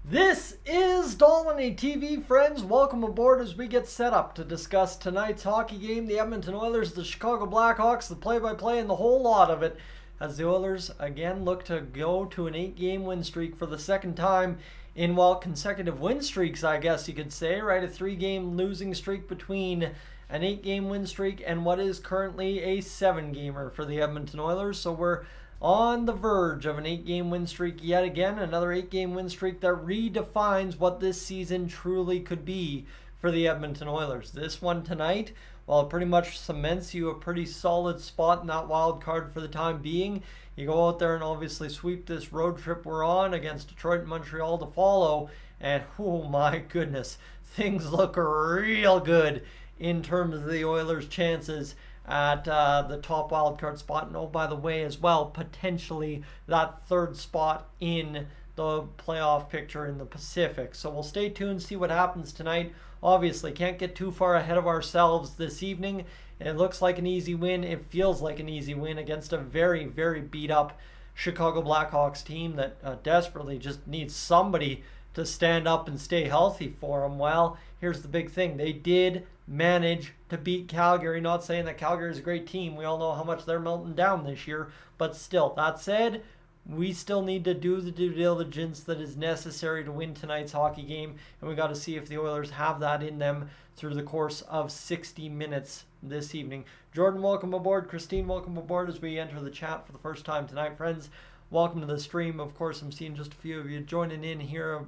This is Dolynny TV, friends. Welcome aboard as we get set up to discuss tonight's hockey game. The Edmonton Oilers, the Chicago Blackhawks, the play-by-play, and the whole lot of it as the Oilers again look to go to an 8-game win streak for the second time in, well, consecutive win streaks, I guess you could say, right? A 3-game losing streak between an 8-game win streak and what is currently a 7-gamer for the Edmonton Oilers. So we're on the verge of an 8-game win streak yet again, another 8-game win streak that redefines what this season truly could be for the Edmonton Oilers. This one tonight, well, it pretty much cements you a pretty solid spot in that wild card for the time being. You go out there and obviously sweep this road trip we're on against Detroit and Montreal to follow, and oh my goodness, things look real good in terms of the Oilers' chances at the top wildcard spot. And oh, by the way, as well, potentially that third spot in the playoff picture in the Pacific. So we'll stay tuned, see what happens tonight. Obviously, can't get too far ahead of ourselves this evening. It looks like an easy win. It feels like an easy win against a very, very beat up Chicago Blackhawks team that desperately just needs somebody to stand up and stay healthy for them. Well, here's the big thing. They did manage to beat Calgary. Not saying that Calgary is a great team. We all know how much they're melting down this year. But still, that said, we still need to do the due diligence that is necessary to win tonight's hockey game. And we got to see if the Oilers have that in them through the course of 60 minutes this evening. Jordan, welcome aboard. Christine, welcome aboard as we enter the chat for the first time tonight, friends. Welcome to the stream. Of course, I'm seeing just a few of you joining in here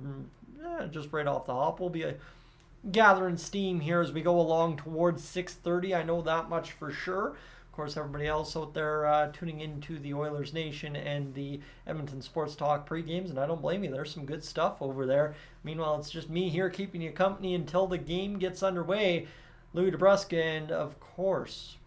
just right off the hop. We'll be gathering steam here as we go along towards 6:30. I know that much for sure. Of course, everybody else out there tuning into the Oilers Nation and the Edmonton Sports Talk pre-games, and I don't blame you. There's some good stuff over there. Meanwhile, it's just me here keeping you company until the game gets underway. Louis DeBrusque and, of course,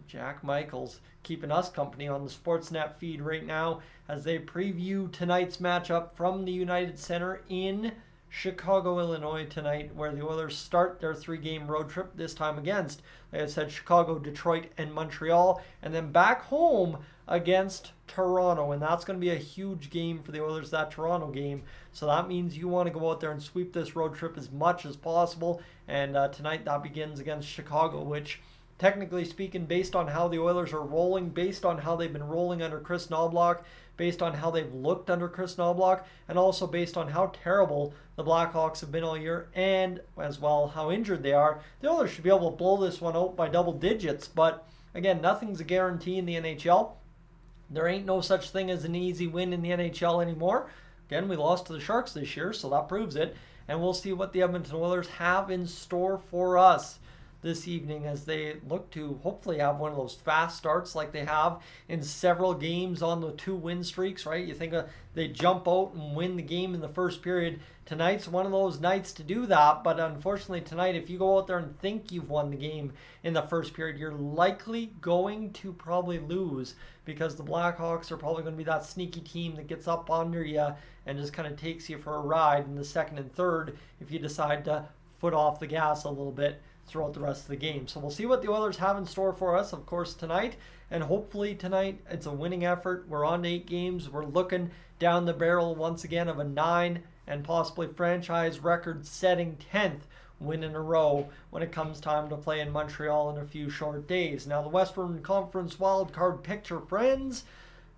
Jack Michaels keeping us company on the Sportsnet feed right now as they preview tonight's matchup from the United Center in Chicago, Illinois tonight, where the Oilers start their 3-game road trip, this time against, like I said, Chicago, Detroit, and Montreal, and then back home against Toronto. And that's going to be a huge game for the Oilers, that Toronto game. So that means you want to go out there and sweep this road trip as much as possible. And tonight that begins against Chicago, which, technically speaking, based on how the Oilers are rolling, based on how they've been rolling under Chris Knoblauch, based on how they've looked under Chris Knoblauch, and also based on how terrible the Blackhawks have been all year, and as well how injured they are, the Oilers should be able to blow this one out by double digits. But again, nothing's a guarantee in the NHL. There ain't no such thing as an easy win in the NHL anymore. Again, we lost to the Sharks this year, so that proves it. And we'll see what the Edmonton Oilers have in store for us this evening as they look to hopefully have one of those fast starts like they have in several games on the 2 win streaks, right? You think they jump out and win the game in the first period. Tonight's one of those nights to do that, but unfortunately tonight, if you go out there and think you've won the game in the first period, you're likely going to probably lose because the Blackhawks are probably going to be that sneaky team that gets up under you and just kind of takes you for a ride in the second and third if you decide to foot off the gas a little bit throughout the rest of the game. So we'll see what the Oilers have in store for us, of course, tonight. And hopefully tonight it's a winning effort. We're on 8 games. We're looking down the barrel once again of a 9 and possibly franchise record-setting 10th win in a row when it comes time to play in Montreal in a few short days. Now, the Western Conference wildcard picture, friends.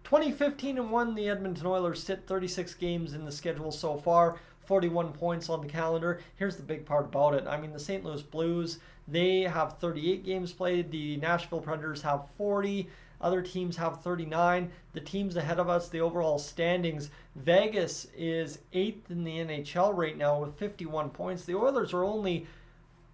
2015-1, the Edmonton Oilers sit 36 games in the schedule so far. 41 points on the calendar. Here's the big part about it. I mean, the St. Louis Blues, they have 38 games played. The Nashville Predators have 40. Other teams have 39. The teams ahead of us, the overall standings, Vegas is 8th in the NHL right now with 51 points. The Oilers are only,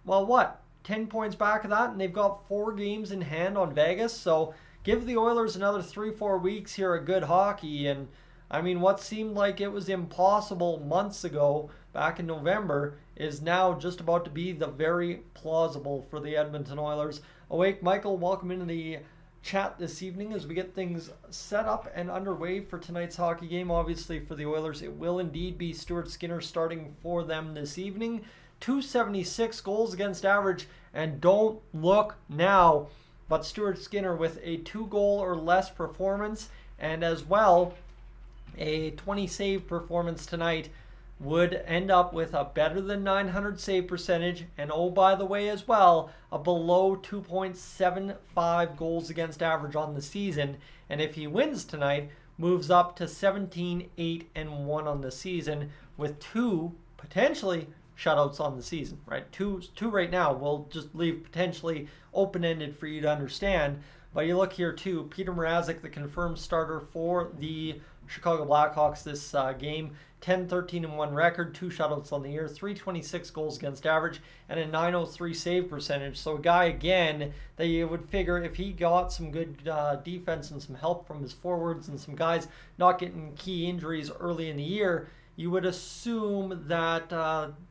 10 points back of that, and they've got 4 games in hand on Vegas. So give the Oilers another 3-4 weeks here of good hockey, and I mean, what seemed like it was impossible months ago, back in November, is now just about to be the very plausible for the Edmonton Oilers. Awake Michael, welcome into the chat this evening as we get things set up and underway for tonight's hockey game. Obviously, for the Oilers, it will indeed be Stuart Skinner starting for them this evening. 276 goals against average, and don't look now, but Stuart Skinner with a 2-goal or less performance, and as well a 20 save performance tonight would end up with a better than 900 save percentage, and oh, by the way, as well, a below 2.75 goals against average on the season. And if he wins tonight, moves up to 17, 8, and 1 on the season, with 2 potentially shutouts on the season, right? Two right now. We'll just leave potentially open-ended for you to understand. But you look here too, Peter Mrazek, the confirmed starter for the Chicago Blackhawks this game, 10-13-1 record, 2 shutouts on the year, 326 goals against average, and a 903 save percentage. So a guy, again, that you would figure if he got some good defense and some help from his forwards and some guys not getting key injuries early in the year, you would assume that,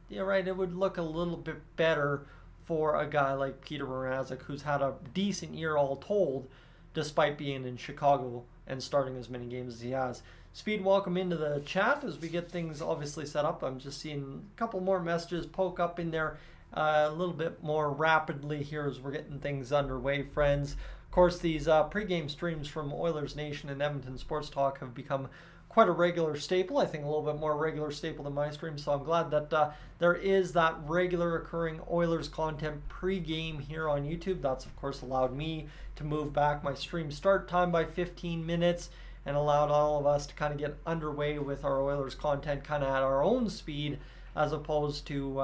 it would look a little bit better for a guy like Peter Mrazek, who's had a decent year all told, despite being in Chicago and starting as many games as he has. Speed, welcome into the chat as we get things obviously set up. I'm just seeing a couple more messages poke up in there a little bit more rapidly here as we're getting things underway, friends. Of course, these pregame streams from Oilers Nation and Edmonton Sports Talk have become quite a regular staple. I think a little bit more regular staple than my stream, so I'm glad that there is that regular occurring Oilers content pre-game here on YouTube. That's of course allowed me to move back my stream start time by 15 minutes and allowed all of us to kind of get underway with our Oilers content kind of at our own speed, as opposed to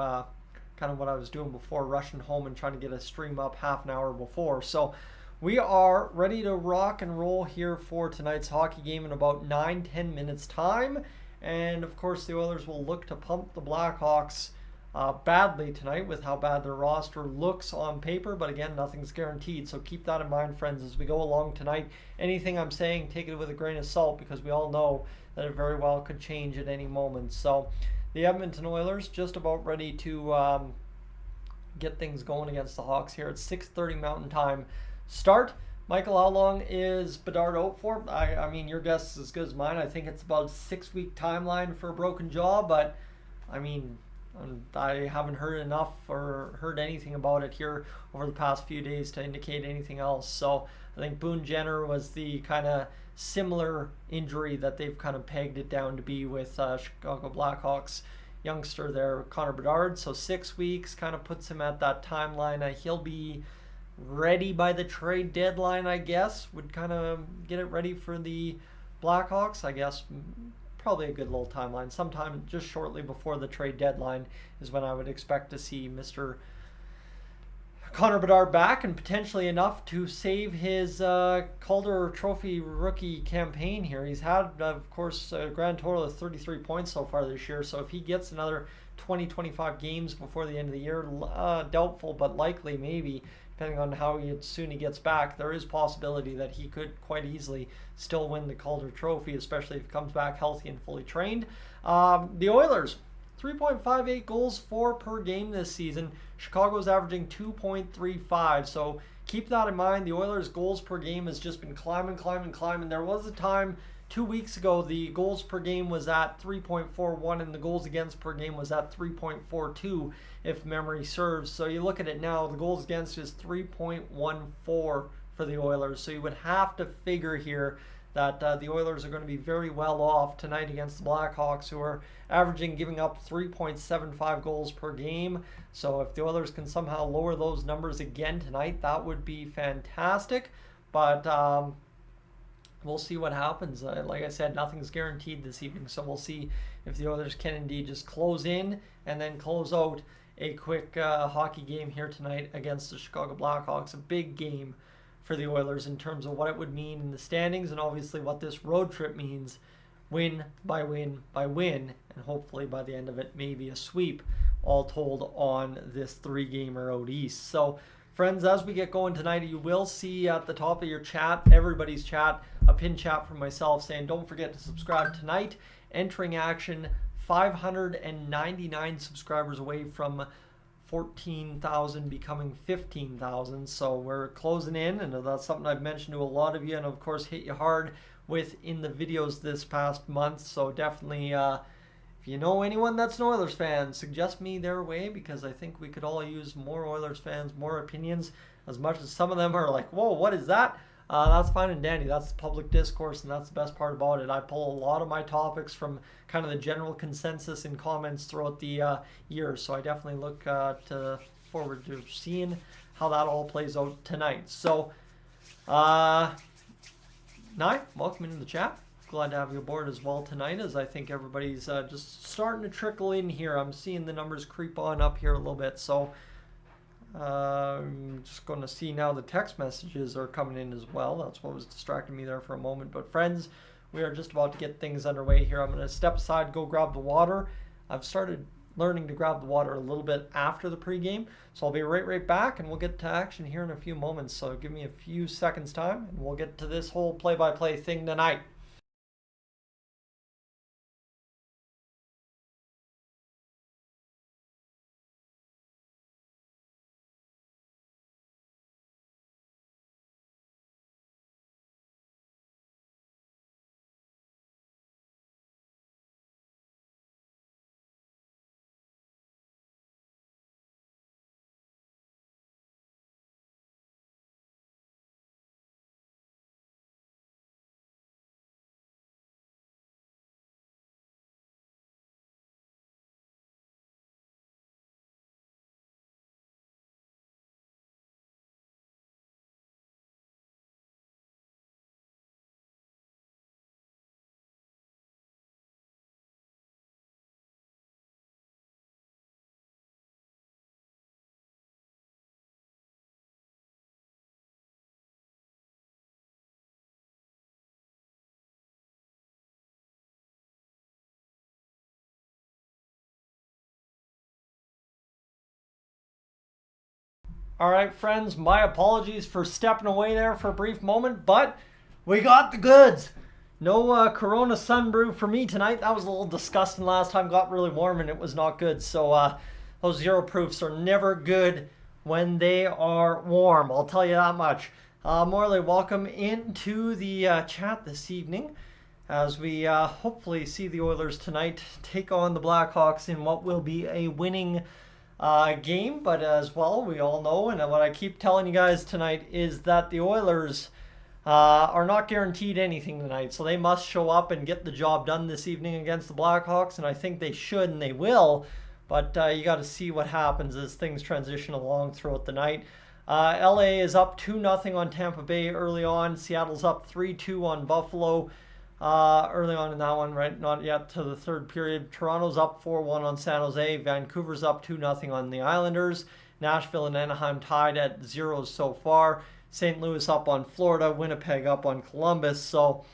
kind of what I was doing before, rushing home and trying to get a stream up half an hour before. So we are ready to rock and roll here for tonight's hockey game in about 9-10 minutes time. And of course the Oilers will look to pump the Blackhawks badly tonight with how bad their roster looks on paper. But again, nothing's guaranteed. So keep that in mind, friends, as we go along tonight. Anything I'm saying, take it with a grain of salt, because we all know that it very well could change at any moment. So the Edmonton Oilers just about ready to get things going against the Hawks here at 6:30 Mountain Time. Start. Michael, how long is Bedard out for? I mean, your guess is as good as mine. I think it's about a 6-week timeline for a broken jaw, but I mean, I haven't heard enough or heard anything about it here over the past few days to indicate anything else. So I think Boone Jenner was the kind of similar injury that they've kind of pegged it down to be with Chicago Blackhawks youngster there, Connor Bedard. So 6 weeks kind of puts him at that timeline. He'll be ready by the trade deadline, I guess. Would kind of get it ready for the Blackhawks, I guess. Probably a good little timeline. Sometime just shortly before the trade deadline is when I would expect to see Mr. Connor Bedard back, and potentially enough to save his Calder Trophy rookie campaign here. He's had, of course, a grand total of 33 points so far this year. So if he gets another 20-25 games before the end of the year, doubtful, but likely maybe, depending on how soon he gets back, there is possibility that he could quite easily still win the Calder Trophy, especially if he comes back healthy and fully trained. The Oilers, 3.58 goals for per game this season. Chicago's averaging 2.35, so keep that in mind. The Oilers' goals per game has just been climbing. There was a time 2 weeks ago the goals per game was at 3.41 and the goals against per game was at 3.42, if memory serves. So you look at it now, the goals against is 3.14 for the Oilers. So you would have to figure here that the Oilers are going to be very well off tonight against the Blackhawks, who are averaging giving up 3.75 goals per game. So if the Oilers can somehow lower those numbers again tonight, that would be fantastic. But we'll see what happens. Like I said, nothing's guaranteed this evening, so we'll see if the Oilers can indeed just close in and then close out a quick hockey game here tonight against the Chicago Blackhawks. A big game for the Oilers in terms of what it would mean in the standings, and obviously what this road trip means, win by win by win, and hopefully by the end of it maybe a sweep, all told, on this 3-gamer out east. So friends, as we get going tonight, you will see at the top of your chat, everybody's chat, a pinned chat from myself saying don't forget to subscribe tonight. Entering action, 599 subscribers away from 14,000 becoming 15,000. So we're closing in, and that's something I've mentioned to a lot of you, and of course hit you hard with in the videos this past month. So definitely, if you know anyone that's an Oilers fan, suggest me their way, because I think we could all use more Oilers fans, more opinions. As much as some of them are like, whoa, what is that? That's fine and dandy. That's public discourse, and that's the best part about it. I pull a lot of my topics from kind of the general consensus in comments throughout the year, so I definitely look forward to seeing how that all plays out tonight. So, Nye, welcome into the chat. Glad to have you aboard as well tonight, as I think everybody's just starting to trickle in here. I'm seeing the numbers creep on up here a little bit, so I'm just going to see now the text messages are coming in as well. That's what was distracting me there for a moment. But friends, we are just about to get things underway here. I'm going to step aside, go grab the water. I've started learning to grab the water a little bit after the pregame, so I'll be right back, and we'll get to action here in a few moments. So give me a few seconds time, and we'll get to this whole play-by-play thing tonight. All right, friends, my apologies for stepping away there for a brief moment, but we got the goods. No Corona sun brew for me tonight. That was a little disgusting last time. Got really warm and it was not good. So those zero proofs are never good when they are warm. I'll tell you that much. Morley, welcome into the chat this evening as we hopefully see the Oilers tonight take on the Blackhawks in what will be a winning game. But as well, we all know, and what I keep telling you guys tonight is that the Oilers are not guaranteed anything tonight, so they must show up and get the job done this evening against the Blackhawks, and I think they should and they will, but you got to see what happens as things transition along throughout the night. LA is up 2-0 on Tampa Bay early on. Seattle's up 3-2 on Buffalo early on in that one, right? Not yet to the third period. Toronto's up 4-1 on San Jose. Vancouver's up 2-0 on the Islanders. Nashville and Anaheim tied at 0 so far. St. Louis up on Florida. Winnipeg up on Columbus. So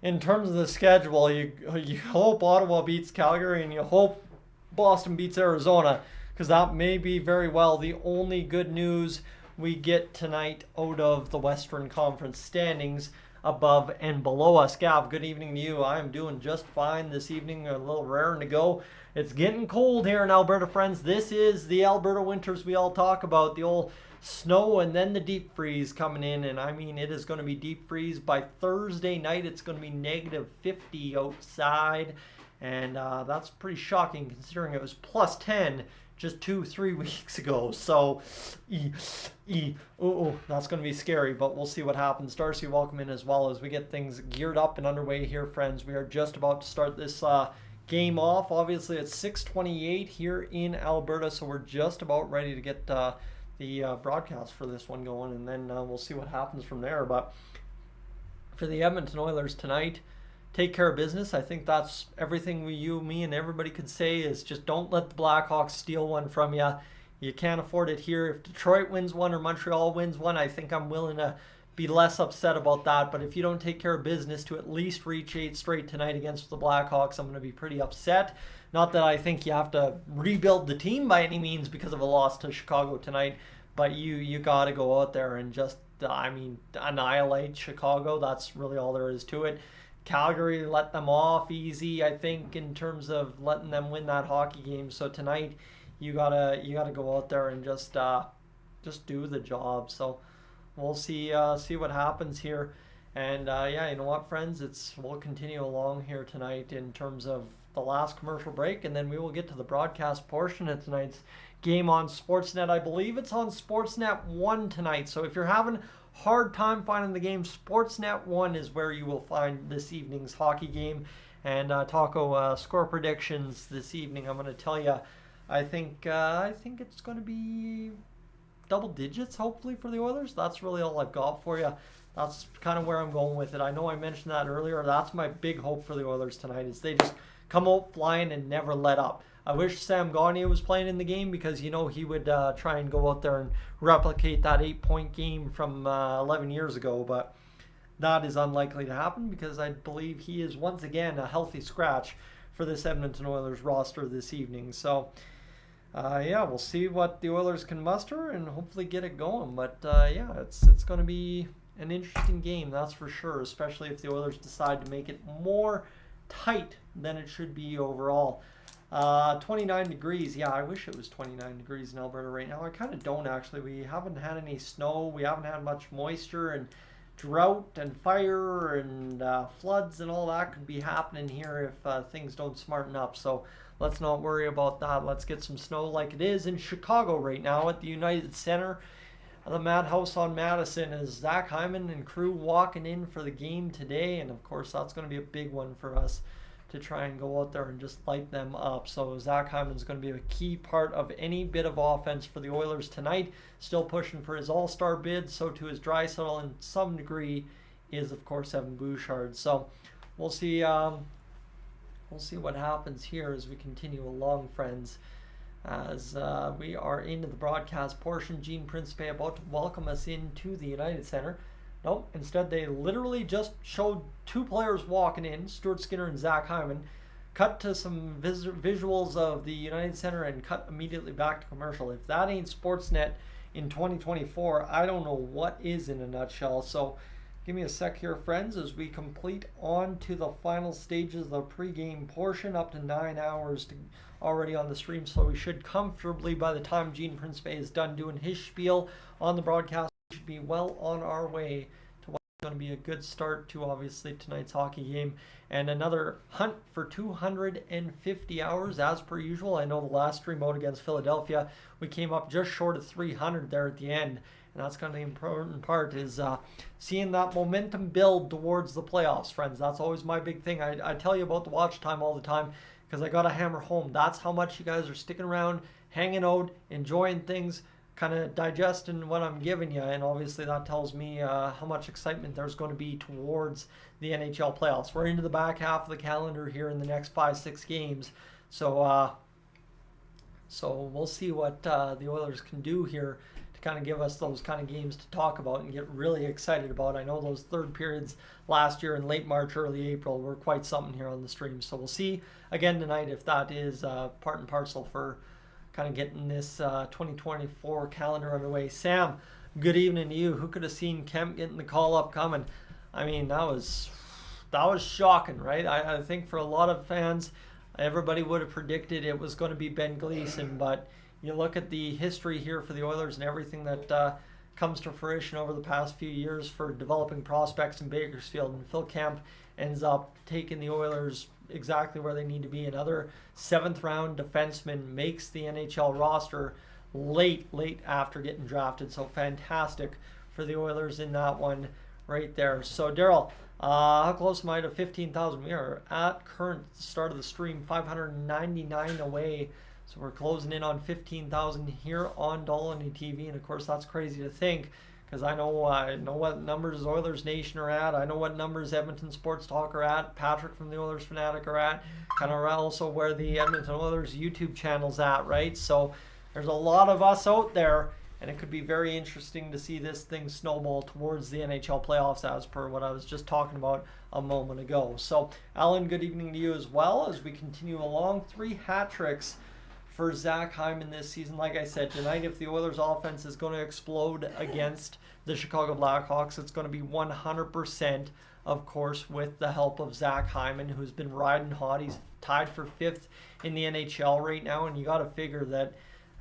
in terms of the schedule, you hope Ottawa beats Calgary and you hope Boston beats Arizona, because that may be very well the only good news we get tonight out of the Western Conference standings above and below us. Gav, good evening to you. I am doing just fine this evening, a little raring to go. It's getting cold here in Alberta, friends. This is the Alberta winters we all talk about, the old snow and then the deep freeze coming in, and I mean, it is going to be deep freeze by Thursday night. It's going to be negative 50 outside, and that's pretty shocking considering it was plus 10 just 2-3 weeks ago. So that's going to be scary, but we'll see what happens. Darcy, welcome in as well as we get things geared up and underway here, friends. We are just about to start this game off. Obviously it's 6:28 here in Alberta, so we're just about ready to get the broadcast for this one going, and then we'll see what happens from there. But for the Edmonton Oilers tonight, take care of business. I think that's everything you, me, and everybody could say is just don't let the Blackhawks steal one from you. You can't afford it here. If Detroit wins one or Montreal wins one, I think I'm willing to be less upset about that. But if you don't take care of business to at least reach 8 straight tonight against the Blackhawks, I'm going to be pretty upset. Not that I think you have to rebuild the team by any means because of a loss to Chicago tonight, but you got to go out there and just, annihilate Chicago. That's really all there is to it. Calgary let them off easy, I think, in terms of letting them win that hockey game. So tonight, you gotta go out there and just do the job. So we'll see what happens here. And yeah, you know what, friends, we'll continue along here tonight in terms of the last commercial break, and then we will get to the broadcast portion of tonight's game on Sportsnet. I believe it's on Sportsnet 1 tonight. So if you're having hard time finding the game, Sportsnet 1 is where you will find this evening's hockey game. And Taco, score predictions this evening. I'm going to tell you, I think it's going to be double digits, hopefully, for the Oilers. That's really all I've got for you. That's kind of where I'm going with it. I know I mentioned that earlier. That's my big hope for the Oilers tonight, is they just come out flying and never let up. I wish Sam Gagner was playing in the game, because he would try and go out there and replicate that 8-point game from 11 years ago, but that is unlikely to happen, because I believe he is once again a healthy scratch for this Edmonton Oilers roster this evening. So yeah, we'll see what the Oilers can muster and hopefully get it going. But yeah, it's going to be an interesting game, that's for sure, especially if the Oilers decide to make it more tight than it should be overall. 29 degrees. Yeah, I wish it was 29 degrees in Alberta right now. I kind of don't, actually. We haven't had any snow. We haven't had much moisture, and drought and fire and floods and all that could be happening here if things don't smarten up. So let's not worry about that. Let's get some snow like it is in Chicago right now at the United Center. The Madhouse on Madison is Zach Hyman and crew walking in for the game today. And of course, that's going to be a big one for us to try and go out there and just light them up. So Zach Hyman's going to be a key part of any bit of offense for the Oilers tonight. Still pushing for his all-star bid, so to his Draisaitl, and some degree is, of course, Evan Bouchard. So we'll see what happens here as we continue along, friends. As we are into the broadcast portion, Gene Principe about to welcome us into the United Center. Nope, instead they literally just showed two players walking in, Stuart Skinner and Zach Hyman, cut to some visuals of the United Center and cut immediately back to commercial. If that ain't Sportsnet in 2024, I don't know what is, in a nutshell. So give me a sec here, friends, as we complete on to the final stages of the pregame portion, up to 9 hours already on the stream. So we should comfortably, by the time Gene Principe is done doing his spiel on the broadcast, should be well on our way to what's going to be a good start to, obviously, tonight's hockey game, and another hunt for 250 hours as per usual. I know the last stream out against Philadelphia, we came up just short of 300 there at the end, and that's kind of the important part, is seeing that momentum build towards the playoffs, friends. That's always my big thing. I tell you about the watch time all the time, because I got to hammer home. That's how much you guys are sticking around, hanging out, enjoying things, kind of digesting what I'm giving you, and obviously that tells me how much excitement there's going to be towards the NHL playoffs. We're into the back half of the calendar here in the next 5-6 games, so we'll see what the Oilers can do here to kind of give us those kind of games to talk about and get really excited about. I know those third periods last year in late March, early April were quite something here on the stream, so we'll see again tonight if that is part and parcel for kind of getting this 2024 calendar underway. Sam, good evening to you. Who could have seen Kemp getting the call up coming? I mean, that was shocking, right? I think for a lot of fans, everybody would have predicted it was going to be Ben Gleason, but you look at the history here for the Oilers and everything that comes to fruition over the past few years for developing prospects in Bakersfield, and Phil Kemp ends up taking the Oilers exactly where they need to be. Another 7th round defenseman makes the NHL roster late after getting drafted. So fantastic for the Oilers in that one right there. So Daryl, how close am I to 15,000? We are at current start of the stream 599 away. So we're closing in on 15,000 here on Dolynny TV. And of course that's crazy to think, because I know what numbers Oilers Nation are at. I know what numbers Edmonton Sports Talk are at. Patrick from the Oilers Fanatic are at. Kind of also where the Edmonton Oilers YouTube channel's at, right? So there's a lot of us out there, and it could be very interesting to see this thing snowball towards the NHL playoffs, as per what I was just talking about a moment ago. So Alan, good evening to you as well as we continue along. 3 hat tricks for Zach Hyman this season. Like I said, tonight, if the Oilers offense is going to explode against the Chicago Blackhawks, it's going to be 100%, of course, with the help of Zach Hyman, who's been riding hot. He's tied for 5th in the NHL right now, and you got to figure that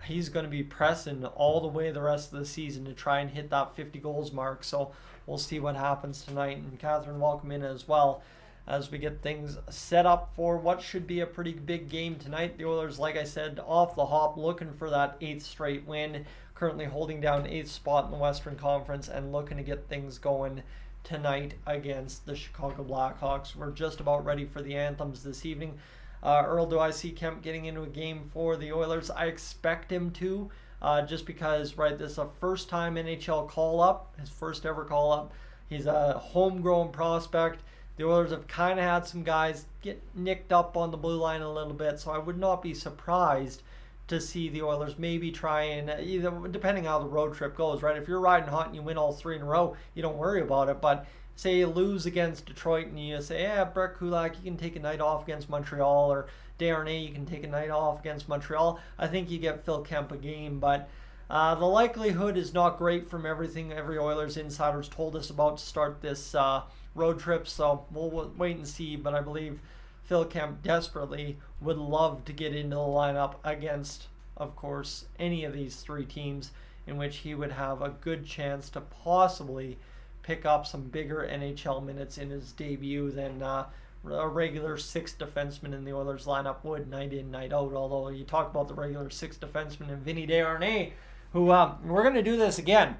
he's going to be pressing all the way the rest of the season to try and hit that 50 goals mark. So we'll see what happens tonight. And Catherine, welcome in as well, as we get things set up for what should be a pretty big game tonight. The Oilers, like I said, off the hop, looking for that 8th straight win. currently holding down 8th spot in the Western Conference and looking to get things going tonight against the Chicago Blackhawks. We're just about ready for the anthems this evening. Earl, do I see Kemp getting into a game for the Oilers? I expect him to, just because, right, this is a first-time NHL call-up, his first ever call-up. He's a homegrown prospect. The Oilers have kind of had some guys get nicked up on the blue line a little bit, so I would not be surprised to see the Oilers maybe try and, either, depending how the road trip goes, right? If you're riding hot and you win all 3 in a row, you don't worry about it, but say you lose against Detroit and you say, yeah, Brett Kulak, you can take a night off against Montreal, or Desharnais, you can take a night off against Montreal. I think you get Phil Kemp a game, but the likelihood is not great from everything every Oilers insider's told us about to start this road trip, so we'll wait and see, but I believe Phil Kemp desperately would love to get into the lineup against, of course, any of these 3 teams, in which he would have a good chance to possibly pick up some bigger NHL minutes in his debut than a regular 6th defenseman in the Oilers lineup would night in, night out. Although you talk about the regular 6th defenseman in Vinny Desharnais, who we're going to do this again.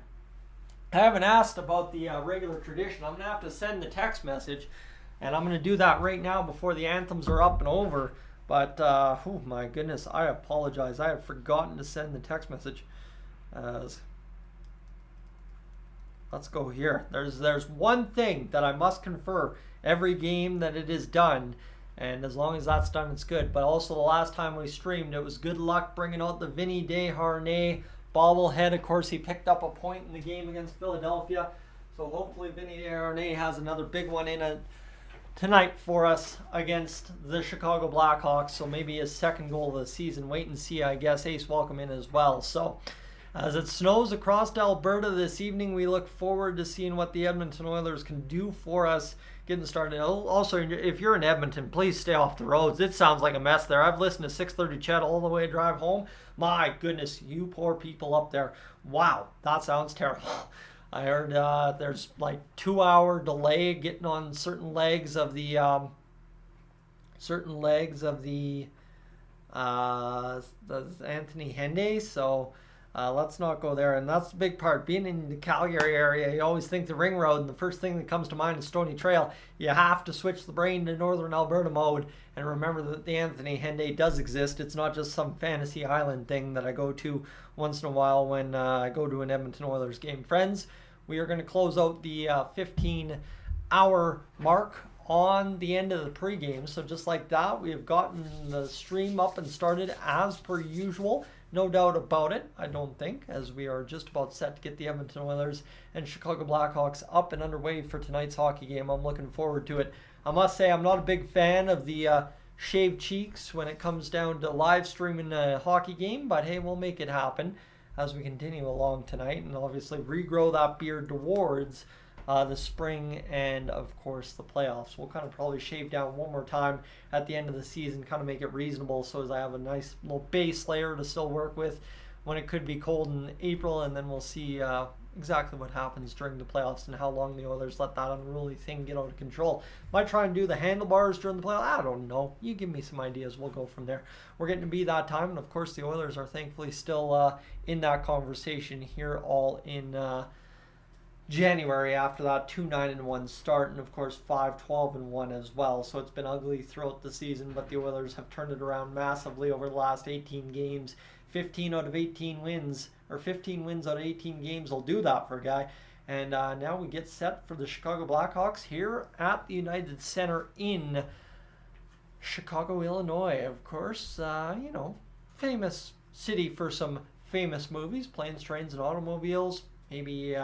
I haven't asked about the regular tradition. I'm going to have to send the text message, and I'm going to do that right now before the anthems are up and over. But, oh my goodness, I apologize. I have forgotten to send the text message. Let's go here. There's one thing that I must confer every game that it is done, and as long as that's done, it's good. But also, the last time we streamed, it was good luck bringing out the Vinny Desharnais bobblehead. Of course, he picked up a point in the game against Philadelphia, so hopefully Vinny Desharnais has another big one in it tonight for us against the Chicago Blackhawks. So maybe his 2nd goal of the season. Wait and see, I guess. Ace welcome in as well. So as it snows across Alberta this evening, we look forward to seeing what the Edmonton Oilers can do for us getting started. Also, if you're in Edmonton, please stay off the roads. It sounds like a mess there. I've listened to 630 Chet all the way drive home. My goodness, you poor people up there. Wow, that sounds terrible. I heard there's like 2-hour delay getting on certain legs of the Anthony Henday, so let's not go there. And that's the big part. Being in the Calgary area, you always think the ring road, and the first thing that comes to mind is Stony Trail. You have to switch the brain to Northern Alberta mode and remember that the Anthony Henday does exist. It's not just some fantasy island thing that I go to once in a while when I go to an Edmonton Oilers game. Friends, we are going to close out the 15-hour mark on the end of the pregame. So just like that, we have gotten the stream up and started as per usual. No doubt about it, I don't think, as we are just about set to get the Edmonton Oilers and Chicago Blackhawks up and underway for tonight's hockey game. I'm looking forward to it. I must say I'm not a big fan of the shaved cheeks when it comes down to live streaming a hockey game, but hey, we'll make it happen as we continue along tonight and obviously regrow that beard towards the spring and, of course, the playoffs. We'll kind of probably shave down one more time at the end of the season, kind of make it reasonable so as I have a nice little base layer to still work with when it could be cold in April, and then we'll see exactly what happens during the playoffs and how long the Oilers let that unruly thing get out of control. Might try and do the handlebars during the playoffs. I don't know. You give me some ideas. We'll go from there. We're getting to be that time, and of course the Oilers are thankfully still in that conversation here all in January after that 2-9-1 start, and of course 5-12-1 as well. So it's been ugly throughout the season, but the Oilers have turned it around massively over the last 18 games. 15 out of 18 wins, or 15 wins out of 18 games will do that for a guy. And now we get set for the Chicago Blackhawks here at the United Center in Chicago, Illinois. Of course, you know, famous city for some famous movies, Planes, Trains, and Automobiles. Maybe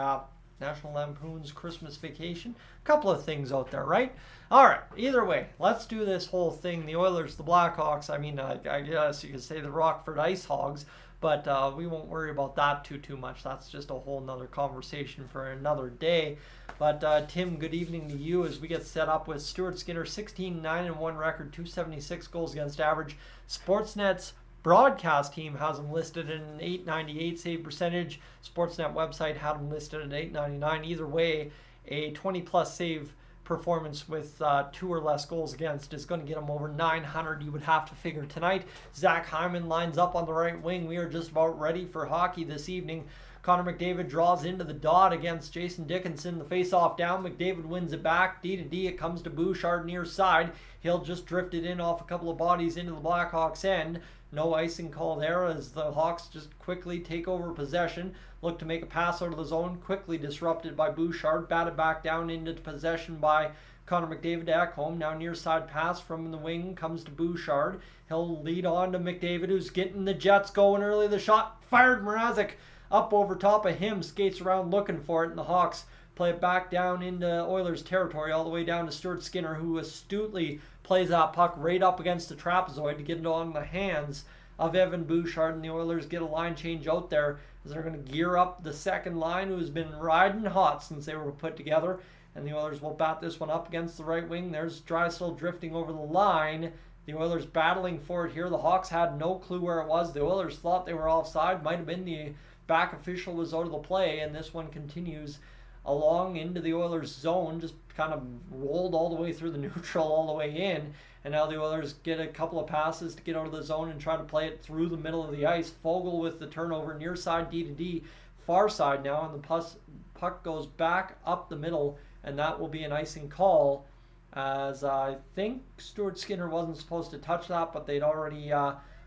National Lampoon's Christmas Vacation. A couple of things out there, right? All right, either way, let's do this whole thing. The Oilers, the Blackhawks, I mean, I guess you could say the Rockford Ice Hogs, but we won't worry about that too much. That's just a whole nother conversation for another day. But Tim, good evening to you as we get set up with Stuart Skinner, 16-9-1 record, 276 goals against average. Sportsnet's broadcast team has him listed at an .898 save percentage. Sportsnet website had him listed at .899. Either way, a 20-plus save performance with 2 or less goals against is going to get him over 900, you would have to figure tonight. Zach Hyman lines up on the right wing. We are just about ready for hockey this evening. Connor McDavid draws into the dot against Jason Dickinson. The face-off down. McDavid wins it back. D-to-D. It comes to Bouchard near side. He'll just drift it in off a couple of bodies into the Blackhawks' end. No icing call there as the Hawks just quickly take over possession. Look to make a pass out of the zone. Quickly disrupted by Bouchard. Batted back down into possession by Connor McDavid to Ekholm. Now near side pass from the wing comes to Bouchard. He'll lead on to McDavid, who's getting the Jets going early. The shot fired. Mrazek up over top of him, skates around looking for it, and the Hawks play it back down into Oilers territory, all the way down to Stuart Skinner, who astutely plays that puck right up against the trapezoid to get it on the hands of Evan Bouchard, and the Oilers get a line change out there as they're going to gear up the second line, who's been riding hot since they were put together, and the Oilers will bat this one up against the right wing. There's Drysdale drifting over the line. The Oilers battling for it here. The Hawks had no clue where it was. The Oilers thought they were offside. Might have been the back official was out of the play, and this one continues along into the Oilers zone, just kind of rolled all the way through the neutral all the way in, and now the Oilers get a couple of passes to get out of the zone and try to play it through the middle of the ice. Fogle with the turnover, near side D-to-D, far side now, and the puck goes back up the middle, and that will be an icing call, as I think Stuart Skinner wasn't supposed to touch that, but they'd already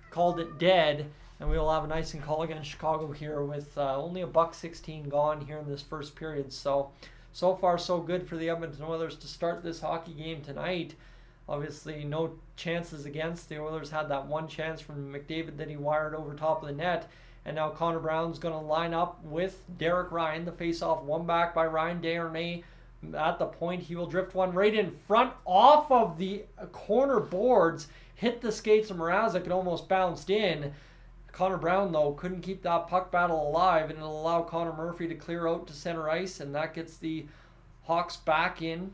called it dead. And we will have an icing call against Chicago here with only $1:16 gone here in this first period. So far so good for the Edmonton Oilers to start this hockey game tonight. Obviously no chances against. The Oilers had that one chance from McDavid that he wired over top of the net. And now Connor Brown's going to line up with Derek Ryan. The face-off won back by Ryan Desharnais. At the point, he will drift one right in front off of the corner boards. Hit the skates of Mrazek and almost bounced in. Connor Brown, though, couldn't keep that puck battle alive, and it'll allow Connor Murphy to clear out to center ice, and that gets the Hawks back in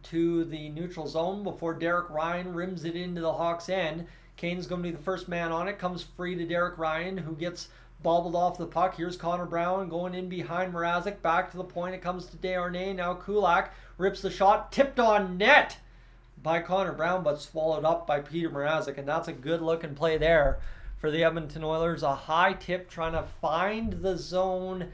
to the neutral zone before Derek Ryan rims it into the Hawks' end. Kane's going to be the first man on it. Comes free to Derek Ryan, who gets bobbled off the puck. Here's Connor Brown going in behind Mrazek. Back to the point. It comes to Desharnais. Now Kulak rips the shot. Tipped on net by Connor Brown, but swallowed up by Peter Mrazek, and that's a good-looking play there for the Edmonton Oilers. A high tip trying to find the zone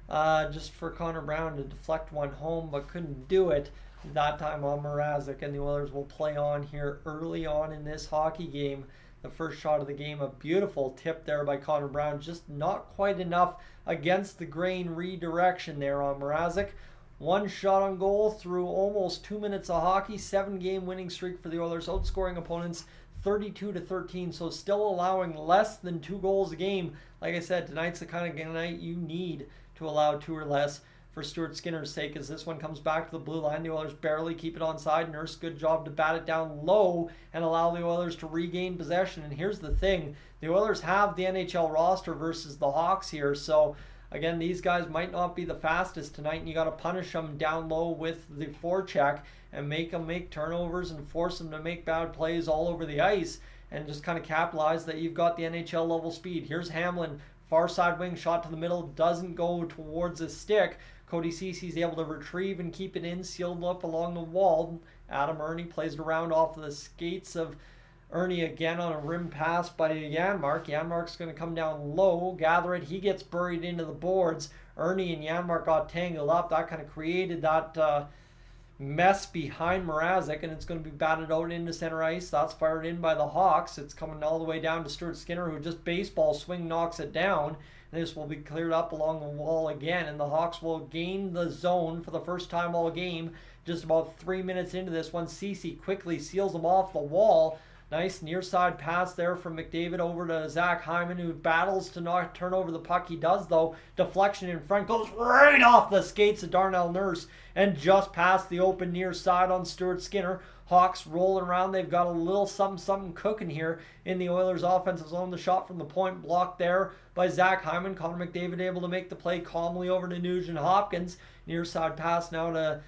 just for Connor Brown to deflect one home, but couldn't do it that time on Mrazek, and the Oilers will play on here early on in this hockey game. The first shot of the game, a beautiful tip there by Connor Brown, just not quite enough against the grain redirection there on Mrazek. One shot on goal through almost 2 minutes of hockey. 7-game winning streak for the Oilers, outscoring opponents 32-13, so still allowing less than 2 goals a game. Like I said, tonight's the kind of night you need to allow 2 or less for Stuart Skinner's sake, as this one comes back to the blue line. The Oilers barely keep it onside. Nurse, good job to bat it down low and allow the Oilers to regain possession. And here's the thing, the Oilers have the NHL roster versus the Hawks here, so again, these guys might not be the fastest tonight, and you got to punish them down low with the forecheck and make them make turnovers and force them to make bad plays all over the ice, and just kind of capitalize that you've got the NHL level speed. Here's Hamlin, far side wing, shot to the middle, doesn't go towards his stick. Cody Ceci's able to retrieve and keep it in, sealed up along the wall. Adam Ernie plays it around off of the skates of Ernie again on a rim pass by Janmark. Janmark's going to come down low, gather it. He gets buried into the boards. Ernie and Janmark got tangled up. That kind of created that mess behind Mrazek, and it's going to be batted out into center ice. That's fired in by the Hawks. It's coming all the way down to Stuart Skinner, who just baseball swing knocks it down. This will be cleared up along the wall again, and the Hawks will gain the zone for the first time all game. Just about 3 minutes into this one, Ceci quickly seals them off the wall. Nice near side pass there from McDavid over to Zach Hyman, who battles to not turn over the puck. He does, though. Deflection in front goes right off the skates of Darnell Nurse and just past the open near side on Stuart Skinner. Hawks rolling around. They've got a little something cooking here in the Oilers' offensive zone. The shot from the point blocked there by Zach Hyman. Connor McDavid able to make the play calmly over to Nugent Hopkins. Near side pass now to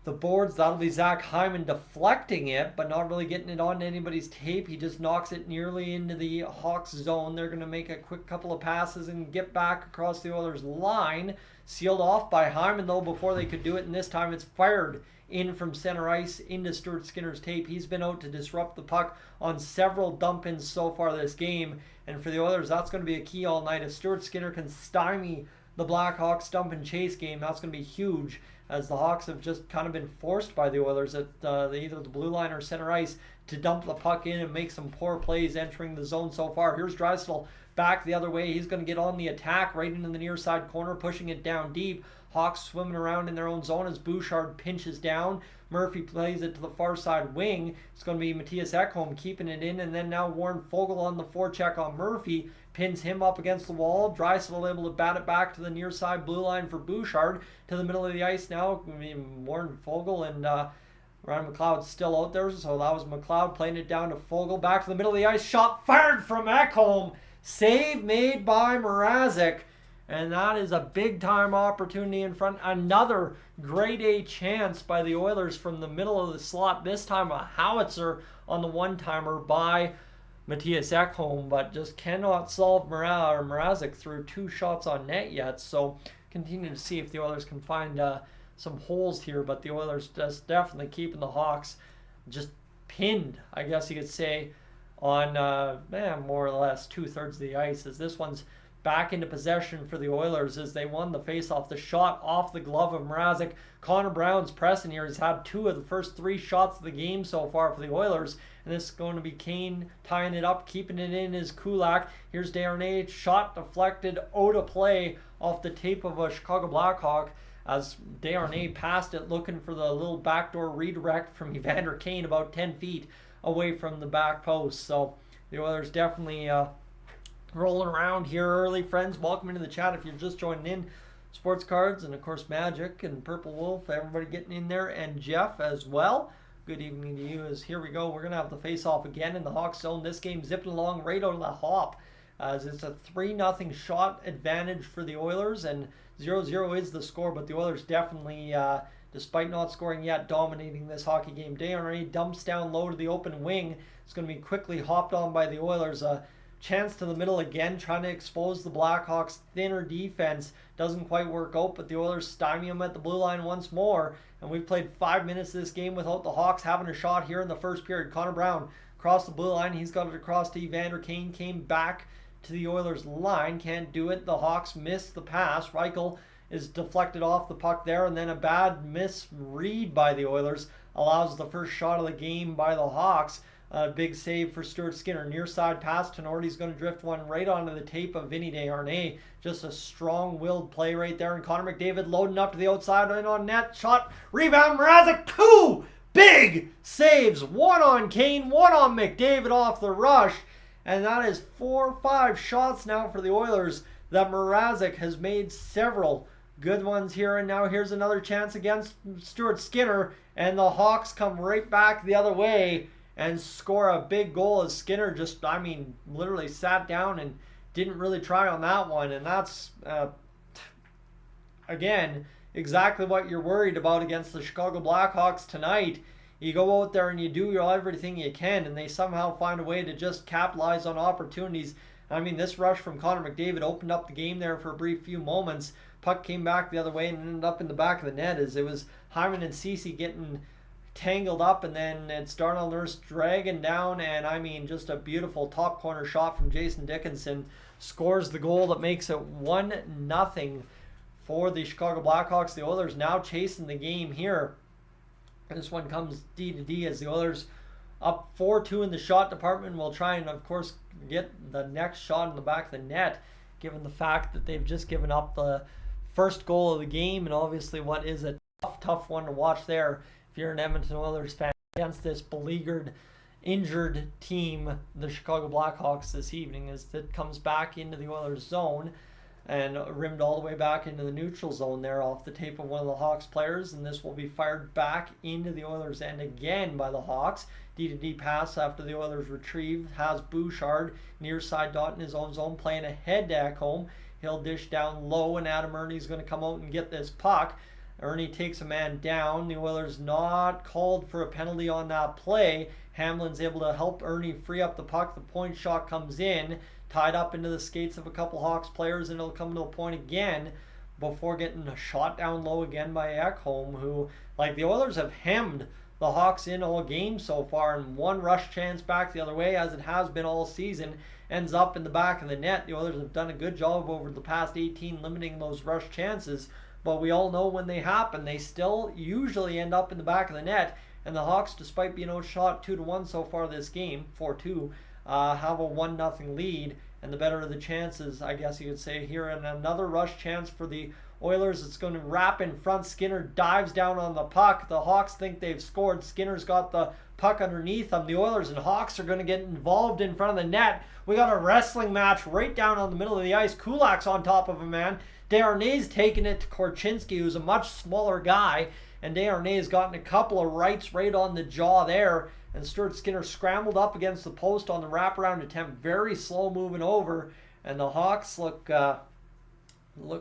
the boards. That'll be Zach Hyman deflecting it, but not really getting it onto anybody's tape. He just knocks it nearly into the Hawks zone. They're going to make a quick couple of passes and get back across the Oilers line. Sealed off by Hyman, though, before they could do it, and this time it's fired in from center ice into Stuart Skinner's tape. He's been out to disrupt the puck on several dump-ins so far this game, and for the Oilers, that's going to be a key all night. If Stuart Skinner can stymie the Blackhawks dump and chase game, that's going to be huge, as the Hawks have just kind of been forced by the Oilers at either the blue line or center ice to dump the puck in and make some poor plays entering the zone so far. Here's Draisaitl back the other way. He's going to get on the attack right into the near side corner, pushing it down deep. Hawks swimming around in their own zone as Bouchard pinches down. Murphy plays it to the far side wing. It's going to be Matthias Ekholm keeping it in, and then now Warren Foegele on the forecheck on Murphy. Pins him up against the wall. Draisaitl able to bat it back to the near side blue line for Bouchard. To the middle of the ice now. Warren Foegele and Ryan McLeod's still out there, so that was McLeod playing it down to Foegele. Back to the middle of the ice. Shot fired from Ekholm. Save made by Mrazek. And that is a big-time opportunity in front. Another grade A chance by the Oilers from the middle of the slot. This time a howitzer on the one-timer by Matthias Ekholm, but just cannot solve Mrazek through 2 shots on net yet. So continue to see if the Oilers can find some holes here. But the Oilers just definitely keeping the Hawks just pinned, I guess you could say, on more or less 2/3 of the ice, as this one's back into possession for the Oilers as they won the faceoff. The shot off the glove of Mrazek. Connor Brown's pressing here. He's had 2 of the first 3 shots of the game so far for the Oilers. And this is going to be Kane tying it up, keeping it in is Kulak. Here's Desharnais. Shot deflected out of play off the tape of a Chicago Blackhawk as Desharnais passed it looking for the little backdoor redirect from Evander Kane about 10 feet away from the back post. So the Oilers definitely rolling around here early. Friends, welcome into the chat if you're just joining in. Sports Cards and of course Magic and Purple Wolf, everybody getting in there, and Jeff as well. Good evening to you. As here we go, we're gonna have the face-off again in the Hawks zone. This game zipping along right out of the hop as it's a 3-0 shot advantage for the Oilers, and 0-0 is the score, but the Oilers definitely despite not scoring yet, dominating this hockey game. Desharnais dumps down low to the open wing. It's going to be quickly hopped on by the Oilers. Chance to the middle again, trying to expose the Blackhawks' thinner defense. Doesn't quite work out, but the Oilers stymie them at the blue line once more. And we've played 5 minutes of this game without the Hawks having a shot here in the first period. Connor Brown across the blue line. He's got it across to Evander Kane. Came back to the Oilers line. Can't do it. The Hawks miss the pass. Reichel is deflected off the puck there, and then a bad misread by the Oilers allows the first shot of the game by the Hawks. Big save for Stuart Skinner. Near side pass. Tenorti's going to drift one right onto the tape of Vinny Desharnais. Just a strong-willed play right there. And Connor McDavid loading up to the outside and on net. Shot. Rebound. Mrazek. 2 big saves. 1 on Kane. 1 on McDavid off the rush. And that is 4 or 5 shots now for the Oilers that Mrazek has made several good ones here. And now here's another chance against Stuart Skinner. And the Hawks come right back the other way and score a big goal as Skinner just, literally sat down and didn't really try on that one. And that's, again, exactly what you're worried about against the Chicago Blackhawks tonight. You go out there and you do everything you can, and they somehow find a way to just capitalize on opportunities. This rush from Connor McDavid opened up the game there for a brief few moments. Puck came back the other way and ended up in the back of the net as it was Hyman and Ceci getting tangled up, and then it's Darnell Nurse dragging down, and just a beautiful top corner shot from Jason Dickinson scores the goal that makes it 1-0 for the Chicago Blackhawks. The Oilers now chasing the game here. This one comes D-to-D as the Oilers up 4-2 in the shot department. Will try and of course get the next shot in the back of the net, given the fact that they've just given up the first goal of the game, and obviously what is a tough one to watch there if you're an Edmonton Oilers fan against this beleaguered, injured team, the Chicago Blackhawks, this evening, as it comes back into the Oilers zone and rimmed all the way back into the neutral zone there off the tape of one of the Hawks players, and this will be fired back into the Oilers end again by the Hawks. D-to-D pass after the Oilers retrieve has Bouchard near side dot in his own zone, playing ahead to Ekholm. He'll dish down low, and Adam Ernie's going to come out and get this puck. Ernie takes a man down. The Oilers not called for a penalty on that play. Hamlin's able to help Ernie free up the puck. The point shot comes in, tied up into the skates of a couple Hawks players, and it'll come to a point again. before getting a shot down low again by Ekholm, who, like, the Oilers have hemmed the Hawks in all game so far, and one rush chance back the other way, as it has been all season, ends up in the back of the net. The Oilers have done a good job over the past 18 limiting those rush chances, but we all know when they happen, they still usually end up in the back of the net. And the Hawks, despite being outshot 2-1 so far this game, 4-2, have a 1-0 lead. And the better of the chances, I guess you could say, here. And another rush chance for the Oilers. It's going to wrap in front. Skinner dives down on the puck. The Hawks think they've scored. Skinner's got the puck underneath them. The Oilers and Hawks are going to get involved in front of the net. We got a wrestling match right down on the middle of the ice. Kulak's on top of a man. Desharnais taking it to Korchinski, who's a much smaller guy. And Desharnais has gotten a couple of rights right on the jaw there. And Stuart Skinner scrambled up against the post on the wraparound attempt. Very slow moving over. And the Hawks look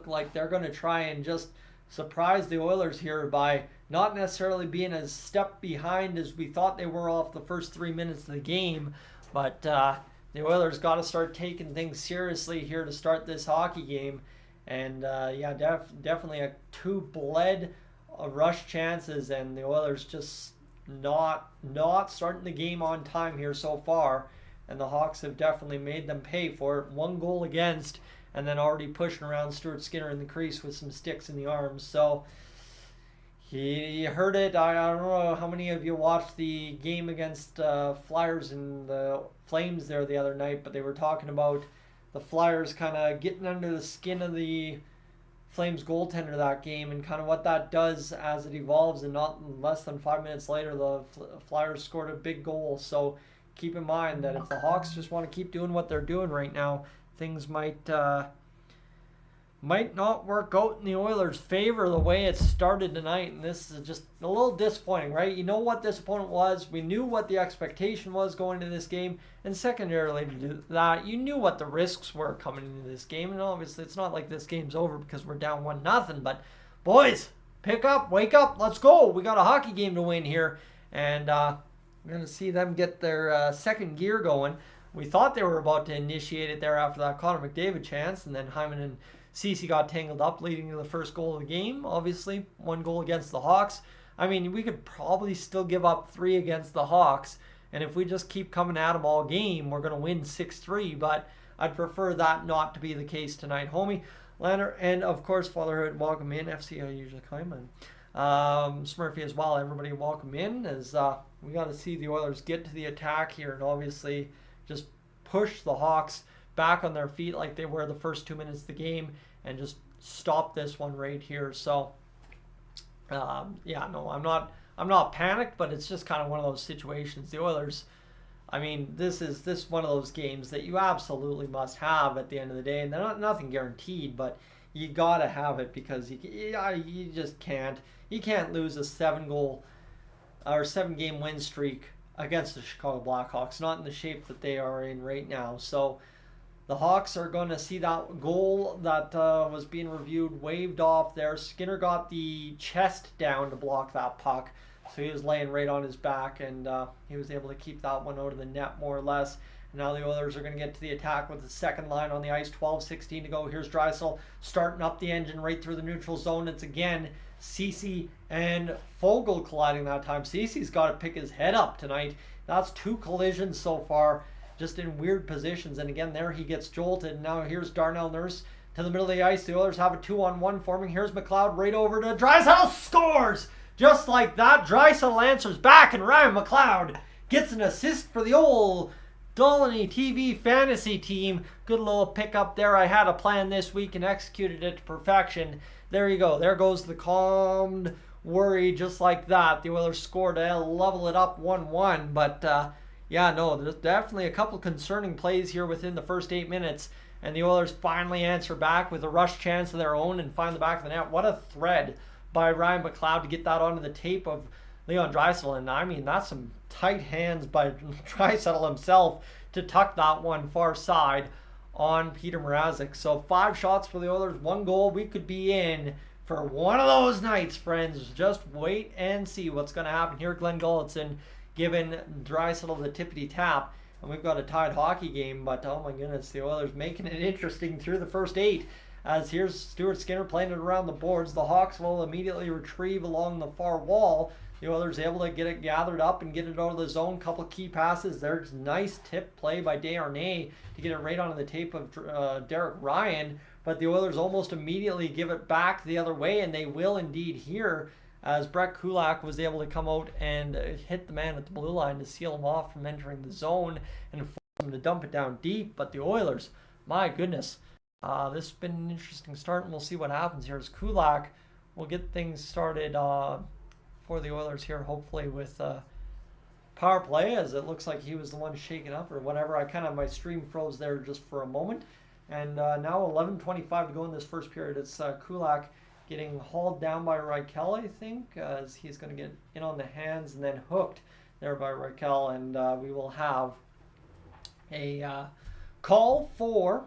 like they're going to try and just surprise the Oilers here by not necessarily being a step behind as we thought they were off the first 3 minutes of the game. But the Oilers got to start taking things seriously here to start this hockey game. And yeah, definitely two bled rush chances, and the Oilers just not starting the game on time here so far. And the Hawks have definitely made them pay for it. 1 goal against, and then already pushing around Stuart Skinner in the crease with some sticks in the arms. So he heard it. I don't know how many of you watched the game against Flyers and the Flames there the other night, but they were talking about the Flyers kind of getting under the skin of the Flames goaltender that game, and kind of what that does as it evolves. And not less than 5 minutes later, the Flyers scored a big goal. So keep in mind that if the Hawks just want to keep doing what they're doing right now, things might not work out in the Oilers' favor the way it started tonight. And this is just a little disappointing, right? You know what this opponent was. We knew what the expectation was going into this game. And secondarily to that, you knew what the risks were coming into this game. And obviously it's not like this game's over because we're down 1-0. But boys, pick up, wake up, let's go. We got a hockey game to win here. And we're going to see them get their second gear going. We thought they were about to initiate it there after that Connor McDavid chance. And then Hyman and Ceci got tangled up, leading to the first goal of the game. Obviously, 1 goal against the Hawks. I mean, we could probably still give up 3 against the Hawks. And if we just keep coming at them all game, we're going to win 6-3. But I'd prefer that not to be the case tonight. Homie, Lander, and of course, Fatherhood, welcome in. FC, I usually come in. Smurfy as well. Everybody welcome in, as we got to see the Oilers get to the attack here and obviously just push the Hawks back on their feet like they were the first 2 minutes of the game and just stop this one right here. So yeah, no, I'm not panicked, but it's just kind of one of those situations. The Oilers, I mean, this is one of those games that you absolutely must have at the end of the day, and they're nothing guaranteed, but you gotta have it because you just can't. You can't lose a 7-game win streak against the Chicago Blackhawks, not in the shape that they are in right now. So the Hawks are going to see that goal that was being reviewed waved off there. Skinner got the chest down to block that puck, so he was laying right on his back, and he was able to keep that one out of the net more or less. Now the Oilers are going to get to the attack with the second line on the ice, 12-16 to go. Here's Draisaitl starting up the engine right through the neutral zone. It's again Ceci and Foegele colliding that time. Ceci's got to pick his head up tonight. That's 2 collisions so far, just in weird positions. And again, there he gets jolted. Now here's Darnell Nurse to the middle of the ice. The Oilers have a 2-on-1 forming. Here's McLeod right over to Draisaitl. Scores! Just like that, Draisaitl answers back, and Ryan McLeod gets an assist for the old Dolynny TV fantasy team. Good little pickup there. I had a plan this week and executed it to perfection. There you go. There goes the calmed worry, just like that. The Oilers scored to level it up 1-1. But yeah, no, there's definitely a couple concerning plays here within the first 8 minutes. And the Oilers finally answer back with a rush chance of their own and find the back of the net. What a thread by Ryan McLeod to get that onto the tape of Leon Draisaitl. And I mean, that's some tight hands by Draisaitl himself to tuck that one far side on Peter Mrazek. So 5 shots for the Oilers, 1 goal. We could be in for one of those nights, friends. Just wait and see what's going to happen here. Glenn Gulletson giving Draisaitl the tippity tap, and we've got a tied hockey game. But oh my goodness, the Oilers making it interesting through the first 8. as here's Stuart Skinner playing it around the boards. The Hawks will immediately retrieve along the far wall. The Oilers able to get it gathered up and get it out of the zone. Couple key passes. There's nice tip play by Desharnais to get it right onto the tape of Derek Ryan. But the Oilers almost immediately give it back the other way, and they will indeed here, as Brett Kulak was able to come out and hit the man at the blue line to seal him off from entering the zone and force him to dump it down deep. But the Oilers, my goodness, this has been an interesting start, and we'll see what happens here as Kulak will get things started for the Oilers here, hopefully with power play, as it looks like he was the one shaking up or whatever. My stream froze there just for a moment. And now 11:25 to go in this first period. It's Kulak getting hauled down by Reichel, I think, as he's going to get in on the hands and then hooked there by Reichel. And we will have a call for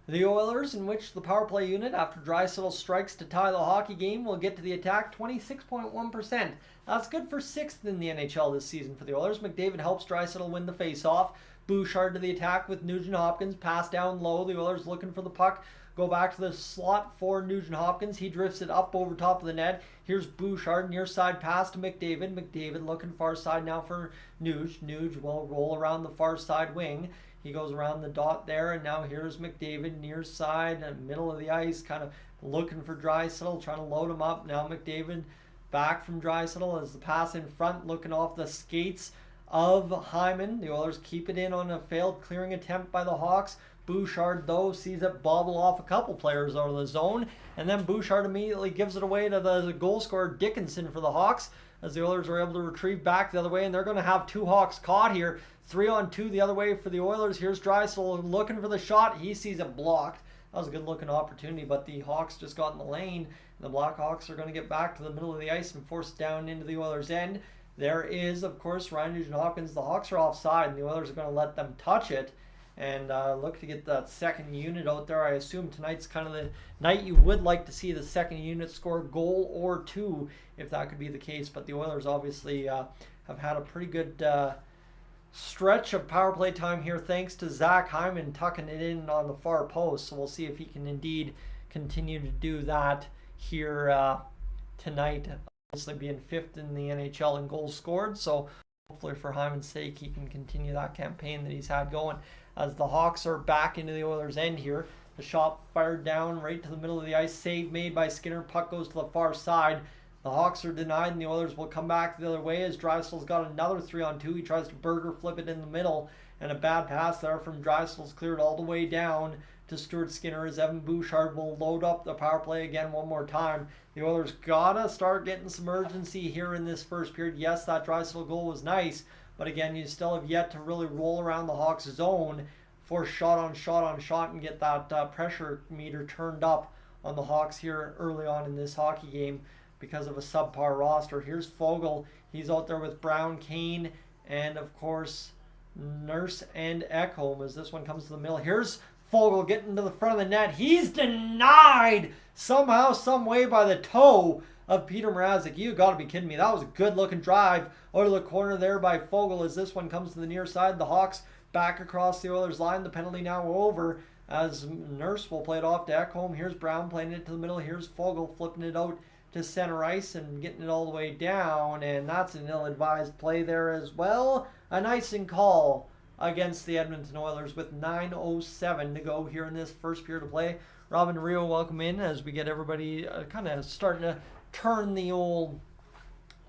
the Oilers, in which the power play unit, after Draisaitl strikes to tie the hockey game, will get to the attack. 26.1%. That's good for 6th in the NHL this season for the Oilers. McDavid helps Draisaitl win the faceoff. Bouchard to the attack with Nugent-Hopkins. Pass down low. The Oilers looking for the puck. Go back to the slot for Nugent-Hopkins. He drifts it up over top of the net. Here's Bouchard. Near side pass to McDavid. McDavid looking far side now for Nuge. Nuge will roll around the far side wing. He goes around the dot there, and now here's McDavid near side and middle of the ice, kind of looking for Draisaitl, trying to load him up. Now McDavid back from Draisaitl as the pass in front, looking off the skates of Hyman. The Oilers keep it in on a failed clearing attempt by the Hawks. Bouchard, though, sees it bobble off a couple players out of the zone, and then Bouchard immediately gives it away to the goal scorer Dickinson for the Hawks, as the Oilers are able to retrieve back the other way, and they're going to have two Hawks caught here. 3-on-2 the other way for the Oilers. Here's Draisaitl looking for the shot. He sees it blocked. That was a good-looking opportunity, but the Hawks just got in the lane. And the Blackhawks are going to get back to the middle of the ice and force it down into the Oilers' end. There is, of course, Ryan Nugent-Hopkins. The Hawks are offside, and the Oilers are going to let them touch it and look to get that second unit out there. I assume tonight's kind of the night you would like to see the second unit score a goal or two, if that could be the case. But the Oilers obviously have had a pretty good stretch of power play time here, thanks to Zach Hyman tucking it in on the far post. So we'll see if he can indeed continue to do that here tonight. Obviously being 5th in the NHL in goals scored, so hopefully for Hyman's sake he can continue that campaign that he's had going. As the Hawks are back into the Oilers' end here, the shot fired down right to the middle of the ice. Save made by Skinner. Puck goes to the far side. The Hawks are denied, and the Oilers will come back the other way as Draisaitl's got another 3-on-2. He tries to burger flip it in the middle, and a bad pass there from Draisaitl's cleared all the way down to Stuart Skinner, as Evan Bouchard will load up the power play again one more time. The Oilers gotta start getting some urgency here in this first period. Yes, that Draisaitl goal was nice, but again, you still have yet to really roll around the Hawks' zone, force shot on shot on shot, and get that pressure meter turned up on the Hawks here early on in this hockey game, because of a subpar roster. Here's Fogle. He's out there with Brown, Kane, and of course Nurse and Ekholm, as this one comes to the middle. Here's Fogle getting to the front of the net. He's denied somehow, some way by the toe of Peter Mrazek. You got to be kidding me. That was a good looking drive out of the corner there by Fogle, as this one comes to the near side. The Hawks back across the Oilers line. The penalty now over, as Nurse will play it off to Ekholm. Here's Brown playing it to the middle. Here's Fogle flipping it out to center ice and getting it all the way down, and that's an ill-advised play there as well. An icing call against the Edmonton Oilers with 9:07 to go here in this first period of play. Robin Rio, welcome in as we get everybody kind of starting to turn the old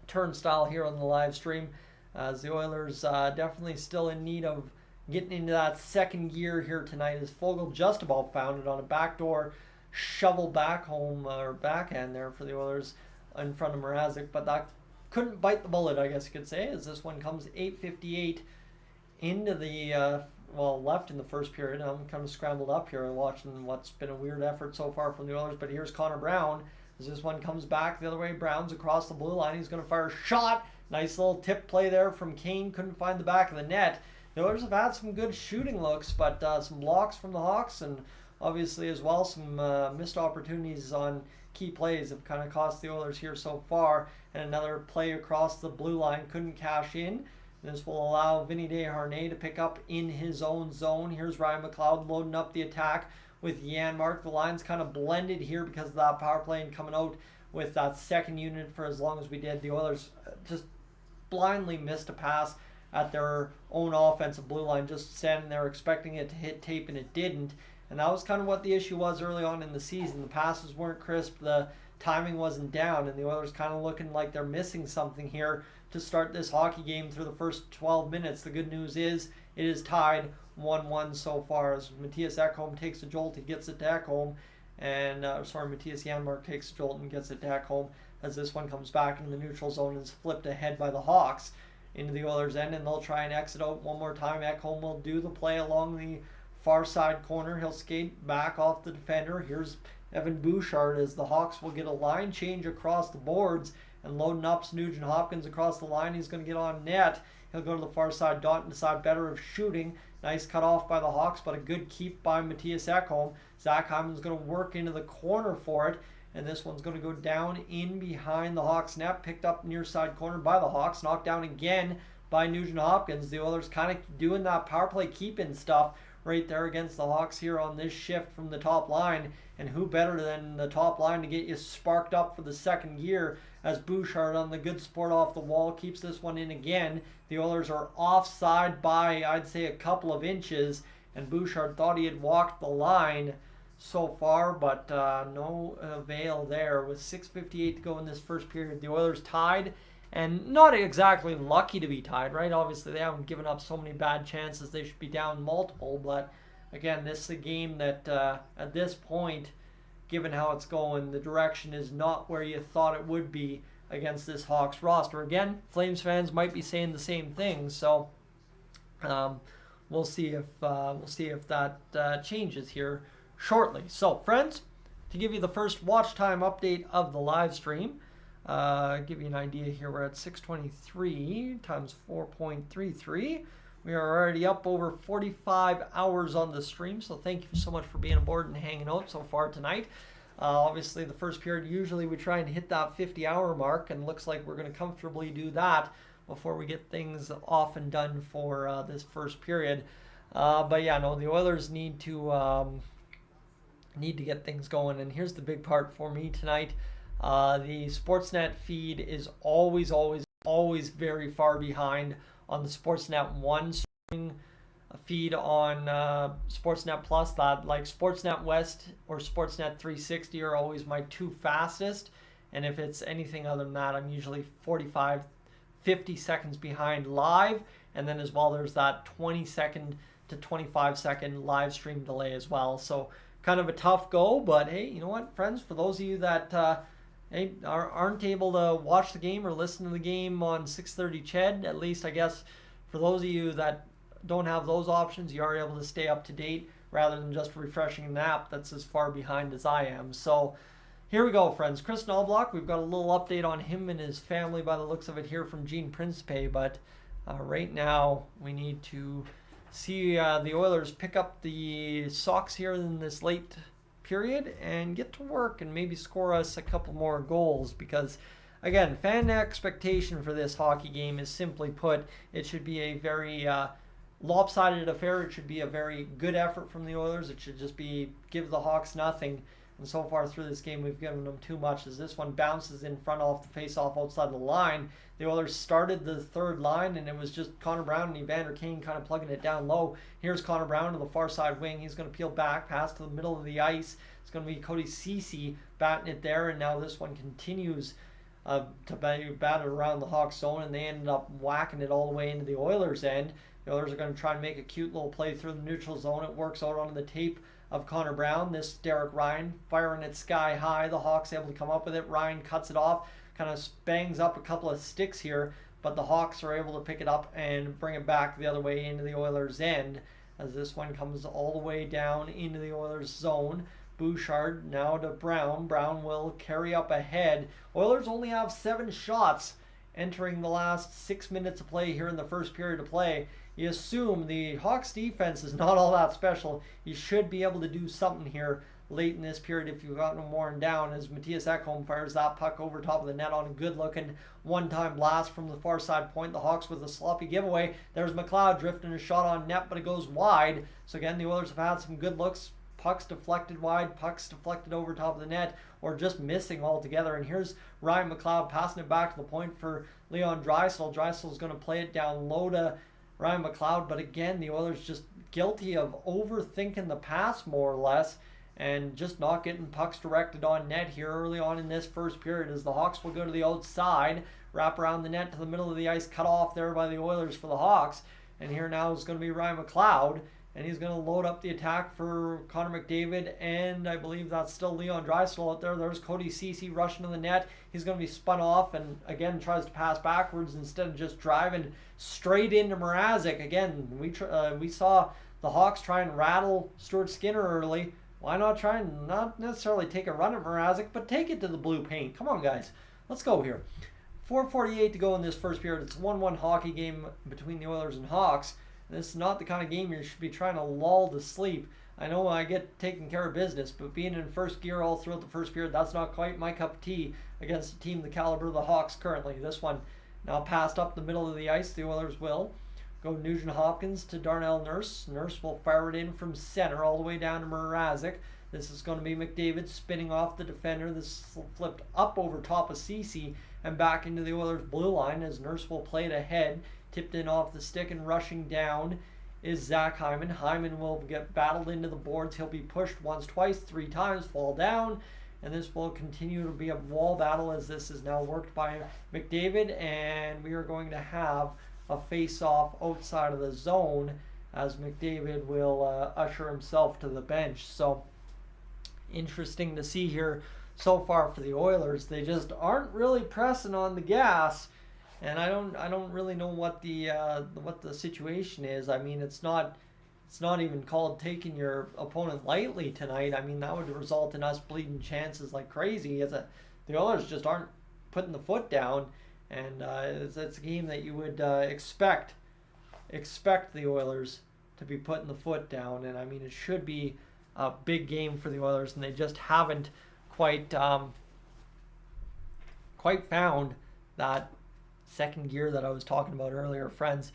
turnstile here on the live stream, as the Oilers definitely still in need of getting into that second gear here tonight, as Fogle just about found it on a backdoor shovel back home or backhand there for the Oilers in front of Mrazek, but that couldn't bite the bullet, I guess you could say, as this one comes 8:58 into the left in the first period. I'm kind of scrambled up here and watching what's been a weird effort so far from the Oilers, but here's Connor Brown as this one comes back the other way. Brown's across the blue line. He's going to fire a shot. Nice little tip play there from Kane. Couldn't find the back of the net. The Oilers have had some good shooting looks, but some blocks from the Hawks, and obviously as well some missed opportunities on key plays have kind of cost the Oilers here so far. And another play across the blue line couldn't cash in. This will allow Vinny Desharnais to pick up in his own zone. Here's Ryan McLeod loading up the attack with Janmark. The line's kind of blended here because of that power play and coming out with that second unit for as long as we did. The Oilers just blindly missed a pass at their own offensive blue line, just standing there expecting it to hit tape, and it didn't. And that was kind of what the issue was early on in the season. The passes weren't crisp, the timing wasn't down, and the Oilers kind of looking like they're missing something here to start this hockey game through the first 12 minutes. The good news is it is tied 1-1 so far, as Matthias Ekholm takes a jolt, he gets it to Ekholm, and Matthias Janmark takes a jolt and gets it to Ekholm, as this one comes back into the neutral zone and is flipped ahead by the Hawks into the Oilers' end, and they'll try and exit out one more time. Ekholm will do the play along the far side corner. He'll skate back off the defender. Here's Evan Bouchard, as the Hawks will get a line change across the boards, and loading up Nugent Hopkins across the line. He's going to get on net. He'll go to the far side dot and decide better of shooting. Nice cut off by the Hawks, but a good keep by Matthias Ekholm. Zach Hyman's going to work into the corner for it, and this one's going to go down in behind the Hawks net, picked up near side corner by the Hawks, knocked down again by Nugent Hopkins. The Oilers kind of doing that power play keep-in stuff right there against the Hawks here on this shift from the top line, and who better than the top line to get you sparked up for the second year, as Bouchard on the good support off the wall keeps this one in again. The Oilers are offside by, I'd say, a couple of inches, and Bouchard thought he had walked the line so far, but no avail there. With 6:58 to go in this first period, the Oilers tied, and not exactly lucky to be tied, right? Obviously, they haven't given up so many bad chances. They should be down multiple, but again, this is a game that at this point, given how it's going, the direction is not where you thought it would be against this Hawks roster. Again, Flames fans might be saying the same thing, so we'll see if that changes here shortly. So, friends, to give you the first watch time update of the live stream, give you an idea here, we're at 623 times 4.33. We are already up over 45 hours on the stream, so thank you so much for being aboard and hanging out so far tonight. Obviously, the first period, usually we try and hit that 50-hour mark, and looks like we're going to comfortably do that before we get things off and done for this first period. But yeah, no, the Oilers need to get things going, and here's the big part for me tonight. The Sportsnet feed is always very far behind on the Sportsnet 1 streaming feed on Sportsnet Plus. That, like, Sportsnet West or Sportsnet 360 are always my two fastest, and if it's anything other than that, I'm usually 45, 50 seconds behind live, and then as well there's that 20-second to 25-second live stream delay as well. So kind of a tough go, but hey, you know what, friends, for those of you that aren't able to watch the game or listen to the game on 6:30 CHED, at least I guess for those of you that don't have those options, you are able to stay up to date rather than just refreshing an app that's as far behind as I am. So here we go, friends. Chris Knobloch, we've got a little update on him and his family by the looks of it here from Gene Principe, but right now we need to see the Oilers pick up the Sox here in this late period and get to work and maybe score us a couple more goals, because again, fan expectation for this hockey game is, simply put, it should be a very lopsided affair. It should be a very good effort from the Oilers. It should just be give the Hawks nothing, and so far through this game we've given them too much, as this one bounces in front off the face-off outside the line. The Oilers started the third line, and it was just Connor Brown and Evander Kane kind of plugging it down low. Here's Connor Brown to the far side wing. He's going to peel back, pass to the middle of the ice. It's going to be Cody Ceci batting it there, and now this one continues to bat it around the Hawks zone, and they ended up whacking it all the way into the Oilers' end. The Oilers are going to try and make a cute little play through the neutral zone. It works out onto the tape of Connor Brown. This Derek Ryan firing it sky high. The Hawks able to come up with it. Ryan cuts it off, kind of bangs up a couple of sticks here, but the Hawks are able to pick it up and bring it back the other way into the Oilers' end, as this one comes all the way down into the Oilers' zone. Bouchard now to Brown. Brown will carry up ahead. Oilers only have 7 shots entering the last 6 minutes of play here in the first period of play. You assume the Hawks defense is not all that special. You should be able to do something here late in this period if you've gotten them worn down, as Matthias Ekholm fires that puck over top of the net on a good-looking one-time blast from the far side point. The Hawks with a sloppy giveaway. There's McLeod drifting a shot on net, but it goes wide. So again, the Oilers have had some good looks pucks deflected wide, pucks deflected over top of the net, or just missing altogether. And here's Ryan McLeod passing it back to the point for Leon Draisaitl. Draisaitl's going to play it down low to Ryan McLeod, but again, the Oilers just guilty of overthinking the pass more or less, and just not getting pucks directed on net here early on in this first period, as the Hawks will go to the outside, wrap around the net to the middle of the ice, cut off there by the Oilers for the Hawks. And here now is going to be Ryan McLeod, and he's going to load up the attack for Connor McDavid, and I believe that's still Leon Draisaitl out there. There's Cody Ceci rushing to the net. He's going to be spun off and again tries to pass backwards instead of just driving straight into Mrazek. Again, we saw the Hawks try and rattle Stuart Skinner early. Why not try and not necessarily take a run at Mrazek, but take it to the blue paint? Come on, guys. Let's go here. 4:48 to go in this first period. It's a 1-1 hockey game between the Oilers and Hawks. This is not the kind of game you should be trying to lull to sleep. I know I get taking care of business, but being in first gear all throughout the first period, that's not quite my cup of tea against a team the caliber of the Hawks currently. This one now passed up the middle of the ice. The Oilers will go Nugent Hopkins to Darnell Nurse. Nurse will fire it in from center all the way down to Mrazek. This is going to be McDavid spinning off the defender. This flipped up over top of Ceci and back into the Oilers' blue line as Nurse will play it ahead. Tipped in off the stick and rushing down is Zach Hyman. Hyman will get battled into the boards. He'll be pushed once, twice, 3 times, fall down. And this will continue to be a wall battle as this is now worked by McDavid. And we are going to have a face-off outside of the zone as McDavid will usher himself to the bench. So interesting to see here so far for the Oilers. They just aren't really pressing on the gas. And I don't really know what the situation is. I mean, it's not even called taking your opponent lightly tonight. I mean, that would result in us bleeding chances like crazy. The Oilers just aren't putting the foot down, and it's a game that you would expect the Oilers to be putting the foot down. And I mean, it should be a big game for the Oilers, and they just haven't quite found that second gear that I was talking about earlier, friends.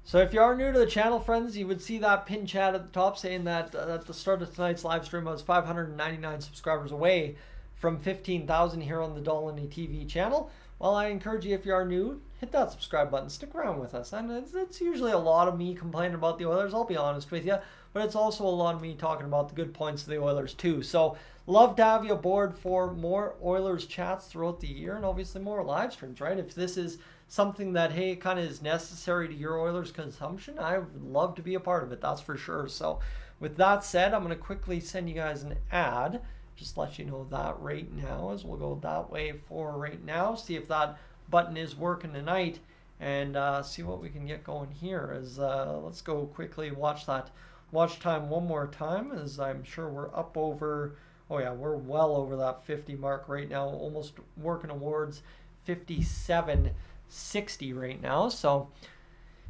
So if you are new to the channel, friends, you would see that pin chat at the top saying that at the start of tonight's live stream I was 599 subscribers away from 15,000 here on the Dolynny TV channel. Well, I encourage you, if you are new, hit that subscribe button, stick around with us. And it's usually a lot of me complaining about the Oilers, I'll be honest with you, but it's also a lot of me talking about the good points of the Oilers too. So love to have you aboard for more Oilers chats throughout the year, and obviously more live streams, right? If this is something that, hey, kind of is necessary to your Oilers consumption, I would love to be a part of it, that's for sure. So with that said, I'm going to quickly send you guys an ad, just let you know that right now, as we'll go that way for right now, see if that button is working tonight, and see what we can get going here. As let's go quickly watch that watch time one more time, as I'm sure we're up over, oh yeah, we're well over that 50 mark right now, almost working towards 57.60 right now. So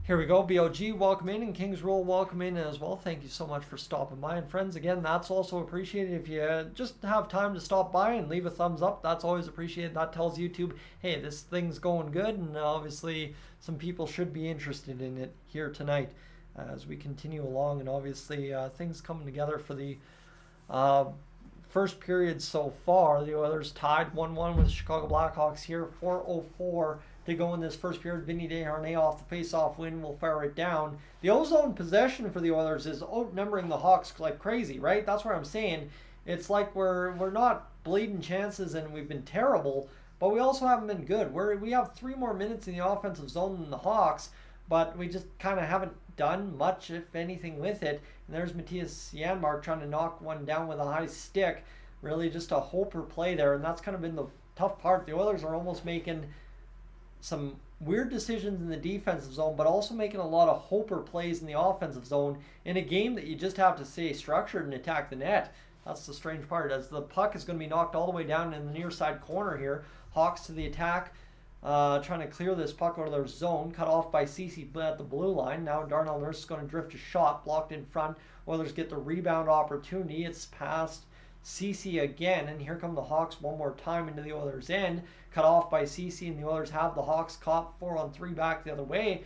here we go. BOG, welcome in, and Kings Rule, welcome in as well. Thank you so much for stopping by. And friends, again, that's also appreciated. If you just have time to stop by and leave a thumbs up, that's always appreciated. That tells YouTube, hey, this thing's going good, and obviously some people should be interested in it here tonight as we continue along. And obviously things coming together for the first period so far. The Oilers tied 1-1 with the Chicago Blackhawks here. 4:04 to go in this first period. Vinny Desharnais off the face-off win will fire it down. The ozone possession for the Oilers is outnumbering the Hawks like crazy, right? That's what I'm saying. It's like we're not bleeding chances and we've been terrible, but we also haven't been good. We have 3 more minutes in the offensive zone than the Hawks, but we just kind of haven't done much, if anything, with it. And there's Matthias Janmark trying to knock one down with a high stick. Really just a hoper play there, and that's kind of been the tough part. The Oilers are almost making some weird decisions in the defensive zone, but also making a lot of hoper plays in the offensive zone in a game that you just have to stay structured and attack the net. That's the strange part, as the puck is going to be knocked all the way down in the near side corner here. Hawks to the attack, trying to clear this puck out of their zone, cut off by Ceci at the blue line. Now Darnell Nurse is going to drift a shot, blocked in front. Oilers get the rebound opportunity. It's past Ceci again, and here come the Hawks one more time into the Oilers' end, cut off by Ceci, and the Oilers have the Hawks caught 4-on-3 back the other way.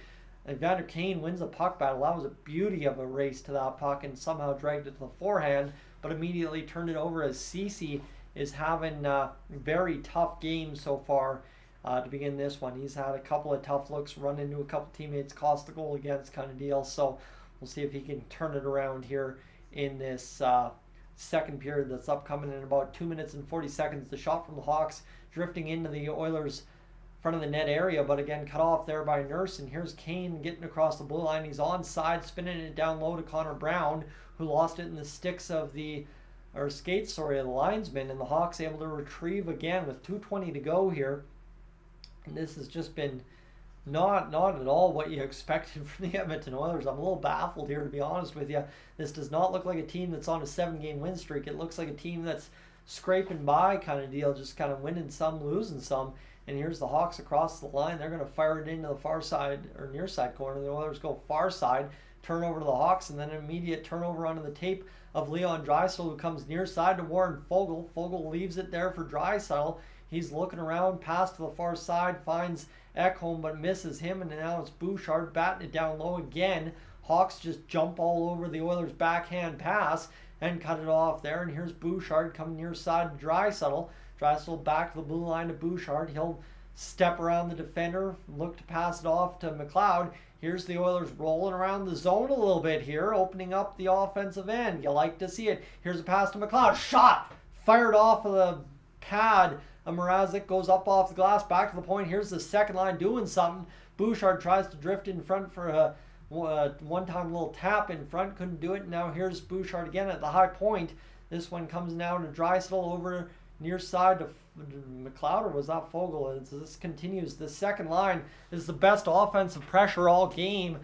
Evander Kane wins the puck battle. That was a beauty of a race to that puck and somehow dragged it to the forehand, but immediately turned it over as Ceci is having a very tough game so far to begin this one. He's had a couple of tough looks, run into a couple teammates, cost the goal against kind of deal. So we'll see if he can turn it around here in this second period that's upcoming in about 2 minutes and 40 seconds. The shot from the Hawks drifting into the Oilers' front of the net area, but again cut off there by Nurse. And here's Kane getting across the blue line. He's onside, spinning it down low to Connor Brown, who lost it in the sticks of the linesman, and the Hawks able to retrieve again with 2:20 to go here. And this has just been not at all what you expected from the Edmonton Oilers. I'm a little baffled here, to be honest with you. This does not look like a team that's on a 7-game win streak. It looks like a team that's scraping by kind of deal, just kind of winning some, losing some. And here's the Hawks across the line. They're going to fire it into the far side or near side corner. The Oilers go far side, turnover to the Hawks, and then an immediate turnover onto the tape of Leon Draisaitl, who comes near side to Warren Foegele. Foegele leaves it there for Draisaitl. He's looking around, pass to the far side, finds Ekholm, but misses him, and now it's Bouchard batting it down low again. Hawks just jump all over the Oilers' backhand pass and cut it off there. And here's Bouchard coming near side to Draisaitl. Draisaitl back to the blue line to Bouchard. He'll step around the defender, look to pass it off to McLeod. Here's the Oilers rolling around the zone a little bit here, opening up the offensive end. You like to see it. Here's a pass to McLeod. Shot! Fired off of the pad. Mrazek goes up off the glass, back to the point. Here's the second line doing something. Bouchard tries to drift in front for a one-time little tap in front. Couldn't do it. Now here's Bouchard again at the high point. This one comes now to Draisaitl over near side to McLeod, or was that Foegele? This continues. The second line is the best offensive pressure all game.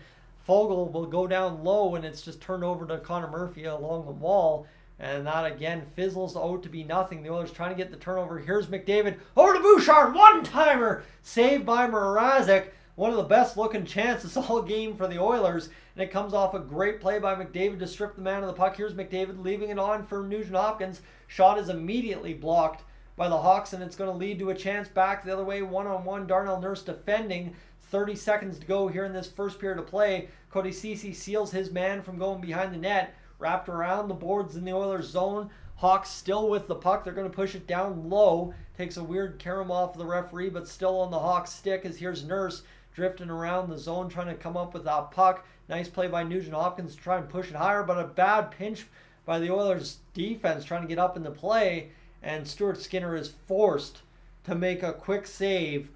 Foegele will go down low, and it's just turned over to Connor Murphy along the wall. And that again fizzles out to be nothing. The Oilers trying to get the turnover. Here's McDavid over to Bouchard. One-timer saved by Mrazek. One of the best looking chances all game for the Oilers. And it comes off a great play by McDavid to strip the man of the puck. Here's McDavid leaving it on for Nugent Hopkins. Shot is immediately blocked by the Hawks, and it's going to lead to a chance back the other way. One-on-one, Darnell Nurse defending. 30 seconds to go here in this first period of play. Cody Ceci seals his man from going behind the net. Wrapped around the boards in the Oilers zone. Hawks still with the puck. They're going to push it down low. Takes a weird carom off the referee, but still on the Hawks stick as here's Nurse drifting around the zone trying to come up with that puck. Nice play by Nugent Hopkins to try and push it higher, but a bad pinch by the Oilers defense trying to get up in the play, and Stuart Skinner is forced to make a quick save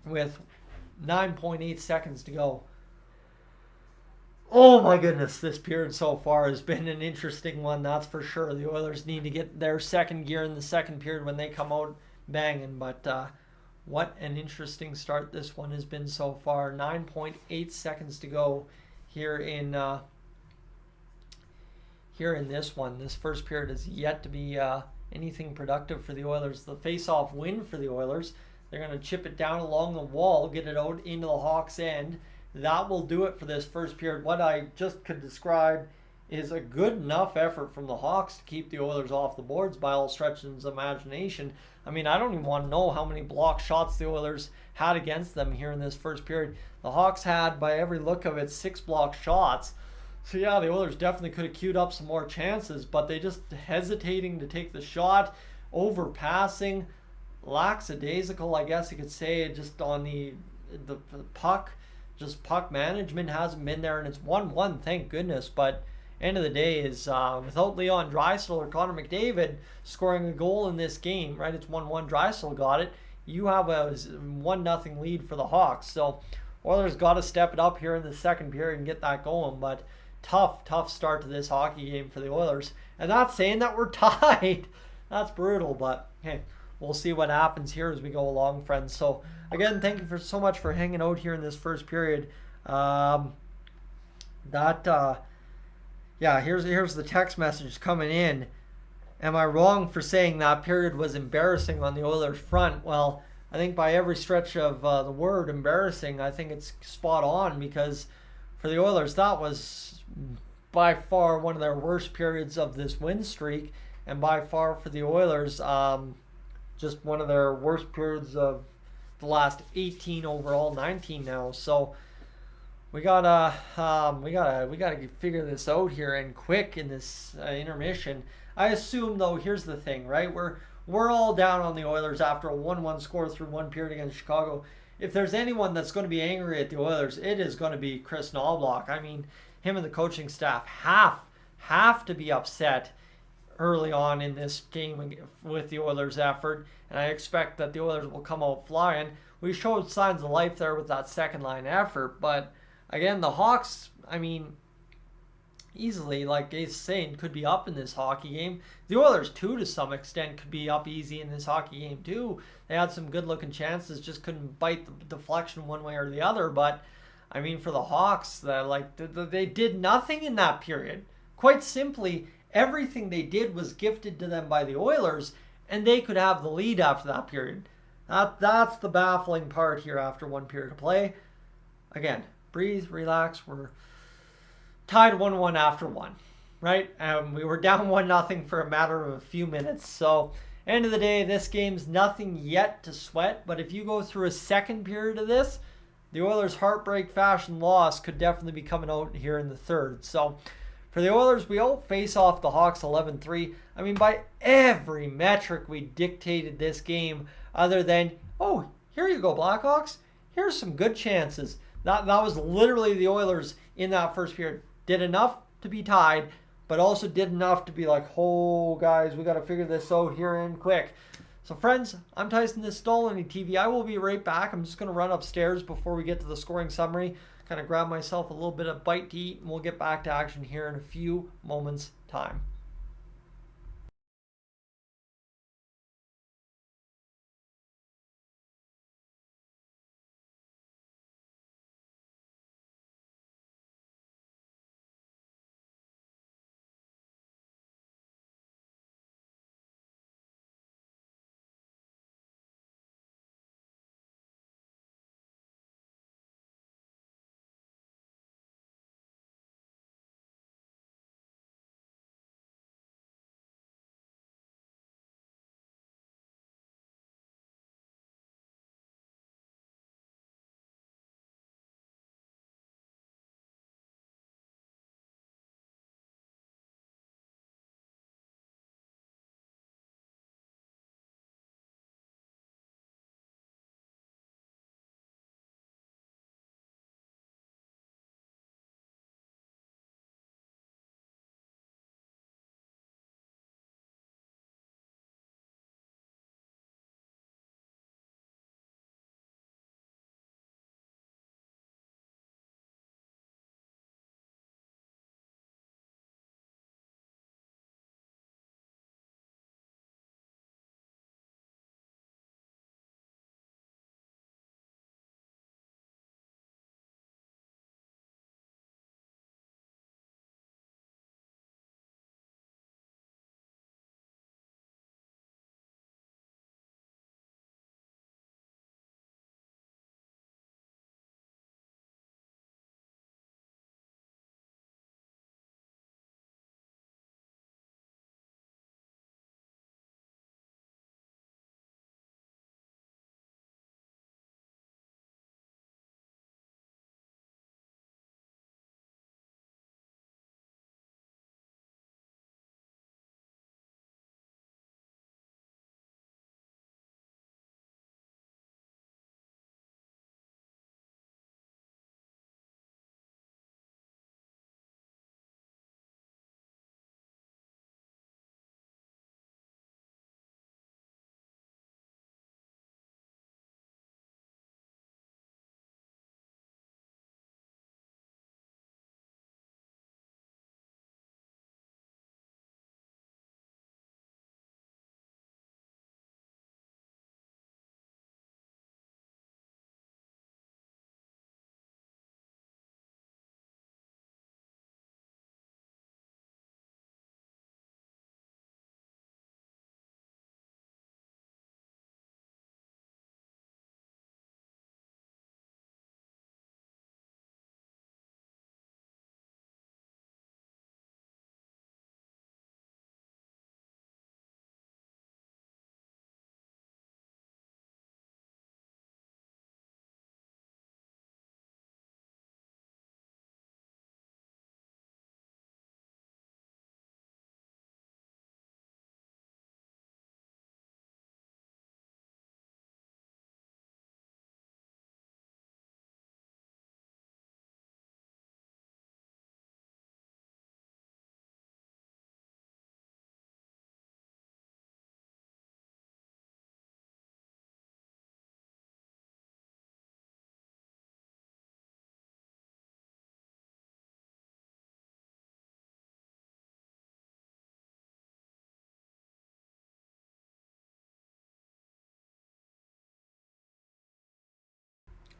with 9.8 seconds to go. Oh my goodness, this period so far has been an interesting one, that's for sure. The Oilers need to get their second gear in the second period when they come out banging, but what an interesting start this one has been so far. 9.8 seconds to go here in this one. This first period is yet to be anything productive for the Oilers. The face-off win for the Oilers. They're going to chip it down along the wall, get it out into the Hawks' end. That will do it for this first period. What I just could describe is a good enough effort from the Hawks to keep the Oilers off the boards by all stretches of imagination. I mean, I don't even want to know how many block shots the Oilers had against them here in this first period. The Hawks had, by every look of it, 6 block shots. So yeah, the Oilers definitely could have queued up some more chances, but they just hesitating to take the shot, overpassing, lackadaisical, I guess you could say, just on the puck. Just puck management hasn't been there, and it's 1-1, thank goodness. But end of the day is without Leon Draisaitl or Connor McDavid scoring a goal in this game, right? It's 1-1. Draisaitl got it. You have a 1-0 lead for the Hawks. So Oilers got to step it up here in the second period and get that going. But tough start to this hockey game for the Oilers. And not saying that we're tied. That's brutal, but hey, we'll see what happens here as we go along, friends. So again, thank you so much for hanging out here in this first period. Yeah, here's the text message coming in. Am I wrong for saying that period was embarrassing on the Oilers front? Well, I think by every stretch of the word embarrassing, I think it's spot on, because for the Oilers, that was by far one of their worst periods of this win streak, and by far for the Oilers, just one of their worst periods of the last 18 overall, 19 now. So we gotta figure this out here and quick in this intermission. I assume though, here's the thing, right? We're all down on the Oilers after a 1-1 score through one period against Chicago. If there's anyone that's going to be angry at the Oilers, it is going to be Chris Knobloch. I mean, him and the coaching staff have to be upset early on in this game with the Oilers' effort, and I expect that the Oilers will come out flying. We showed signs of life there with that second line effort, but again, the Hawks, I mean, easily, like Ace saying, could be up in this hockey game. The Oilers, too, to some extent, could be up easy in this hockey game, too. They had some good-looking chances, just couldn't bite the deflection one way or the other. But, I mean, for the Hawks, they did nothing in that period. Quite simply, everything they did was gifted to them by the Oilers, and they could have the lead after that period. That's the baffling part here after one period of play. Again, breathe, relax. We're tied 1-1 after one, right? We were down 1-0 for a matter of a few minutes. So, end of the day, this game's nothing yet to sweat. But if you go through a second period of this, the Oilers' heartbreak fashion loss could definitely be coming out here in the third. So, for the Oilers, we all face off the Hawks 11-3. I mean, by every metric, we dictated this game other than, oh, here you go, Blackhawks. Here's some good chances. That was literally the Oilers in that first period. Did enough to be tied, but also did enough to be like, oh, guys, we got to figure this out here and quick. So, friends, I'm Tyson, this is Dolynny TV. I will be right back. I'm just going to run upstairs before we get to the scoring summary, kind of grab myself a little bit of bite to eat, and we'll get back to action here in a few moments' time.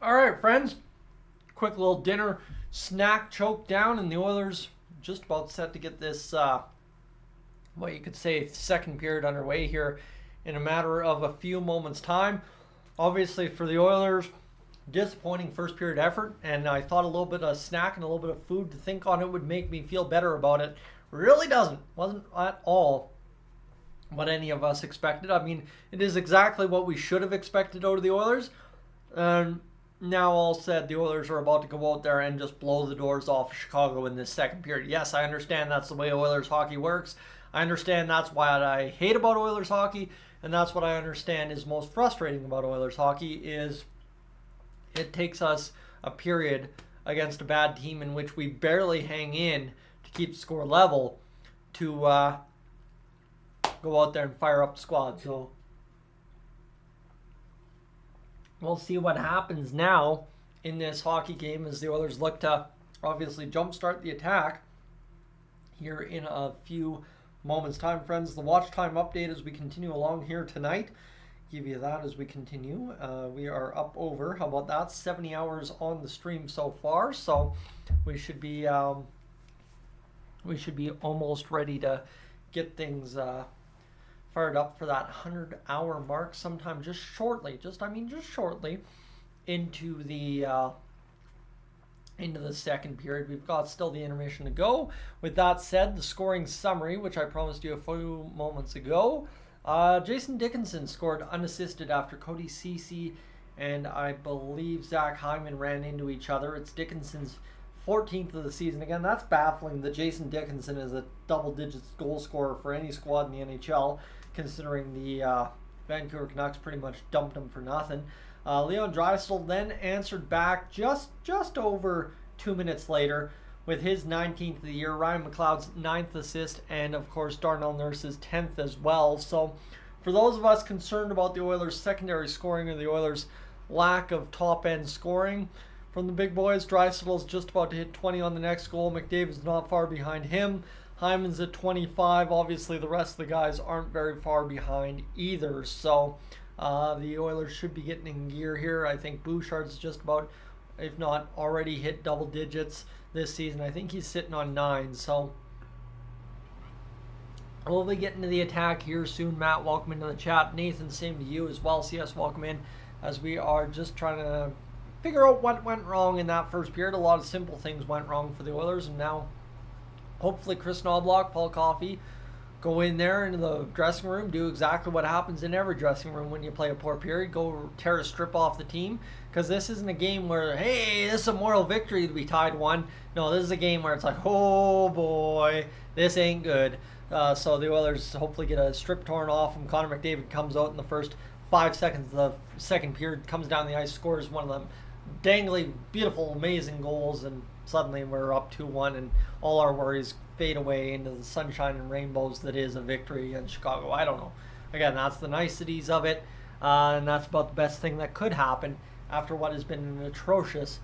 All right, friends. Quick little dinner snack choke down, and the Oilers just about set to get this, what you could say, second period underway here in a matter of a few moments' time. Obviously, for the Oilers, disappointing first period effort, and I thought a little bit of snack and a little bit of food to think on it would make me feel better about it. Really doesn't. Wasn't at all what any of us expected. I mean, it is exactly what we should have expected out of the Oilers. Now all said, the Oilers are about to go out there and just blow the doors off of Chicago in this second period. Yes, I understand that's the way Oilers hockey works. I understand that's what I hate about Oilers hockey, and that's what I understand is most frustrating about Oilers hockey is it takes us a period against a bad team in which we barely hang in to keep score level to go out there and fire up the squad. So we'll see what happens now in this hockey game as the Oilers look to obviously jumpstart the attack here in a few moments' time, friends. The watch time update as we continue along here tonight. Give you that as we continue. We are up over, how about that, 70 hours on the stream so far. So we should be almost ready to get things fired up for that 100-hour mark sometime just shortly into the second period. We've got still the intermission to go. With that said, the scoring summary, which I promised you a few moments ago. Jason Dickinson scored unassisted after Cody Ceci and I believe Zach Hyman ran into each other. It's Dickinson's 14th of the season. Again, that's baffling that Jason Dickinson is a double-digit goal scorer for any squad in the NHL, considering the Vancouver Canucks pretty much dumped him for nothing. Leon Draisaitl then answered back just over 2 minutes later with his 19th of the year, Ryan McLeod's 9th assist, and of course Darnell Nurse's 10th as well. So for those of us concerned about the Oilers' secondary scoring or the Oilers' lack of top-end scoring from the big boys, Draisaitl's just about to hit 20 on the next goal. McDavid's not far behind him. Hyman's at 25. Obviously, the rest of the guys aren't very far behind either. So the Oilers should be getting in gear here. I think Bouchard's just about, if not already hit double digits this season. I think he's sitting on 9. So we'll be getting to the attack here soon. Matt, welcome into the chat. Nathan, same to you as well. CS, welcome in as we are just trying to figure out what went wrong in that first period. A lot of simple things went wrong for the Oilers, and now hopefully Chris Knobloch, Paul Coffey go in there into the dressing room, do exactly what happens in every dressing room when you play a poor period, go tear a strip off the team, because this isn't a game where, hey, this is a moral victory to be tied 1. No, this is a game where it's like, oh boy, this ain't good. So the Oilers hopefully get a strip torn off and Connor McDavid comes out in the first 5 seconds of the second period, comes down the ice, scores one of them dangly, beautiful, amazing goals, and suddenly we're up 2-1 and all our worries fade away into the sunshine and rainbows that is a victory in Chicago. I don't know. Again, that's the niceties of it, and that's about the best thing that could happen after what has been an atrocious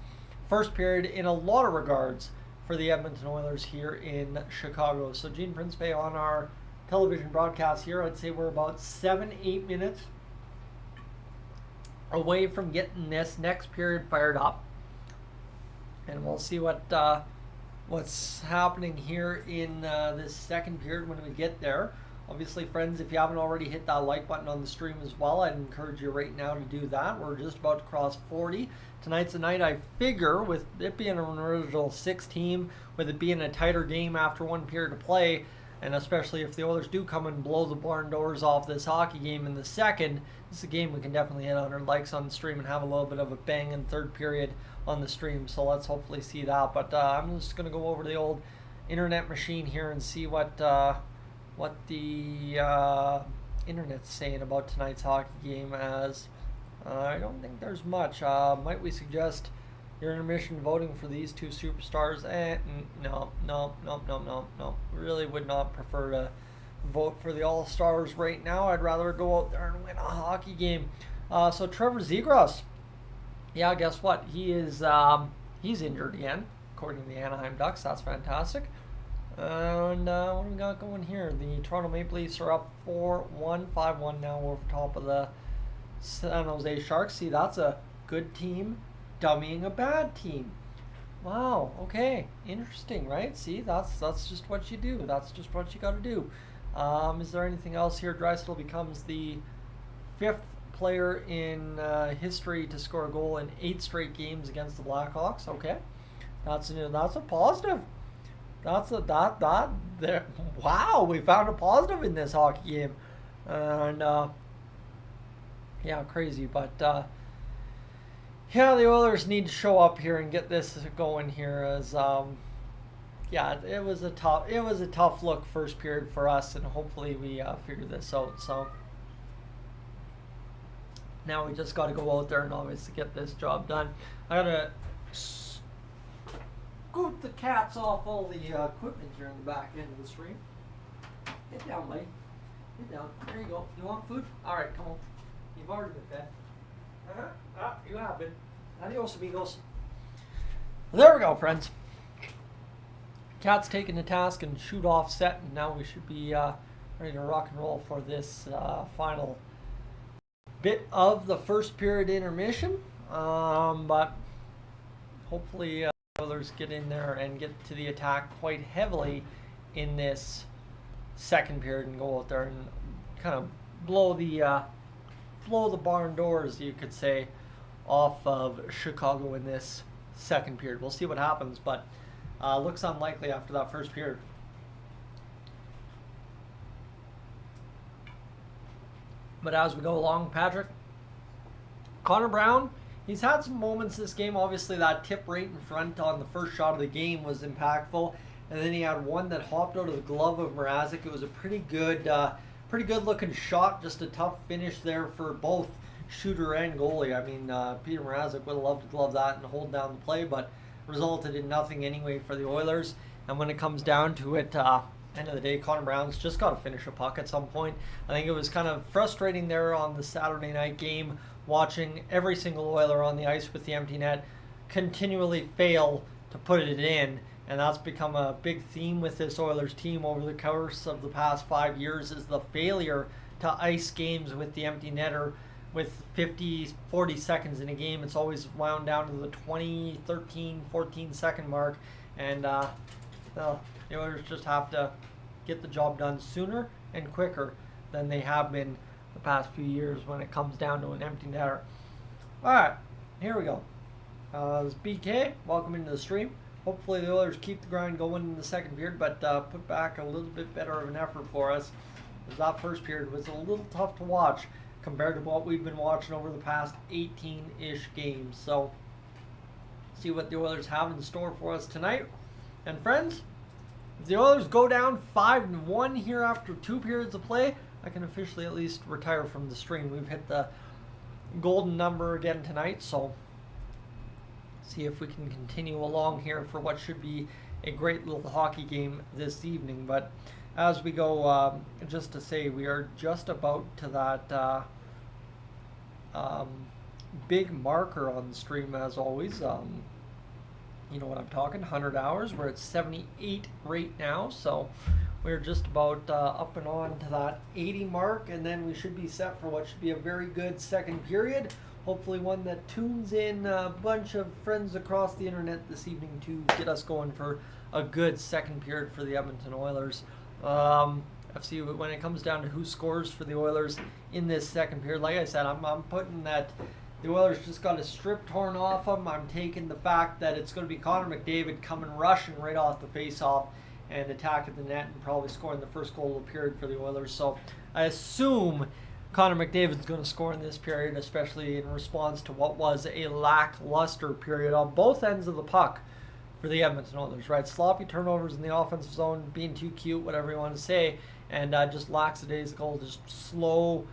first period in a lot of regards for the Edmonton Oilers here in Chicago. So Gene Principe on our television broadcast here, I'd say we're about 7-8 minutes away from getting this next period fired up, and we'll see what's happening here in this second period when we get there. Obviously, friends, if you haven't already hit that like button on the stream as well, I'd encourage you right now to do that. We're just about to cross 40. Tonight's a night, I figure, with it being an original 6 team, with it being a tighter game after one period of play, and especially if the Oilers do come and blow the barn doors off this hockey game in the second, this is a game we can definitely hit 100 likes on the stream and have a little bit of a banging third period on the stream. So let's hopefully see that. But I'm just going to go over to the old internet machine here and see what the internet's saying about tonight's hockey game, as I don't think there's much. Might we suggest your intermission voting for these two superstars? No. Really would not prefer to vote for the All-Stars right now. I'd rather go out there and win a hockey game. So Trevor Zegras, yeah, guess what? He is he's injured again, according to the Anaheim Ducks. That's fantastic. And what do we got going here? The Toronto Maple Leafs are up 4-1, 5-1 now over top of the San Jose Sharks. See, that's a good team dummying a bad team. Wow, okay, interesting, right? See, that's just what you do. That's just what you got to do. Is there anything else here? Draisaitl becomes the 5th player in history to score a goal in 8 straight games against the Blackhawks. Okay, that's a positive. There. Wow, we found a positive in this hockey game, and yeah, crazy. But yeah, the Oilers need to show up here and get this going here. As yeah, it was a tough look first period for us, and hopefully we figure this out. So now we just got to go out there and obviously get this job done. I gotta scoop the cats off all the equipment here in the back end of the stream. Get down, buddy. Get down. There you go. You want food? All right, come on. You've already been fed. You have been. Adios, amigos. There we go, friends. Cat's taken the task and shoot off set, and now we should be ready to rock and roll for this final bit of the first period intermission. But hopefully others get in there and get to the attack quite heavily in this second period and go out there and kind of blow the barn doors, you could say, off of Chicago in this second period. We'll see what happens, but looks unlikely after that first period. But as we go along, Patrick, Connor Brown, he's had some moments this game. Obviously, that tip right in front on the first shot of the game was impactful, and then he had one that hopped out of the glove of Mrazek. It was a pretty good looking shot. Just a tough finish there for both shooter and goalie. I mean, Peter Mrazek would have loved to glove that and hold down the play, but resulted in nothing anyway for the Oilers. And when it comes down to it, end of the day, Connor Brown's just got to finish a puck at some point. I think it was kind of frustrating there on the Saturday night game, watching every single Oiler on the ice with the empty net continually fail to put it in. And that's become a big theme with this Oilers team over the course of the past 5 years, is the failure to ice games with the empty netter. With 50, 40 seconds in a game, it's always wound down to the 20, 13, 14 second mark. And the Oilers just have to get the job done sooner and quicker than they have been the past few years when it comes down to an empty netter. All right, here we go. This is BK. Welcome into the stream. Hopefully the Oilers keep the grind going in the second period, but put back a little bit better of an effort for us, as that first period was a little tough to watch compared to what we've been watching over the past 18-ish games. So, see what the Oilers have in store for us tonight. And friends, if the Oilers go down 5-1 here after 2 periods of play, I can officially at least retire from the stream. We've hit the golden number again tonight, so see if we can continue along here for what should be a great little hockey game this evening. But as we go, just to say, we are just about to that big marker on the stream, as always. You know what I'm talking, 100 hours. We're at 78 right now, so we're just about up and on to that 80 mark, and then we should be set for what should be a very good second period. Hopefully one that tunes in a bunch of friends across the internet this evening to get us going for a good second period for the Edmonton Oilers. FC, when it comes down to who scores for the Oilers in this second period, like I said, I'm putting that the Oilers just got a strip torn off them. I'm taking the fact that it's going to be Connor McDavid coming rushing right off the face-off and attacking the net and probably scoring the first goal of the period for the Oilers. So I assume Connor McDavid's going to score in this period, especially in response to what was a lackluster period on both ends of the puck for the Edmonton Oilers, right? Sloppy turnovers in the offensive zone, being too cute, whatever you want to say, and just lackadaisical, just slow,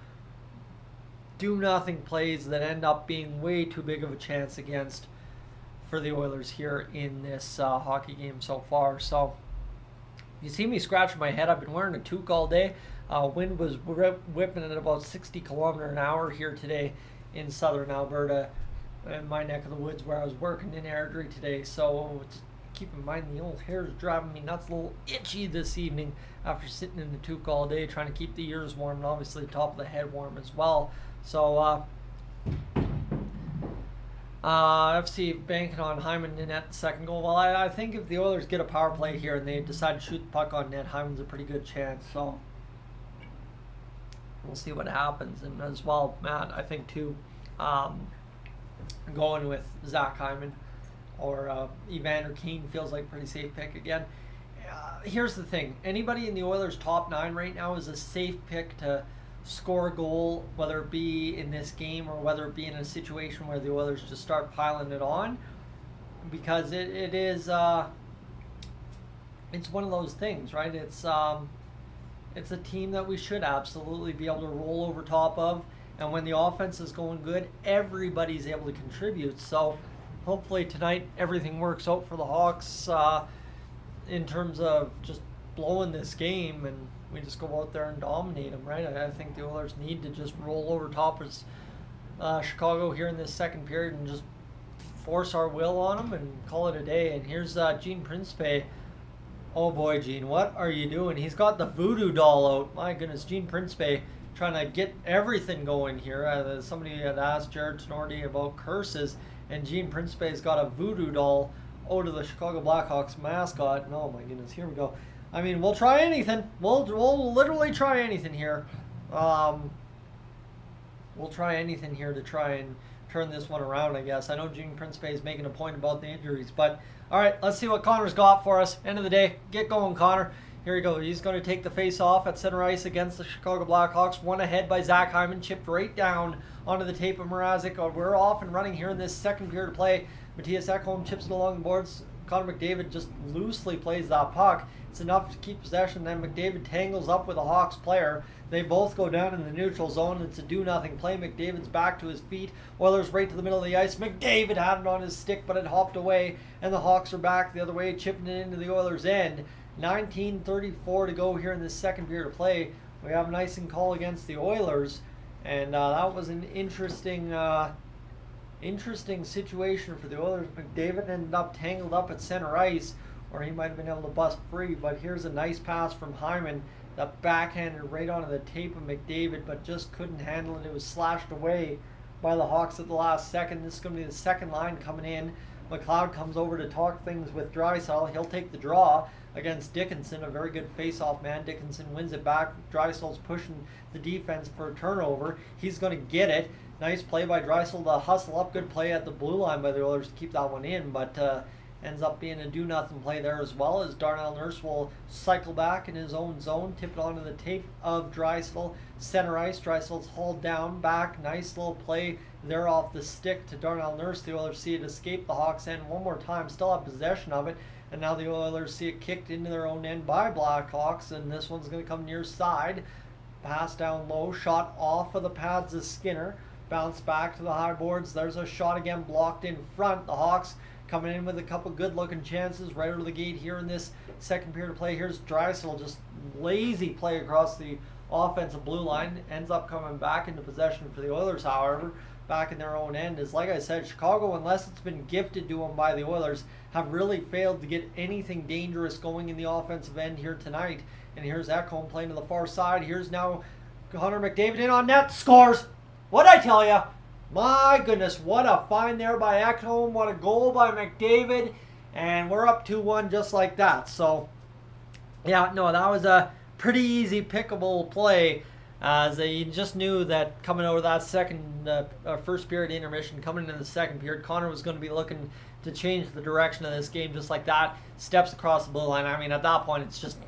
do-nothing plays that end up being way too big of a chance against for the Oilers here in this hockey game so far. So you see me scratching my head. I've been wearing a toque all day. Wind was whipping at about 60 kilometers an hour here today in southern Alberta, in my neck of the woods where I was working in Airdrie today. So just keep in mind, the old hair is driving me nuts, a little itchy this evening after sitting in the toque all day, trying to keep the ears warm and obviously the top of the head warm as well. So FC banking on Hyman in net second goal. Well, I think if the Oilers get a power play here and they decide to shoot the puck on net, Hyman's a pretty good chance. So we'll see what happens. And as well, Matt, I think too, going with Zach Hyman or Evander Kane feels like a pretty safe pick again. Here's the thing. Anybody in the Oilers' top 9 right now is a safe pick to score a goal, whether it be in this game or whether it be in a situation where the Oilers just start piling it on, because it is it's one of those things, right? It's a team that we should absolutely be able to roll over top of, and when the offense is going good, everybody's able to contribute. So hopefully tonight everything works out for the Hawks in terms of just blowing this game and we just go out there and dominate them, right? I think the Oilers need to just roll over top of Chicago here in this second period and just force our will on them and call it a day. And here's Gene Principe. Oh boy, Gene, what are you doing? He's got the voodoo doll out. My goodness, Gene Principe trying to get everything going here. Somebody had asked Jared Tenorti about curses, and Gene Principe's got a voodoo doll out of the Chicago Blackhawks mascot. And oh my goodness, here we go. I mean, we'll try anything. We'll literally try anything here. We'll try anything here to try and turn this one around, I guess. I know Gene Principe is making a point about the injuries, but all right, let's see what Connor's got for us. End of the day, get going, Connor. Here we go. He's going to take the face off at center ice against the Chicago Blackhawks. One ahead by Zach Hyman, chipped right down onto the tape of Mrazek. We're off and running here in this second period of play. Matthias Ekholm chips it along the boards. Connor McDavid just loosely plays that puck. It's enough to keep possession. Then McDavid tangles up with a Hawks player. They both go down in the neutral zone. It's a do-nothing play. McDavid's back to his feet. Oilers right to the middle of the ice. McDavid had it on his stick, but it hopped away. And the Hawks are back the other way, chipping it into the Oilers' end. 19:34 to go here in this second period of play. We have an icing call against the Oilers. And that was an interesting situation for the Oilers. McDavid ended up tangled up at center ice, or he might have been able to bust free. But here's a nice pass from Hyman that backhanded right onto the tape of McDavid, but just couldn't handle it. It was slashed away by the Hawks at the last second. This is going to be the second line coming in. McLeod comes over to talk things with Draisaitl. He'll take the draw against Dickinson, a very good face-off man. Dickinson wins it back. Draisaitl's pushing the defense for a turnover. He's going to get it. Nice play by Draisaitl to hustle up. Good play at the blue line by the Oilers to keep that one in, but ends up being a do-nothing play there as well, as Darnell Nurse will cycle back in his own zone, tip it onto the tape of Draisaitl. Center ice, Draisaitl's hauled down back. Nice little play there off the stick to Darnell Nurse. The Oilers see it escape the Hawks end one more time, still have possession of it, and now the Oilers see it kicked into their own end by Blackhawks, and this one's going to come near side. Pass down low, shot off of the pads of Skinner. Bounce back to the high boards. There's a shot again blocked in front. The Hawks coming in with a couple good-looking chances right out of the gate here in this second period of play. Here's Draisaitl, just lazy play across the offensive blue line. Ends up coming back into possession for the Oilers, however, back in their own end. Is like I said, Chicago, unless it's been gifted to them by the Oilers, have really failed to get anything dangerous going in the offensive end here tonight. And here's Ekholm playing to the far side. Here's now Connor McDavid in on net, scores. What'd I tell you? My goodness, what a find there by Ekholm. What a goal by McDavid. And we're up 2-1 just like that. So, yeah, no, that was a pretty easy pickable play. As you just knew that coming out of that first period intermission, coming into the second period, Connor was going to be looking to change the direction of this game just like that. Steps across the blue line. I mean, at that point, it's just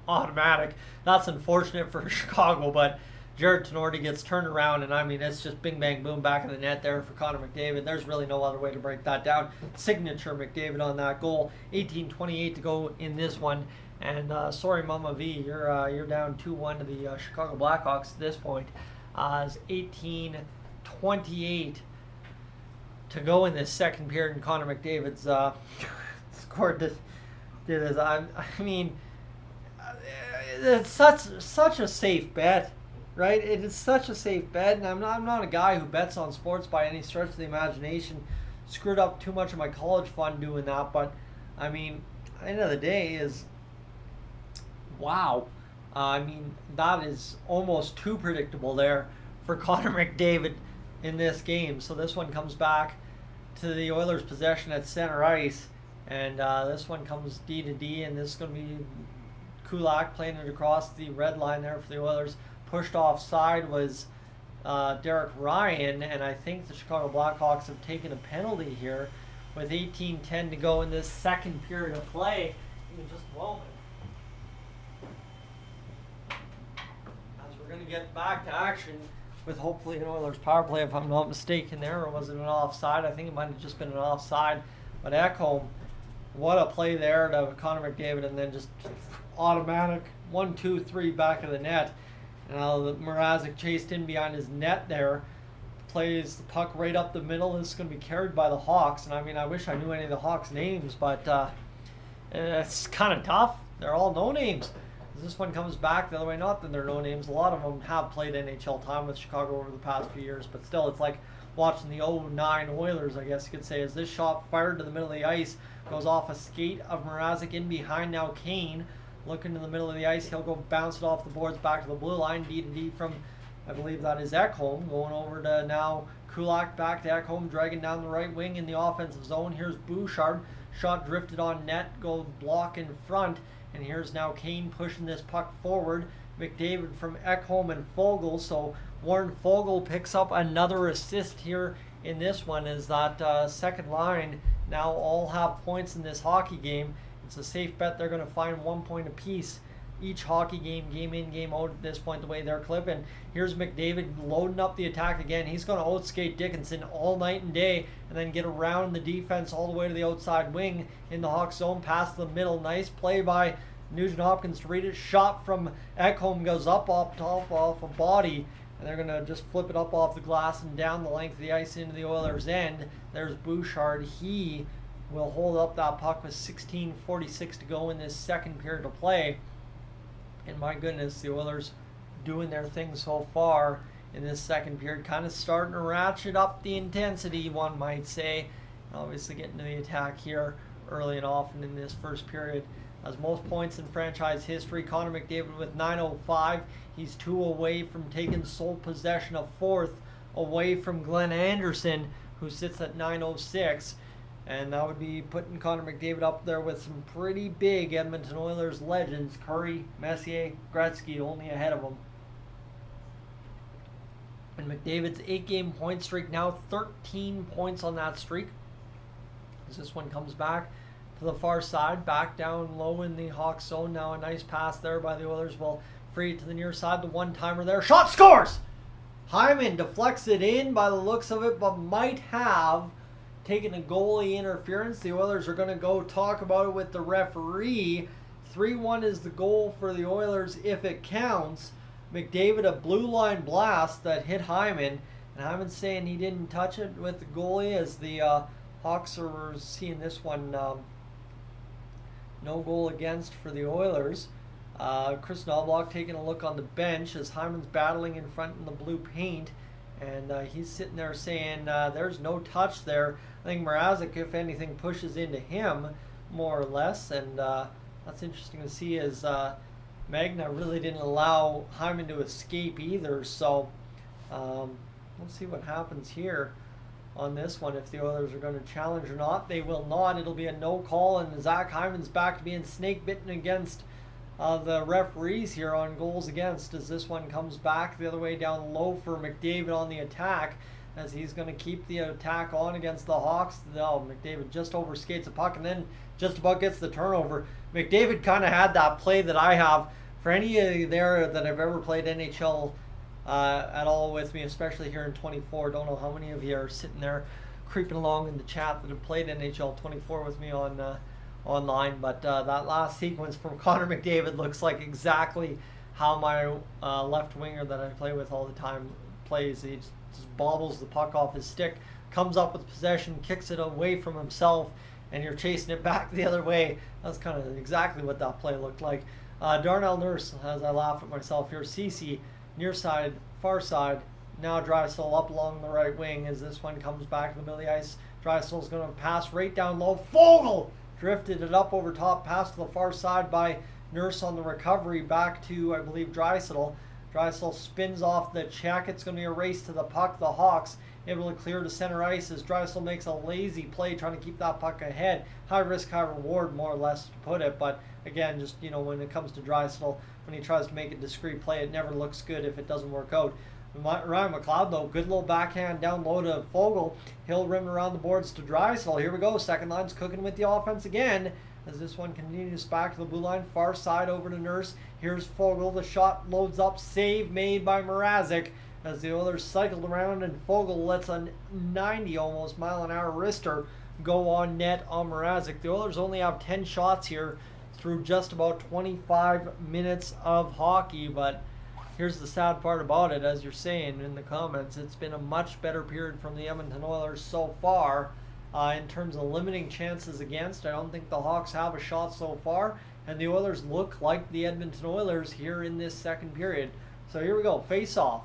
automatic. That's unfortunate for Chicago, but Jared Tenorti gets turned around, and I mean, it's just bing, bang, boom, back in the net there for Connor McDavid. There's really no other way to break that down. Signature McDavid on that goal. 18:28 to go in this one. And sorry, Mama V, you're down 2-1 to the Chicago Blackhawks at this point. It's 18:28 to go in this second period, and Connor McDavid's scored this. I mean, it's such a safe bet. Right, it is such a safe bet, and I'm not a guy who bets on sports by any stretch of the imagination. Screwed up too much of my college fund doing that, but I mean, at the end of the day is, wow. I mean, that is almost too predictable there for Connor McDavid in this game. So this one comes back to the Oilers' possession at center ice. And this one comes D to D, and this is going to be Kulak playing it across the red line there for the Oilers. Pushed offside was Derek Ryan, and I think the Chicago Blackhawks have taken a penalty here with 18:10 to go in this second period of play. Give me just a moment. As we're going to get back to action with hopefully an Oilers power play, if I'm not mistaken there, or was it an offside? I think it might have just been an offside. But Ekholm, what a play there to Connor McDavid, and then just automatic 1, 2, 3 back of the net. Now Mrazek chased in behind his net there, plays the puck right up the middle. This is going to be carried by the Hawks, and I mean, I wish I knew any of the Hawks' names, but it's kind of tough. They're all no names. This one comes back the other way, not that they're no names. A lot of them have played NHL time with Chicago over the past few years, but still, it's like watching the 09 Oilers, I guess you could say, as this shot fired to the middle of the ice, goes off a skate of Mrazek in behind now Kane. Looking to the middle of the ice, he'll go bounce it off the boards back to the blue line, D to D from, I believe that is Ekholm, going over to now Kulak, back to Ekholm, dragging down the right wing in the offensive zone. Here's Bouchard, shot drifted on net, go block in front, and here's now Kane pushing this puck forward. McDavid from Ekholm and Foegele, so Warren Foegele picks up another assist here in this one, as that second line now all have points in this hockey game. It's a safe bet they're going to find 1 point apiece each hockey game, game in, game out at this point, the way they're clipping. Here's McDavid loading up the attack again. He's going to outskate Dickinson all night and day, and then get around the defense all the way to the outside wing in the Hawks zone, past the middle. Nice play by Nugent Hopkins to read it. Shot from Ekholm goes up off top off a body, and they're going to just flip it up off the glass and down the length of the ice into the Oilers' end. There's Bouchard. He will hold up that puck with 16:46 to go in this second period of play. And my goodness, the Oilers doing their thing so far in this second period, kind of starting to ratchet up the intensity, one might say. Obviously getting to the attack here early and often in this first period. Has most points in franchise history. Connor McDavid with 905. He's 2 away from taking sole possession of fourth, away from Glenn Anderson, who sits at 906. And that would be putting Connor McDavid up there with some pretty big Edmonton Oilers legends. Curry, Messier, Gretzky only ahead of him. And McDavid's 8-game point streak, now 13 points on that streak. As this one comes back to the far side, back down low in the Hawks zone. Now a nice pass there by the Oilers will free it to the near side. The one-timer there. Shot, scores! Hyman deflects it in by the looks of it, but might have taken a goalie interference. The Oilers are going to go talk about it with the referee. 3-1 is the goal for the Oilers if it counts. McDavid, a blue line blast that hit Hyman, and Hyman's saying he didn't touch it with the goalie, as the Hawks are seeing this one no goal against for the Oilers. Chris Knobloch taking a look on the bench as Hyman's battling in front in the blue paint, and he's sitting there saying there's no touch there. I think Mrazek, if anything, pushes into him more or less, and that's interesting to see, as Magna really didn't allow Hyman to escape either. So we'll see what happens here on this one, if the Oilers are going to challenge or not. They will not. It'll be a no call, and Zach Hyman's back to being snake bitten against the referees here on goals against, as this one comes back the other way down low for McDavid on the attack, as he's going to keep the attack on against the Hawks. No, McDavid just overskates the puck and then just about gets the turnover. McDavid kind of had that play that I have. For any of you there that have ever played NHL at all with me, especially here in 24, don't know how many of you are sitting there creeping along in the chat that have played NHL 24 with me on online, but that last sequence from Connor McDavid looks like exactly how my left winger that I play with all the time plays. He just bobbles the puck off his stick, comes up with possession, kicks it away from himself, and you're chasing it back the other way. That's kind of exactly what that play looked like. Darnell Nurse, as I laugh at myself here. Ceci, near side, far side. Now Drysdale up along the right wing as this one comes back to the middle of the ice. Drysdale's going to pass right down low. Foegele drifted it up over top, pass to the far side by Nurse on the recovery, back to, I believe, Drysdale. Drysdale spins off the check. It's going to be a race to the puck. The Hawks able to clear to center ice as Drysdale makes a lazy play trying to keep that puck ahead. High risk, high reward, more or less to put it. But again, just, you know, when it comes to Drysdale, when he tries to make a discreet play, it never looks good if it doesn't work out. Ryan McLeod, though, good little backhand down low to Fogle. He'll rim around the boards to Drysdale. Here we go. Second line's cooking with the offense again, as this one continues back to the blue line, far side over to Nurse. Here's Fogle. The shot loads up. Save made by Mrazek as the Oilers cycled around, and Fogle lets a 90 almost mile-an-hour wrister go on net on Mrazek. The Oilers only have 10 shots here through just about 25 minutes of hockey, but here's the sad part about it, as you're saying in the comments, it's been a much better period from the Edmonton Oilers so far in terms of limiting chances against. I don't think the Hawks have a shot so far, and the Oilers look like the Edmonton Oilers here in this second period. So here we go, face-off.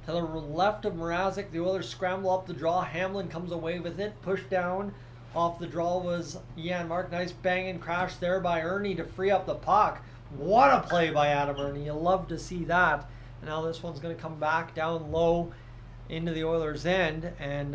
To the left of Mrazek, the Oilers scramble up the draw. Hamlin comes away with it, pushed down. Off the draw was Janmark. Nice banging crash there by Ernie to free up the puck. What a play by Adam Ernie. You love to see that. And now this one's going to come back down low into the Oilers' end. And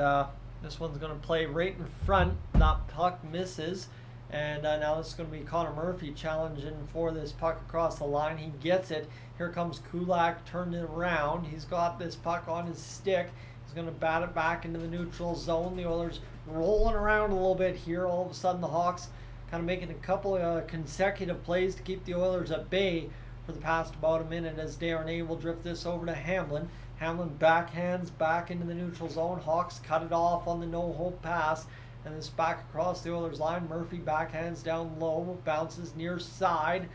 this one's going to play right in front. That puck misses. And now this is going to be Connor Murphy challenging for this puck across the line. He gets it. Here comes Kulak turning it around. He's got this puck on his stick. He's going to bat it back into the neutral zone. The Oilers rolling around a little bit here. All of a sudden the Hawks kind of making a couple of consecutive plays to keep the Oilers at bay for the past about a minute, as Darnay will drift this over to Hamlin. Hamlin backhands back into the neutral zone. Hawks cut it off on the no-hope pass. And this back across the Oilers line. Murphy backhands down low, bounces near side,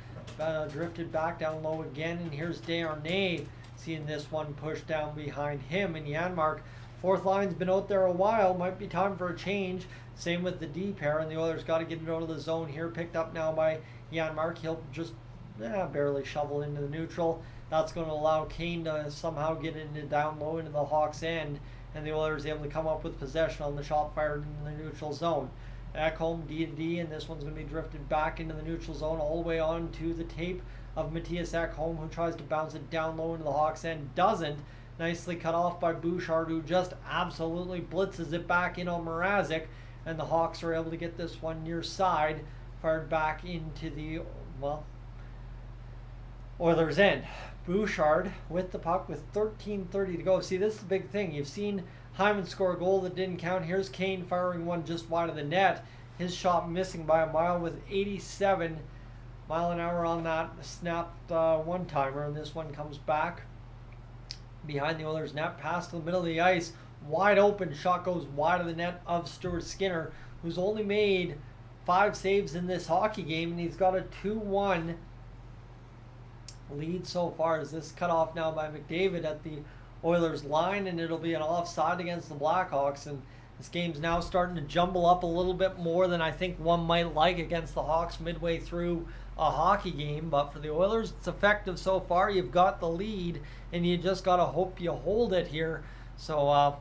drifted back down low again. And here's Darnay seeing this one pushed down behind him. And Janmark, fourth line's been out there a while. Might be time for a change. Same with the D pair, and the Oilers got to get it out of the zone here. Picked up now by Janmark. He'll just barely shovel into the neutral. That's going to allow Kane to somehow get into down low into the Hawks' end. And the Oilers able to come up with possession on the shot fired in the neutral zone. Ekholm D to D, and this one's going to be drifted back into the neutral zone all the way on to the tape of Matthias Ekholm, who tries to bounce it down low into the Hawks' end. Doesn't. Nicely cut off by Bouchard, who just absolutely blitzes it back in on Mrazek. And the Hawks are able to get this one near side, fired back into the, well, Oilers' end. Bouchard with the puck with 13:30 to go. See, this is the big thing. You've seen Hyman score a goal that didn't count. Here's Kane firing one just wide of the net. His shot missing by a mile with 87 mile an hour on that snapped one-timer. And this one comes back behind the Oilers' net, past the middle of the ice. Wide open. Shot goes wide of the net of Stuart Skinner, who's only made 5 saves in this hockey game. And he's got a 2-1 lead so far, as this cut off now by McDavid at the Oilers line, and it'll be an offside against the Blackhawks. And this game's now starting to jumble up a little bit more than I think one might like against the Hawks midway through a hockey game. But for the Oilers, it's effective so far. You've got the lead, and you just got to hope you hold it here. So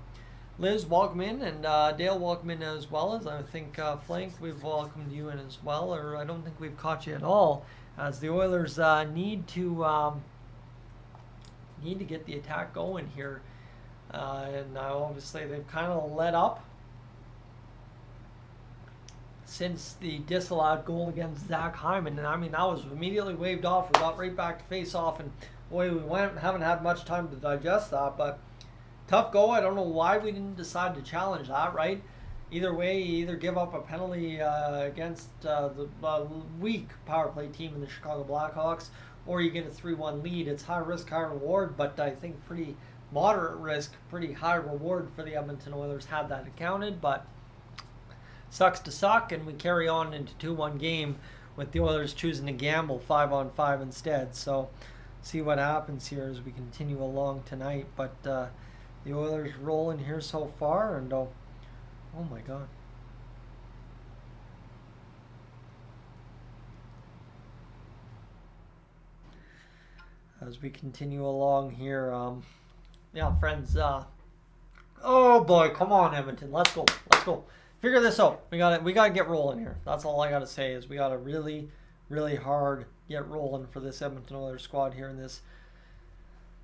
Liz, welcome in, and Dale, welcome in as well. As I think Flank, we've welcomed you in as well, or I don't think we've caught you at all, as the Oilers need to get the attack going here. And obviously they've kind of let up since the disallowed goal against Zach Hyman. And I mean, that was immediately waved off. We got right back to face off, and boy, haven't had much time to digest that, but tough go. I don't know why we didn't decide to challenge that, right? Either way, you either give up a penalty against the weak power play team in the Chicago Blackhawks, or you get a 3-1 lead. It's high risk, high reward, but I think pretty moderate risk, pretty high reward for the Edmonton Oilers had that accounted. But sucks to suck, and we carry on into 2-1 game with the Oilers choosing to gamble 5-on-5 instead. So see what happens here as we continue along tonight. But the Oilers rolling here so far, and oh my God. As we continue along here, yeah, friends, oh boy, come on, Edmonton, let's go, figure this out. We gotta get rolling here. That's all I gotta say, is we gotta really hard get rolling for this Edmonton Oilers squad here in this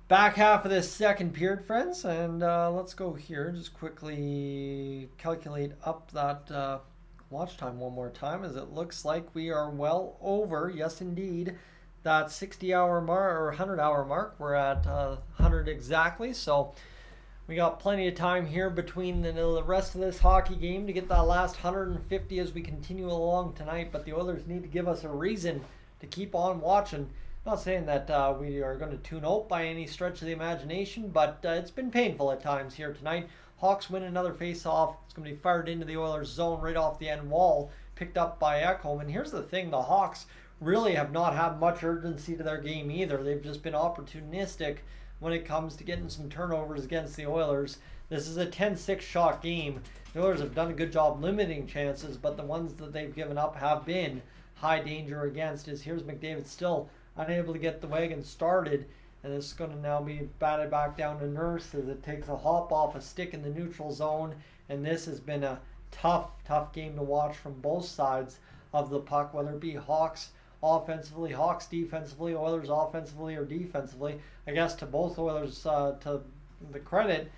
Back half of this second period, friends, and let's go here. Just quickly calculate up that watch time one more time, as it looks like we are well over, yes indeed, that 60-hour mark or 100-hour mark. We're at 100 exactly, so we got plenty of time here between the rest of this hockey game to get that last 150 as we continue along tonight. But the Oilers need to give us a reason to keep on watching. Not saying that we are going to tune out by any stretch of the imagination, but it's been painful at times here tonight. Hawks win another face-off. It's going to be fired into the Oilers' zone right off the end wall, picked up by Ekholm. And here's the thing, the Hawks really have not had much urgency to their game either. They've just been opportunistic when it comes to getting some turnovers against the Oilers. This is a 10-6 shot game. The Oilers have done a good job limiting chances, but the ones that they've given up have been high danger against. Here's McDavid still unable to get the wagon started, and this is going to now be batted back down to Nurse as it takes a hop off a stick in the neutral zone. And this has been a tough game to watch from both sides of the puck, whether it be Hawks offensively, Hawks defensively, Oilers offensively or defensively. I guess to both Oilers, to the credit,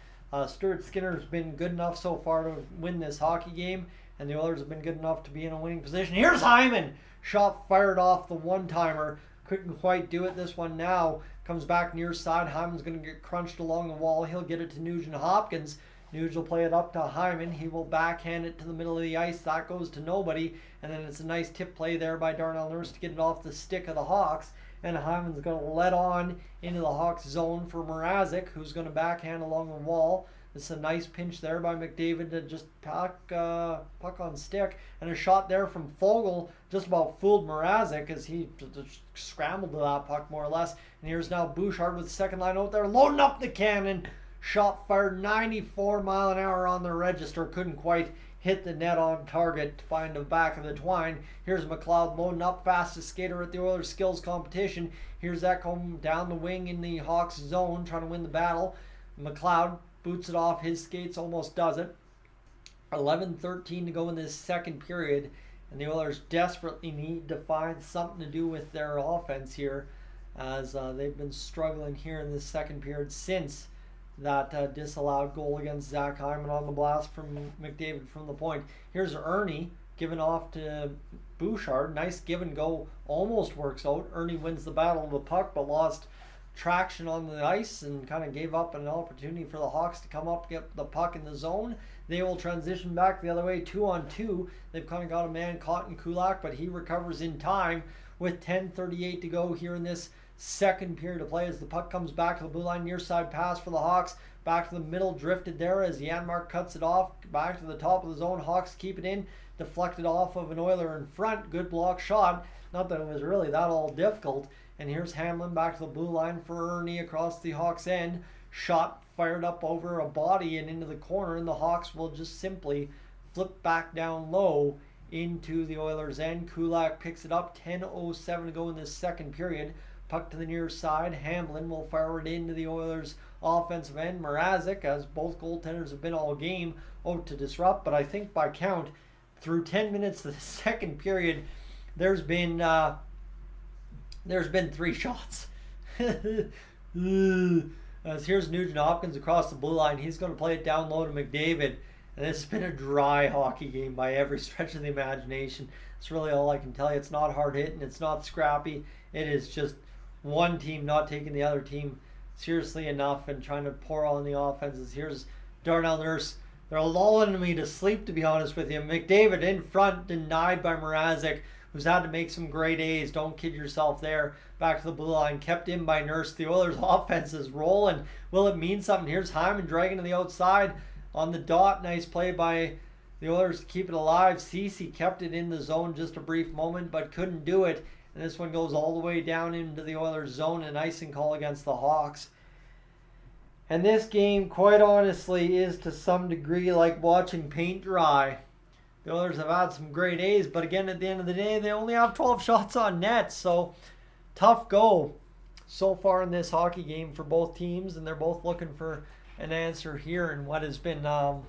Stuart Skinner's been good enough so far to win this hockey game, and the Oilers have been good enough to be in a winning position. Here's Hyman! Shot fired off the one-timer. Couldn't quite do it. This one now comes back near side. Hyman's going to get crunched along the wall. He'll get it to Nugent Hopkins. Nuge will play it up to Hyman. He will backhand it to the middle of the ice. That goes to nobody. And then it's a nice tip play there by Darnell Nurse to get it off the stick of the Hawks. And Hyman's going to let on into the Hawks zone for Mrazek, who's going to backhand along the wall. It's a nice pinch there by McDavid to just puck on stick. And a shot there from Foegele just about fooled Mrazek as he just scrambled to that puck more or less. And here's now Bouchard with the second line out there loading up the cannon. Shot fired 94 mile an hour on the register. Couldn't quite hit the net on target to find the back of the twine. Here's McLeod loading up, fastest skater at the Oilers skills competition. Here's Ekholm down the wing in the Hawks zone trying to win the battle. McLeod boots it off his skates, almost does it. 11:13 to go in this second period, and the Oilers desperately need to find something to do with their offense here, as they've been struggling here in this second period since that disallowed goal against Zach Hyman on the blast from McDavid from the point. Here's Ernie given off to Bouchard. Nice give and go, almost works out. Ernie wins the battle of the puck, but lost traction on the ice and kind of gave up an opportunity for the Hawks to come up, get the puck in the zone. They will transition back the other way, 2-on-2. They've kind of got a man caught in Kulak, but he recovers in time with 10:38 to go here in this second period of play as the puck comes back to the blue line. Near side pass for the Hawks. Back to the middle, drifted there as Janmark cuts it off. Back to the top of the zone. Hawks keep it in. Deflected off of an Oiler in front. Good block shot. Not that it was really that all difficult. And here's Hamlin back to the blue line for Ernie across the Hawks end. Shot fired up over a body and into the corner, and the Hawks will just simply flip back down low into the Oilers end. Kulak picks it up. 10:07 to go in this second period. Puck to the near side. Hamlin will fire it into the Oilers offensive end. Mrazek, as both goaltenders have been all game, out to disrupt. But I think by count, through 10 minutes of the second period, there's been 3 shots. As here's Nugent Hopkins across the blue line. He's going to play it down low to McDavid. And this has been a dry hockey game by every stretch of the imagination. That's really all I can tell you. It's not hard hitting. It's not scrappy. It is just one team not taking the other team seriously enough and trying to pour on the offenses. Here's Darnell Nurse. They're lulling me to sleep, to be honest with you. McDavid in front, denied by Mrazek, who's had to make some great A's. Don't kid yourself there. Back to the blue line, kept in by Nurse. The Oilers' offense is rolling. Will it mean something? Here's Hyman dragging to the outside on the dot. Nice play by the Oilers to keep it alive. Ceci kept it in the zone just a brief moment, but couldn't do it. And this one goes all the way down into the Oilers' zone, an icing call against the Hawks. And this game, quite honestly, is to some degree like watching paint dry. The Oilers have had some great A's, but again, at the end of the day, they only have 12 shots on net. So, tough go so far in this hockey game for both teams, and they're both looking for an answer here in what has been a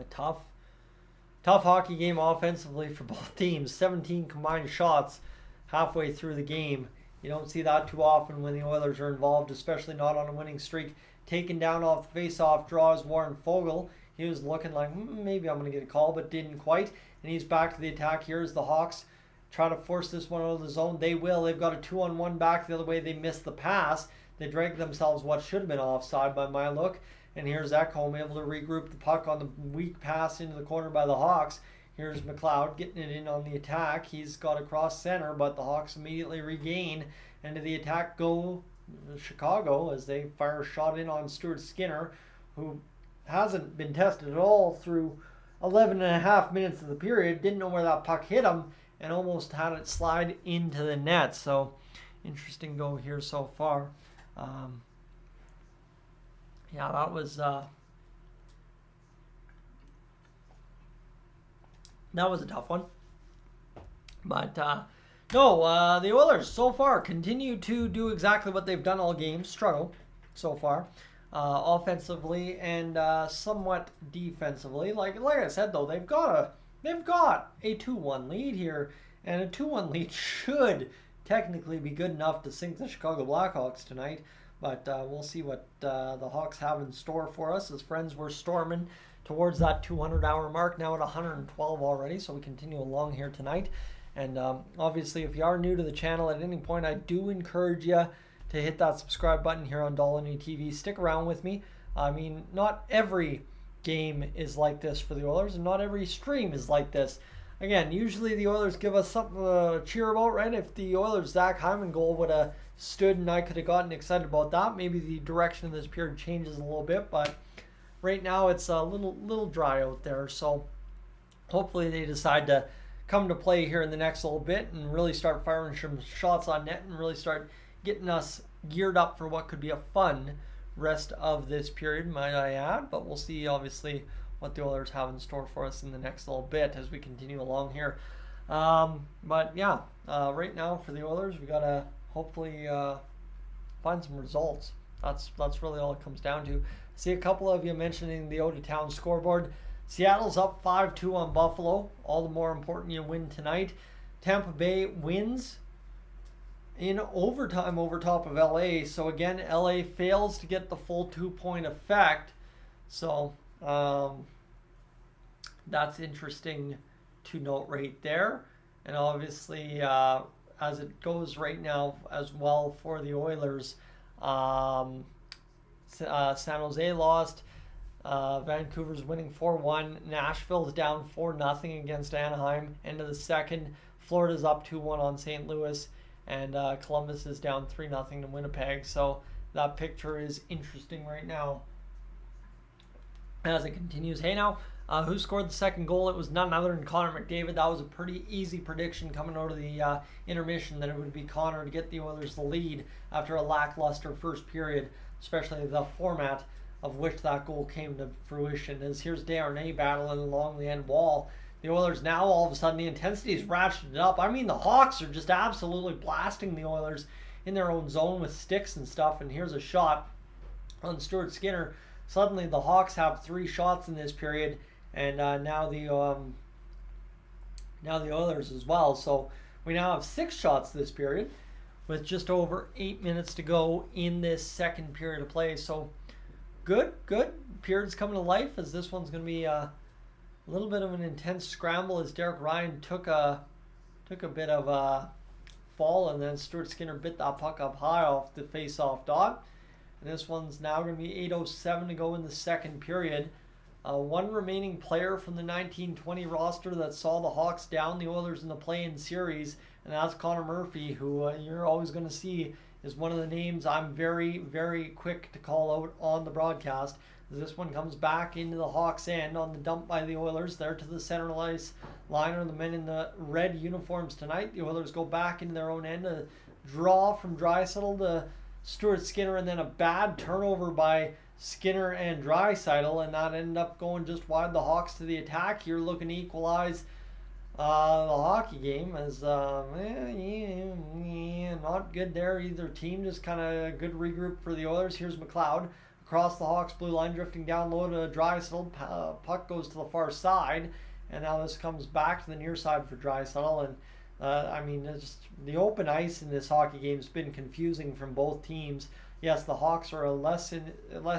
tough hockey game offensively for both teams. 17 combined shots halfway through the game You don't see that too often when the Oilers are involved, especially not on a winning streak. Taken down off the face-off draw is Warren Foegele. He was looking like, maybe I'm going to get a call, but didn't quite. And he's back to the attack here as the Hawks try to force this one out of the zone. They will. They've got a 2-on-1 back the other way. They missed the pass. They dragged themselves what should have been offside by my look. And here's Ekholm able to regroup the puck on the weak pass into the corner by the Hawks. Here's McLeod getting it in on the attack. He's got across center, but the Hawks immediately regain. And to the attack go Chicago as they fire a shot in on Stuart Skinner, who hasn't been tested at all through 11 and a half minutes of the period. Didn't know where that puck hit him and almost had it slide into the net. So interesting go here so far. Yeah, that was a tough one. But no, the Oilers so far continue to do exactly what they've done all game. Struggle so far, offensively and somewhat defensively. Like I said though, they've got a 2-1 lead here, and a 2-1 lead should technically be good enough to sink the Chicago Blackhawks tonight. But we'll see what the Hawks have in store for us. As friends, we're storming towards that 200-hour mark, now at 112 already, so we continue along here tonight. And obviously, if you are new to the channel at any point, I do encourage you to hit that subscribe button here on Dolynny TV. Stick around with me. I mean, not every game is like this for the Oilers, and not every stream is like this. Again, usually the Oilers give us something to cheer about, right? If the Oilers' Zach Hyman goal would have stood and I could have gotten excited about that, maybe the direction of this period changes a little bit, but right now it's a little dry out there. So hopefully they decide to come to play here in the next little bit and really start firing some shots on net and really start getting us geared up for what could be a fun rest of this period, might I add. But we'll see, obviously, what the Oilers have in store for us in the next little bit as we continue along here. But yeah, right now for the Oilers, we got to hopefully find some results. That's really all it comes down to. See a couple of you mentioning the Out of Town scoreboard. Seattle's up 5-2 on Buffalo. All the more important you win tonight. Tampa Bay wins in overtime over top of LA. So again, LA fails to get the full 2-point effect. So that's interesting to note right there. And obviously, as it goes right now as well for the Oilers, San Jose lost. Vancouver's winning 4-1. Nashville's down 4-0 against Anaheim. End of the second. Florida's up 2-1 on St. Louis. And Columbus is down 3-0 to Winnipeg. So that picture is interesting right now as it continues. Hey now, who scored the second goal? It was none other than Connor McDavid. That was a pretty easy prediction coming out of the intermission that it would be Connor to get the Oilers the lead after a lackluster first period, especially the format of which that goal came to fruition. As here's Desharnais battling along the end wall. The Oilers now, all of a sudden, the intensity is ratcheted up. I mean, the Hawks are just absolutely blasting the Oilers in their own zone with sticks and stuff. And here's a shot on Stuart Skinner. Suddenly, the Hawks have 3 shots in this period, and now the Oilers as well. So we now have 6 shots this period, with just over 8 minutes to go in this second period of play. So good period's coming to life, as this one's going to be a little bit of an intense scramble as Derek Ryan took a bit of a fall, and then Stuart Skinner bit that puck up high off the face-off dot. And this one's now going to be 8:07 to go in the second period. One remaining player from the 1920 roster that saw the Hawks down the Oilers in the play-in series, and that's Connor Murphy, who you're always going to see is one of the names I'm very, very quick to call out on the broadcast. As this one comes back into the Hawks' end on the dump by the Oilers. There to the center line are the men in the red uniforms tonight. The Oilers go back into their own end. A draw from Draisaitl to Stuart Skinner, and then a bad turnover by Skinner and Draisaitl, and that ended up going just wide. The Hawks to the attack here, looking to equalize the hockey game. As not good there either team. Just kind of good regroup for the Oilers. Here's McLeod across the Hawks blue line, drifting down low to Draisaitl. Puck goes to the far side, and now this comes back to the near side for Draisaitl, and I mean, it's just, the open ice in this hockey game has been confusing from both teams. Yes, the Hawks are a less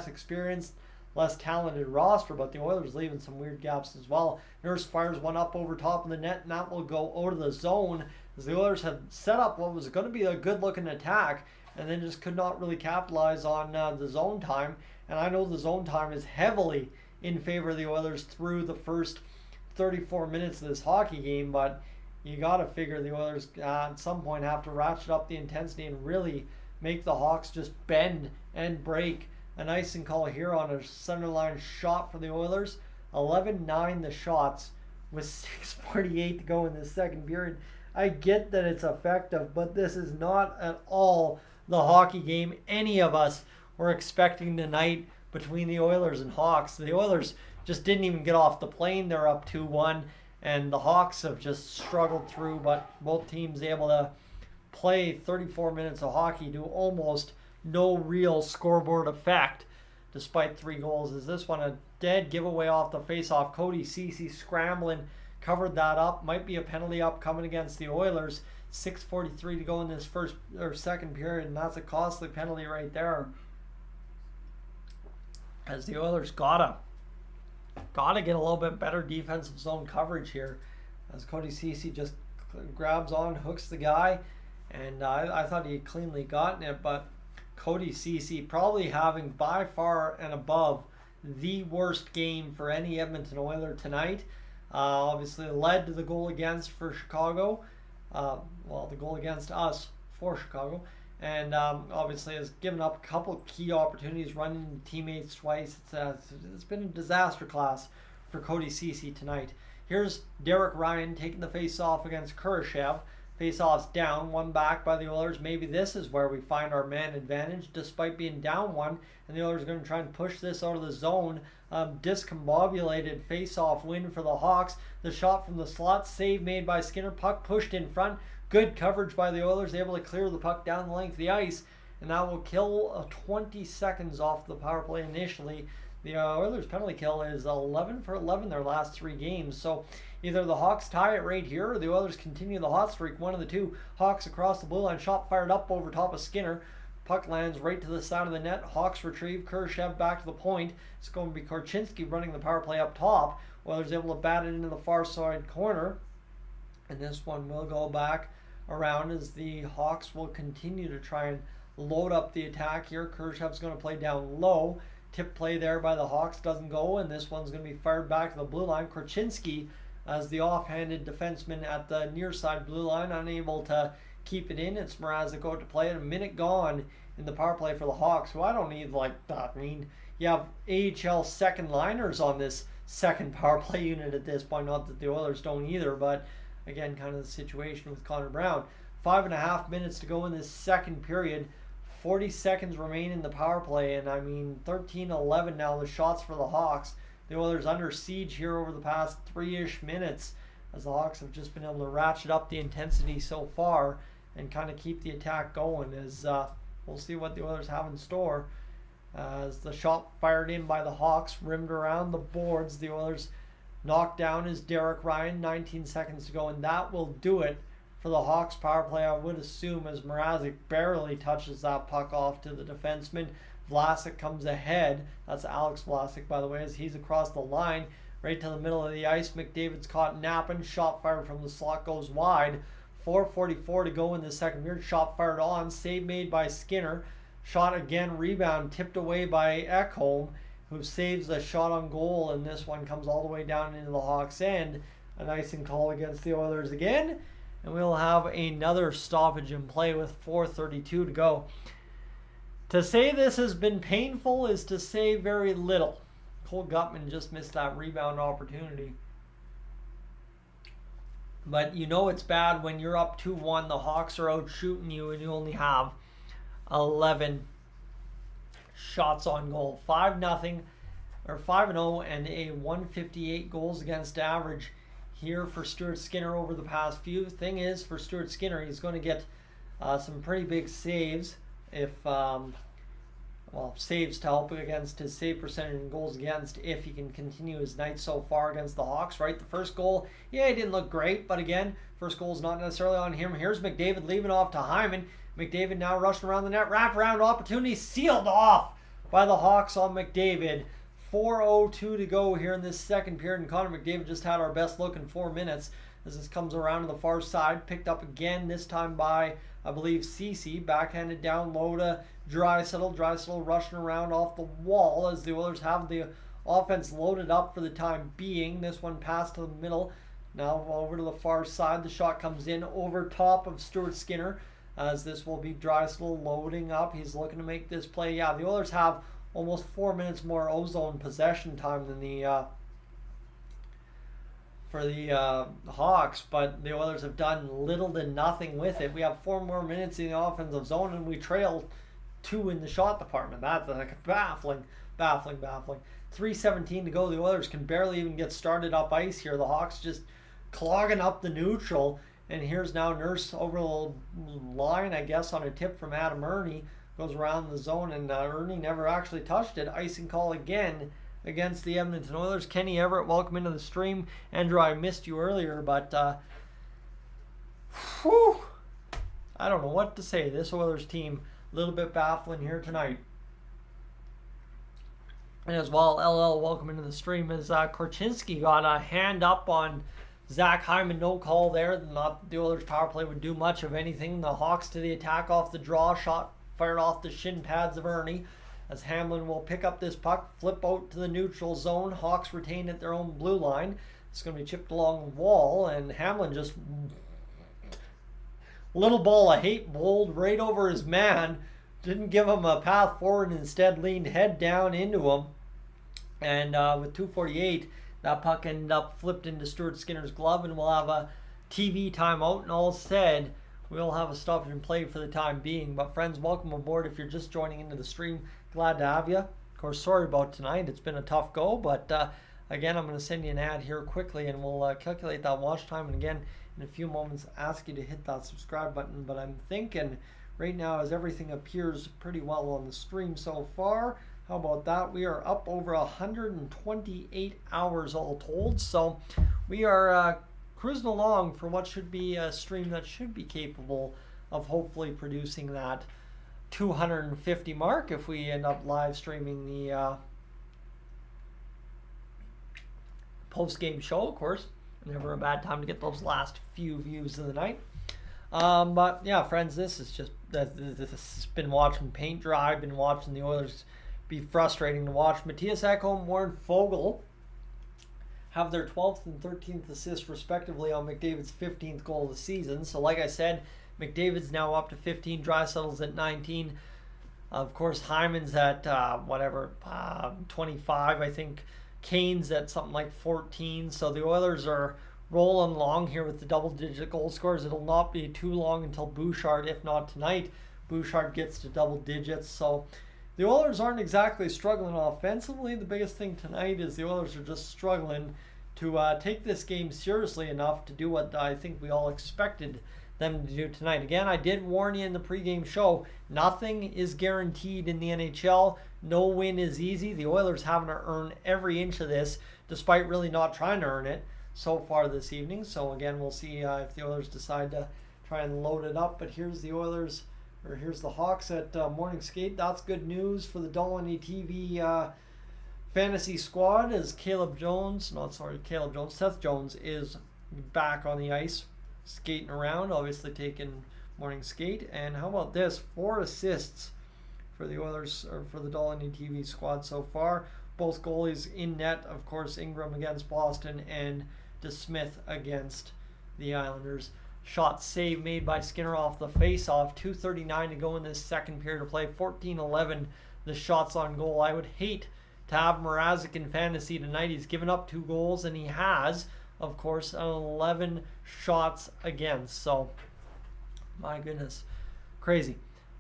experienced, less talented roster, but the Oilers leaving some weird gaps as well. Nurse fires one up over top of the net, and that will go out of the zone as the Oilers had set up what was going to be a good-looking attack, and then just could not really capitalize on the zone time. And I know the zone time is heavily in favor of the Oilers through the first 34 minutes of this hockey game, but you got to figure the Oilers at some point have to ratchet up the intensity and really make the Hawks just bend and break. An icing call here on a center line shot for the Oilers. 11-9 the shots with 6:48 to go in the second period. I get that it's effective, but this is not at all the hockey game any of us were expecting tonight between the Oilers and Hawks. The Oilers just didn't even get off the plane. They're up 2-1, and the Hawks have just struggled through, but both teams able to play 34 minutes of hockey to almost no real scoreboard effect, despite 3 goals. Is this one a dead giveaway off the face-off? Cody Ceci scrambling, covered that up. Might be a penalty upcoming against the Oilers. 6:43 to go in this first or second period, and that's a costly penalty right there. As the Oilers gotta get a little bit better defensive zone coverage here. As Cody Ceci just grabs on, hooks the guy, and I thought he had cleanly gotten it, but Cody Ceci probably having by far and above the worst game for any Edmonton Oiler tonight. Obviously led to the goal against for Chicago. The goal against us for Chicago. And obviously has given up a couple key opportunities, running teammates twice. It's been a disaster class for Cody Ceci tonight. Here's Derek Ryan taking the face-off against Kurashev. Face-off's down, one back by the Oilers. Maybe this is where we find our man advantage, despite being down one. And the Oilers are going to try and push this out of the zone. Discombobulated face-off win for the Hawks. The shot from the slot, save made by Skinner. Puck pushed in front. Good coverage by the Oilers, able to clear the puck down the length of the ice. And that will kill 20 seconds off the power play initially. The Oilers' penalty kill is 11 for 11 their last 3 games. So either the Hawks tie it right here or the Oilers continue the hot streak. One of the two. Hawks across the blue line. Shot fired up over top of Skinner. Puck lands right to the side of the net. Hawks retrieve. Kurashev back to the point. It's going to be Korchinski running the power play up top. Oilers able to bat it into the far side corner. And this one will go back around as the Hawks will continue to try and load up the attack here. Kurashev's going to play down low. Tip play there by the Hawks doesn't go, and this one's going to be fired back to the blue line. Korchinski as the offhanded defenseman at the near side blue line, unable to keep it in. It's Mrazek out to play it. A minute gone in the power play for the Hawks, who I don't need like that. I mean, you have AHL second liners on this second power play unit at this point. Not that the Oilers don't either, but again, kind of the situation with Connor Brown. 5.5 minutes to go in this second period. 40 seconds remain in the power play, and I mean 13-11 now the shots for the Hawks. The Oilers under siege here over the past 3-ish minutes as the Hawks have just been able to ratchet up the intensity so far and kind of keep the attack going. As we'll see what the Oilers have in store. As the shot fired in by the Hawks rimmed around the boards, the Oilers knocked down is Derek Ryan. 19 seconds to go, and that will do it for the Hawks power play, I would assume, as Mrazek barely touches that puck off to the defenseman. Vlasic comes ahead. That's Alex Vlasic, by the way, as he's across the line right to the middle of the ice. McDavid's caught napping. Shot fired from the slot goes wide. 4:44 to go in the second period. Shot fired on. Save made by Skinner. Shot again. Rebound tipped away by Ekholm, who saves a shot on goal, and this one comes all the way down into the Hawks' end. An icing call against the Oilers again. And we'll have another stoppage in play with 4:32 to go. To say this has been painful is to say very little. Cole Gutman just missed that rebound opportunity. But you know it's bad when you're up 2-1, the Hawks are out shooting you, and you only have 11 shots on goal. 5-0 or 5-0 and a 158 goals against average here for Stuart Skinner over the past few. Thing is, for Stuart Skinner, he's going to get some pretty big saves if saves to help against his save percentage and goals against if he can continue his night so far against the Hawks, right? The first goal, yeah, he didn't look great, but again, first goal is not necessarily on him. Here's McDavid leaving off to Hyman. McDavid now rushing around the net, wraparound opportunity, sealed off by the Hawks on McDavid. 4:02 to go here in this second period, and Connor McDavid just had our best look in 4 minutes as this comes around to the far side, picked up again, this time by, I believe, CC, backhanded down low to Draisaitl rushing around off the wall as the Oilers have the offense loaded up for the time being. This one passed to the middle, now over to the far side. The shot comes in over top of Stuart Skinner as this will be Draisaitl loading up. He's looking to make this play. Yeah, the Oilers have almost 4 minutes more ozone possession time than the for the Hawks, but the Oilers have done little to nothing with it. We have 4 more minutes in the offensive zone, and we trail 2 in the shot department. That's like baffling. 3:17 to go. The Oilers can barely even get started up ice here. The Hawks just clogging up the neutral, and here's now Nurse over the line, I guess, on a tip from Adam Ernie. Goes around the zone, and Ernie never actually touched it. Icing call again against the Edmonton Oilers. Kenny Everett, welcome into the stream. Andrew, I missed you earlier, but I don't know what to say. This Oilers team, a little bit baffling here tonight. And as well, LL, welcome into the stream, as Korchinski got a hand up on Zach Hyman. No call there. Not the Oilers power play would do much of anything. The Hawks to the attack off the draw. Shot fired off the shin pads of Ernie as Hamlin will pick up this puck, flip out to the neutral zone. Hawks retained at their own blue line. It's going to be chipped along the wall, and Hamlin just little ball of hate bowled right over his man. Didn't give him a path forward, instead leaned head down into him. And with 2:48, that puck ended up flipped into Stuart Skinner's glove, and we'll have a TV timeout. And all said, we'll have a stoppage and play for the time being. But friends, welcome aboard. If you're just joining into the stream, glad to have you. Of course, sorry about tonight. It's been a tough go, but again, I'm going to send you an ad here quickly, and we'll calculate that watch time. And again, in a few moments, ask you to hit that subscribe button. But I'm thinking right now, as everything appears pretty well on the stream so far, how about that? We are up over 128 hours all told. So we are cruising along for what should be a stream that should be capable of hopefully producing that 250 mark if we end up live streaming the post-game show. Of course, never a bad time to get those last few views of the night. But yeah, friends, this has been watching paint dry. Been watching the Oilers be frustrating to watch. Matthias Ekholm, Warren Foegele have their 12th and 13th assists respectively on McDavid's 15th goal of the season. So like I said, McDavid's now up to 15, Draisaitl's at 19. Of course, Hyman's at 25, I think. Kane's at something like 14. So the Oilers are rolling along here with the double-digit goal scorers. It'll not be too long until Bouchard, if not tonight, Bouchard gets to double digits. So the Oilers aren't exactly struggling offensively. The biggest thing tonight is the Oilers are just struggling to take this game seriously enough to do what I think we all expected them to do tonight. Again, I did warn you in the pregame show, nothing is guaranteed in the NHL. No win is easy. The Oilers having to earn every inch of this, despite really not trying to earn it so far this evening. So again, we'll see if the Oilers decide to try and load it up. But here's the Oilers, or here's the Hawks at morning skate. That's good news for the Dolynny TV fantasy squad, as Seth Jones is back on the ice, skating around, obviously taking morning skate. And how about this? 4 assists for the Oilers, or for the Dolynny TV squad so far. Both goalies in net, of course, Ingram against Boston and DeSmith against the Islanders. Shot save made by Skinner off the face-off. 2:39 to go in this second period of play. 14-11 the shots on goal. I would hate to have Mrazek in fantasy tonight. He's given up 2 goals, and he has, of course, 11 shots against. So, my goodness, crazy.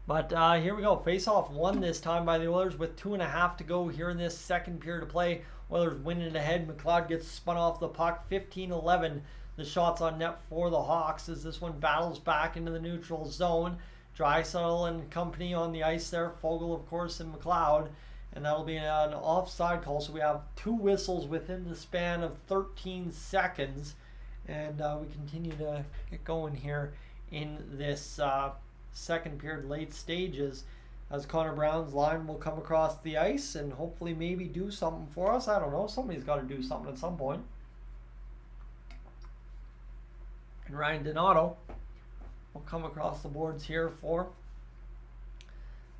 But here we go. Face-off won this time by the Oilers with 2.5 to go here in this second period of play. Oilers winning it ahead. McLeod gets spun off the puck. 15-11 the shots on net for the Hawks as this one battles back into the neutral zone. Draisaitl and company on the ice there. Fogle, of course, and McLeod. And that'll be an offside call. So we have 2 whistles within the span of 13 seconds. And we continue to get going here in this second period late stages, as Connor Brown's line will come across the ice and hopefully maybe do something for us. I don't know. Somebody's got to do something at some point. And Ryan Donato will come across the boards here for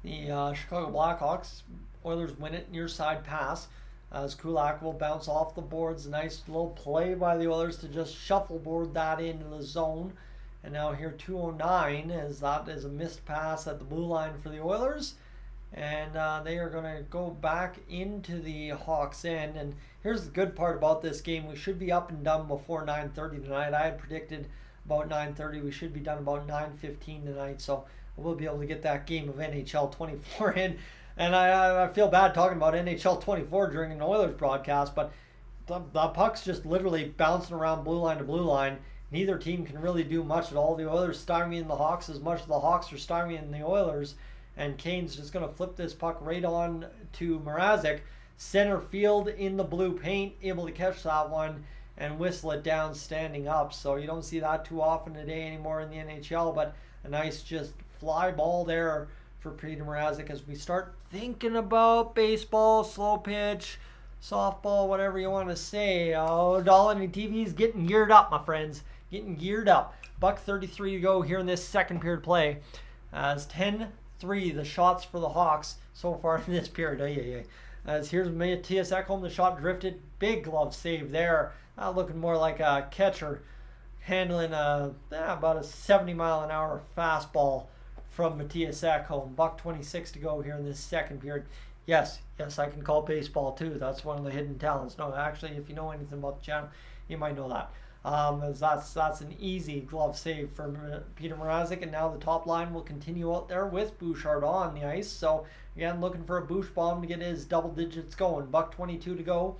the Chicago Blackhawks. Oilers win it, near side pass, as Kulak will bounce off the boards. A nice little play by the Oilers to just shuffleboard that into the zone. And now here 2:09, as that is a missed pass at the blue line for the Oilers. And they are going to go back into the Hawks end. And here's the good part about this game. We should be up and done before 9:30 tonight. I had predicted about 9:30. We should be done about 9:15 tonight. So we'll be able to get that game of NHL 24 in. And I feel bad talking about NHL 24 during an Oilers broadcast, but the puck's just literally bouncing around blue line to blue line. Neither team can really do much at all. The Oilers stymieing the Hawks as much as the Hawks are stymieing the Oilers. And Kane's just going to flip this puck right on to Mrazek. Center field in the blue paint, able to catch that one and whistle it down standing up. So you don't see that too often today anymore in the NHL, but a nice just fly ball there for Peter Mrazek as we start thinking about baseball, slow pitch, softball, whatever you want to say. Oh, Dolynny TV is getting geared up, my friends. Getting geared up. $1:33 to go here in this second period play. As 10-3 the shots for the Hawks so far in this period. As here's Matthias Ekholm, the shot drifted. Big glove save there. Looking more like a catcher handling about a 70-mile-an-hour fastball from Matthias Ekholm. $1:26 to go here in this second period. Yes, I can call baseball too. That's one of the hidden talents. No, actually, if you know anything about the channel, you might know that. As that's an easy glove save for Peter Mrazek, and now the top line will continue out there with Bouchard on the ice. So again, looking for a Bouch bomb to get his double digits going. $1:22 to go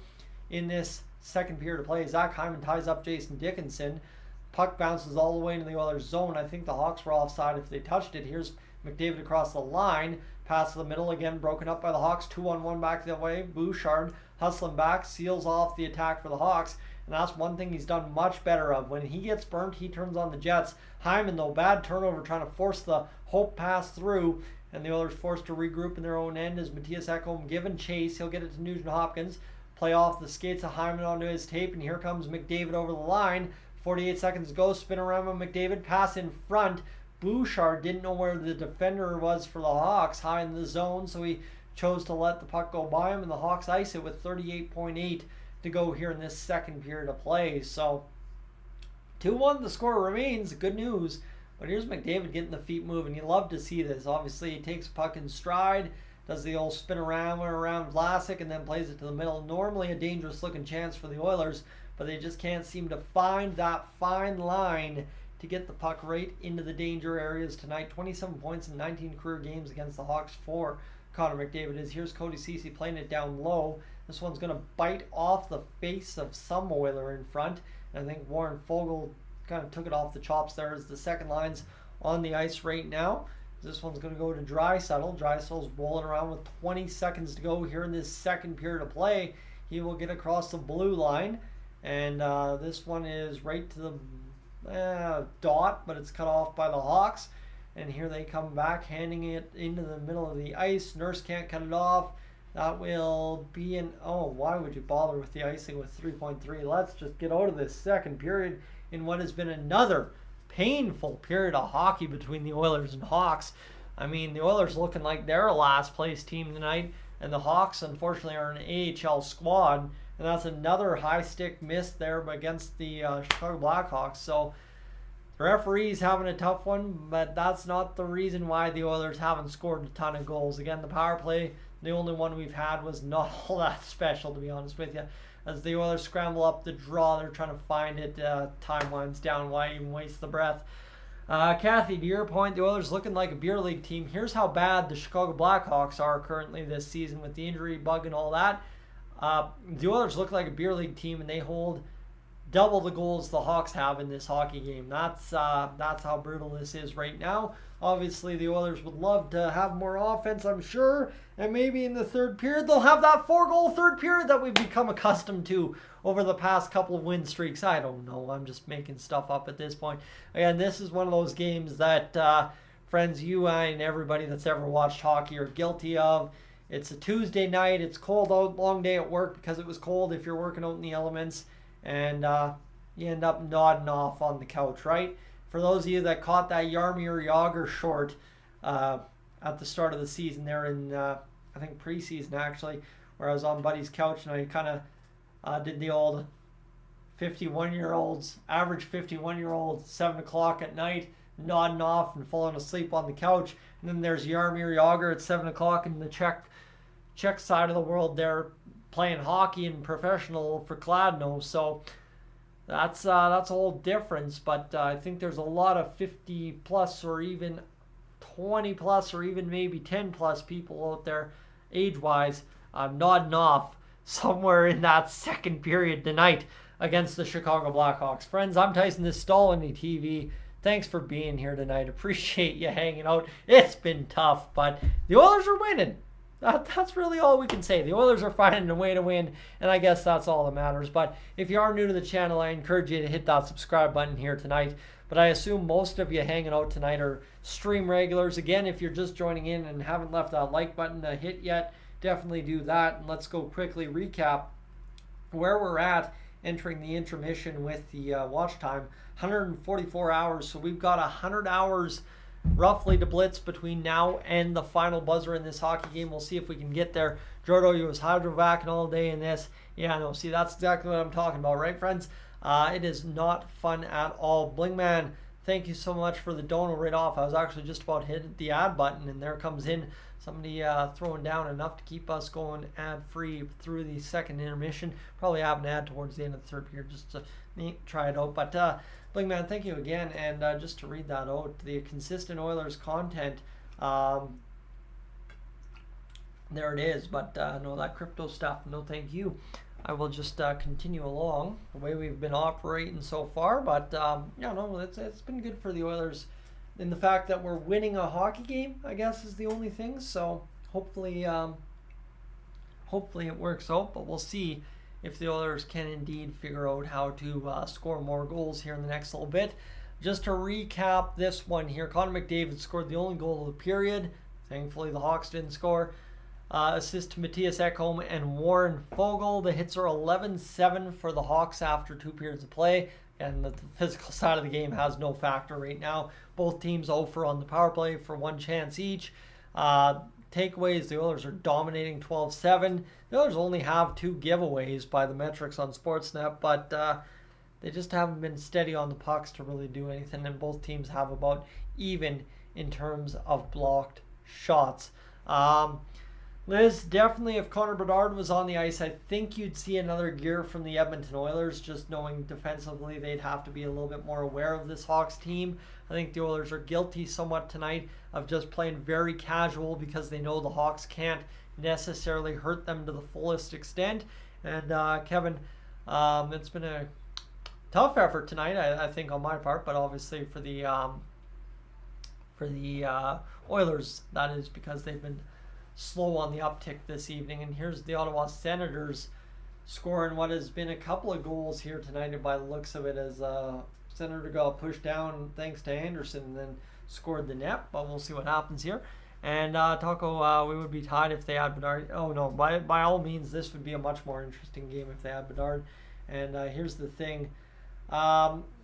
in this second period of play. Zach Hyman ties up Jason Dickinson. Puck bounces all the way into the Oilers zone. I think the Hawks were offside if they touched it. Here's McDavid across the line. Pass to the middle again, broken up by the Hawks. 2-on-1 back the way. Bouchard hustling back, seals off the attack for the Hawks. And that's one thing he's done much better of. When he gets burnt, he turns on the Jets. Hyman, though, bad turnover, trying to force the hope pass through. And the Oilers forced to regroup in their own end as Matthias Ekholm given chase. He'll get it to Nugent Hopkins. Play off the skates of Hyman onto his tape. And here comes McDavid over the line. 48 seconds to go. Spin around with McDavid. Pass in front. Bouchard didn't know where the defender was for the Hawks, high in the zone, so he chose to let the puck go by him, and the Hawks ice it with 38.8 to go here in this second period of play. So 2-1 the score remains. Good news. But here's McDavid getting the feet moving. You love to see this. Obviously, he takes puck in stride, does the old spin around Vlasic, and then plays it to the middle. Normally a dangerous looking chance for the Oilers, but they just can't seem to find that fine line to get the puck right into the danger areas tonight. 27 points in 19 career games against the Hawks for Connor McDavid. Here's Cody Ceci playing it down low. This one's going to bite off the face of some Oiler in front. And I think Warren Fogle kind of took it off the chops there as the second line's on the ice right now. This one's going to go to Draisaitl. Draisaitl's rolling around with 20 seconds to go here in this second period of play. He will get across the blue line. And this one is right to the dot, but it's cut off by the Hawks. And here they come back, handing it into the middle of the ice. Nurse can't cut it off. That will be an... Oh, why would you bother with the icing with 3.3? Let's just get out of this second period in what has been another painful period of hockey between the Oilers and Hawks. I mean, the Oilers looking like they're a last place team tonight, and the Hawks, unfortunately, are an AHL squad. And that's another high stick miss there against the Chicago Blackhawks. So the referee's having a tough one, but that's not the reason why the Oilers haven't scored a ton of goals. Again, the power play, the only one we've had, was not all that special, to be honest with you. As the Oilers scramble up the draw, they're trying to find it. Time winds down. Why even waste the breath? Kathy, to your point, the Oilers looking like a beer league team. Here's how bad the Chicago Blackhawks are currently this season with the injury bug and all that. The Oilers look like a beer league team, and they hold double the goals the Hawks have in this hockey game. That's how brutal this is right now. Obviously, the Oilers would love to have more offense, I'm sure, and maybe in the third period they'll have that 4-goal third period that we've become accustomed to over the past couple of win streaks. I don't know. I'm just making stuff up at this point. Again, this is one of those games that friends, you, I, and everybody that's ever watched hockey are guilty of. It's a Tuesday night. It's cold out, long day at work because it was cold if you're working out in the elements, and you end up nodding off on the couch, right? For those of you that caught that Jaromir Jagr short at the start of the season there in, I think, preseason actually, where I was on Buddy's couch and I kind of did the old 51-year-olds, average 51-year-old, 7 o'clock at night, nodding off and falling asleep on the couch. And then there's Jaromir Jagr at 7 o'clock in the Czech side of the world there playing hockey and professional for Kladno. So that's a whole difference, but I think there's a lot of 50 plus or even 20 plus or even maybe 10 plus people out there age-wise nodding off somewhere in that second period tonight against the Chicago Blackhawks. Friends, I'm Tyson, this is Dolynny TV. Thanks for being here tonight. Appreciate you hanging out. It's been tough, but the Oilers are winning. That's really all we can say. The Oilers are finding a way to win, and I guess that's all that matters. But if you are new to the channel, I encourage you to hit that subscribe button here tonight. But I assume most of you hanging out tonight are stream regulars. Again, if you're just joining in and haven't left that like button to hit yet, definitely do that. And let's go quickly recap where we're at entering the intermission with the watch time. 144 hours, so we've got 100 hours roughly to blitz between now and the final buzzer in this hockey game. We'll see if we can get there. Jordo, you was hydrovacing all day in this. Yeah, no, see, that's exactly what I'm talking about, right, friends? It is not fun at all. Blingman, thank you so much for the dono right off. I was actually just about hit the ad button, and there comes in somebody throwing down enough to keep us going ad-free through the second intermission. Probably have an ad towards the end of the third period just to try it out. But Blingman, thank you again. And just to read that out, the consistent Oilers content, there it is. But no, that crypto stuff, no thank you. I will just continue along the way we've been operating so far. But yeah, no, it's been good for the Oilers. In the fact that we're winning a hockey game, I guess, is the only thing. So hopefully, hopefully it works out. But we'll see if the Oilers can indeed figure out how to score more goals here in the next little bit. Just to recap this one here, Connor McDavid scored the only goal of the period. Thankfully, the Hawks didn't score. Assist to Matthias Ekholm and Warren Foegele. The hits are 11-7 for the Hawks after 2 periods of play. And the physical side of the game has no factor right now. Both teams 0 for on the power play for 1 chance each. Takeaways, the Oilers are dominating 12-7. The Oilers only have 2 giveaways by the metrics on Sportsnet, but they just haven't been steady on the pucks to really do anything, and both teams have about even in terms of blocked shots. Liz, definitely if Connor Bedard was on the ice, I think you'd see another gear from the Edmonton Oilers, just knowing defensively they'd have to be a little bit more aware of this Hawks team. I think the Oilers are guilty somewhat tonight of just playing very casual because they know the Hawks can't necessarily hurt them to the fullest extent. And Kevin, it's been a tough effort tonight, I think, on my part, but obviously for the Oilers, that is because they've been slow on the uptick this evening. And here's the Ottawa Senators scoring what has been a couple of goals here tonight by the looks of it, as Senator got pushed down thanks to Anderson and then scored the net, but we'll see what happens here. And Taco, we would be tied if they had Bedard. Oh no, by all means this would be a much more interesting game if they had Bedard. And here's the thing,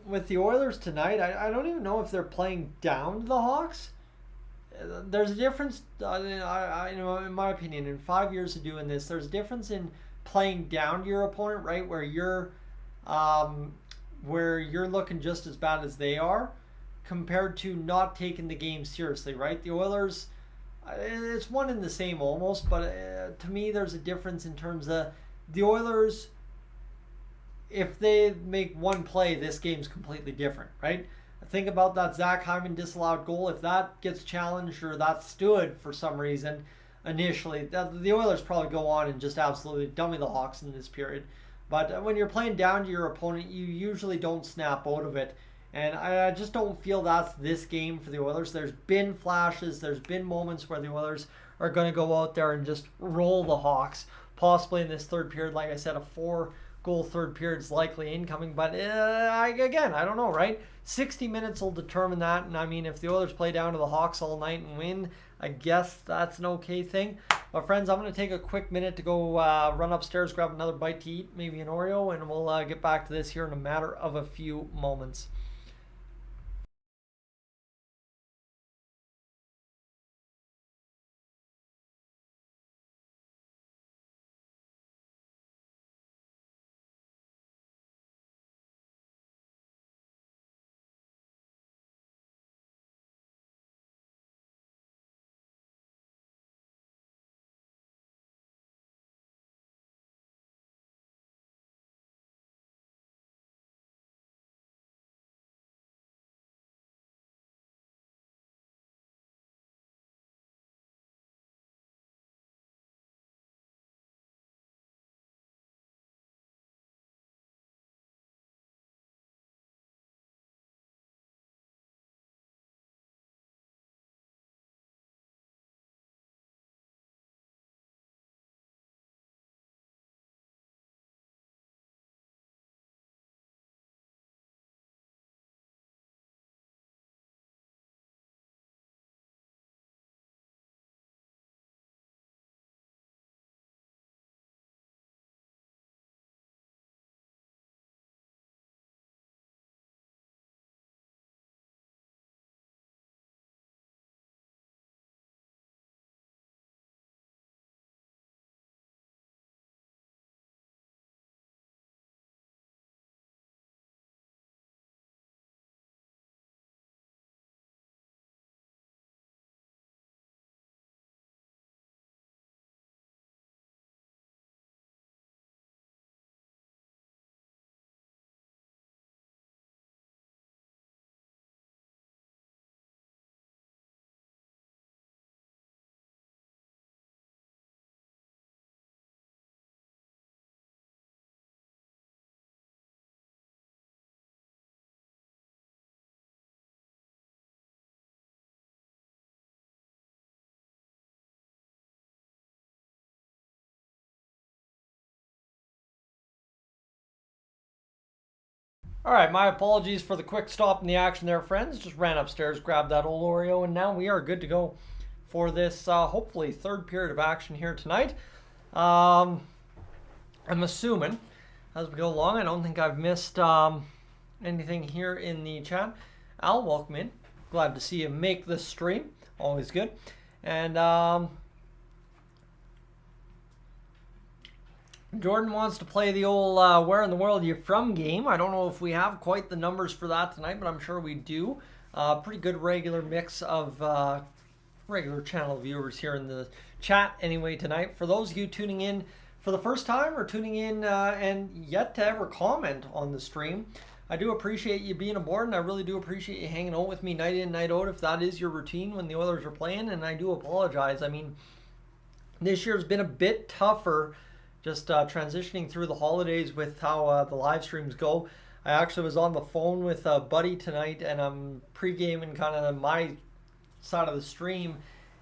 with the Oilers tonight, I don't even know if they're playing down to the Hawks. There's a difference, you know, in my opinion, in 5 years of doing this, there's a difference in playing down to your opponent, right, where you're looking just as bad as they are, compared to not taking the game seriously, right? The Oilers, it's one and the same almost, but to me, there's a difference in terms of the Oilers. If they make one play, this game's completely different, right? Think about that Zach Hyman disallowed goal. If that gets challenged or that stood for some reason initially, the Oilers probably go on and just absolutely dummy the Hawks in this period. But when you're playing down to your opponent, you usually don't snap out of it. And I just don't feel that's this game for the Oilers. There's been flashes, there's been moments where the Oilers are going to go out there and just roll the Hawks. Possibly in this third period, like I said, a 4-goal third period is likely incoming. But again, I don't know, right? 60 minutes will determine that. And I mean, if the Oilers play down to the Hawks all night and win, I guess that's an okay thing. But friends, I'm going to take a quick minute to go run upstairs, grab another bite to eat, maybe an Oreo, and we'll get back to this here in a matter of a few moments. All right, my apologies for the quick stop in the action there, friends. Just ran upstairs, grabbed that old Oreo, and now we are good to go for this, hopefully, third period of action here tonight. I'm assuming, as we go along, I don't think I've missed anything here in the chat. Al, welcome in. Glad to see you make this stream. Always good. And Jordan wants to play the old where in the world are you from game. I don't know if we have quite the numbers for that tonight, but I'm sure we do. Pretty good regular mix of regular channel viewers here in the chat anyway tonight. For those of you tuning in for the first time or tuning in and yet to ever comment on the stream, I do appreciate you being aboard, and I really do appreciate you hanging out with me night in, night out, if that is your routine when the Oilers are playing. And I do apologize. I mean, this year's been a bit tougher just transitioning through the holidays with how the live streams go. I actually was on the phone with a buddy tonight, and I'm pre-gaming kind of my side of the stream,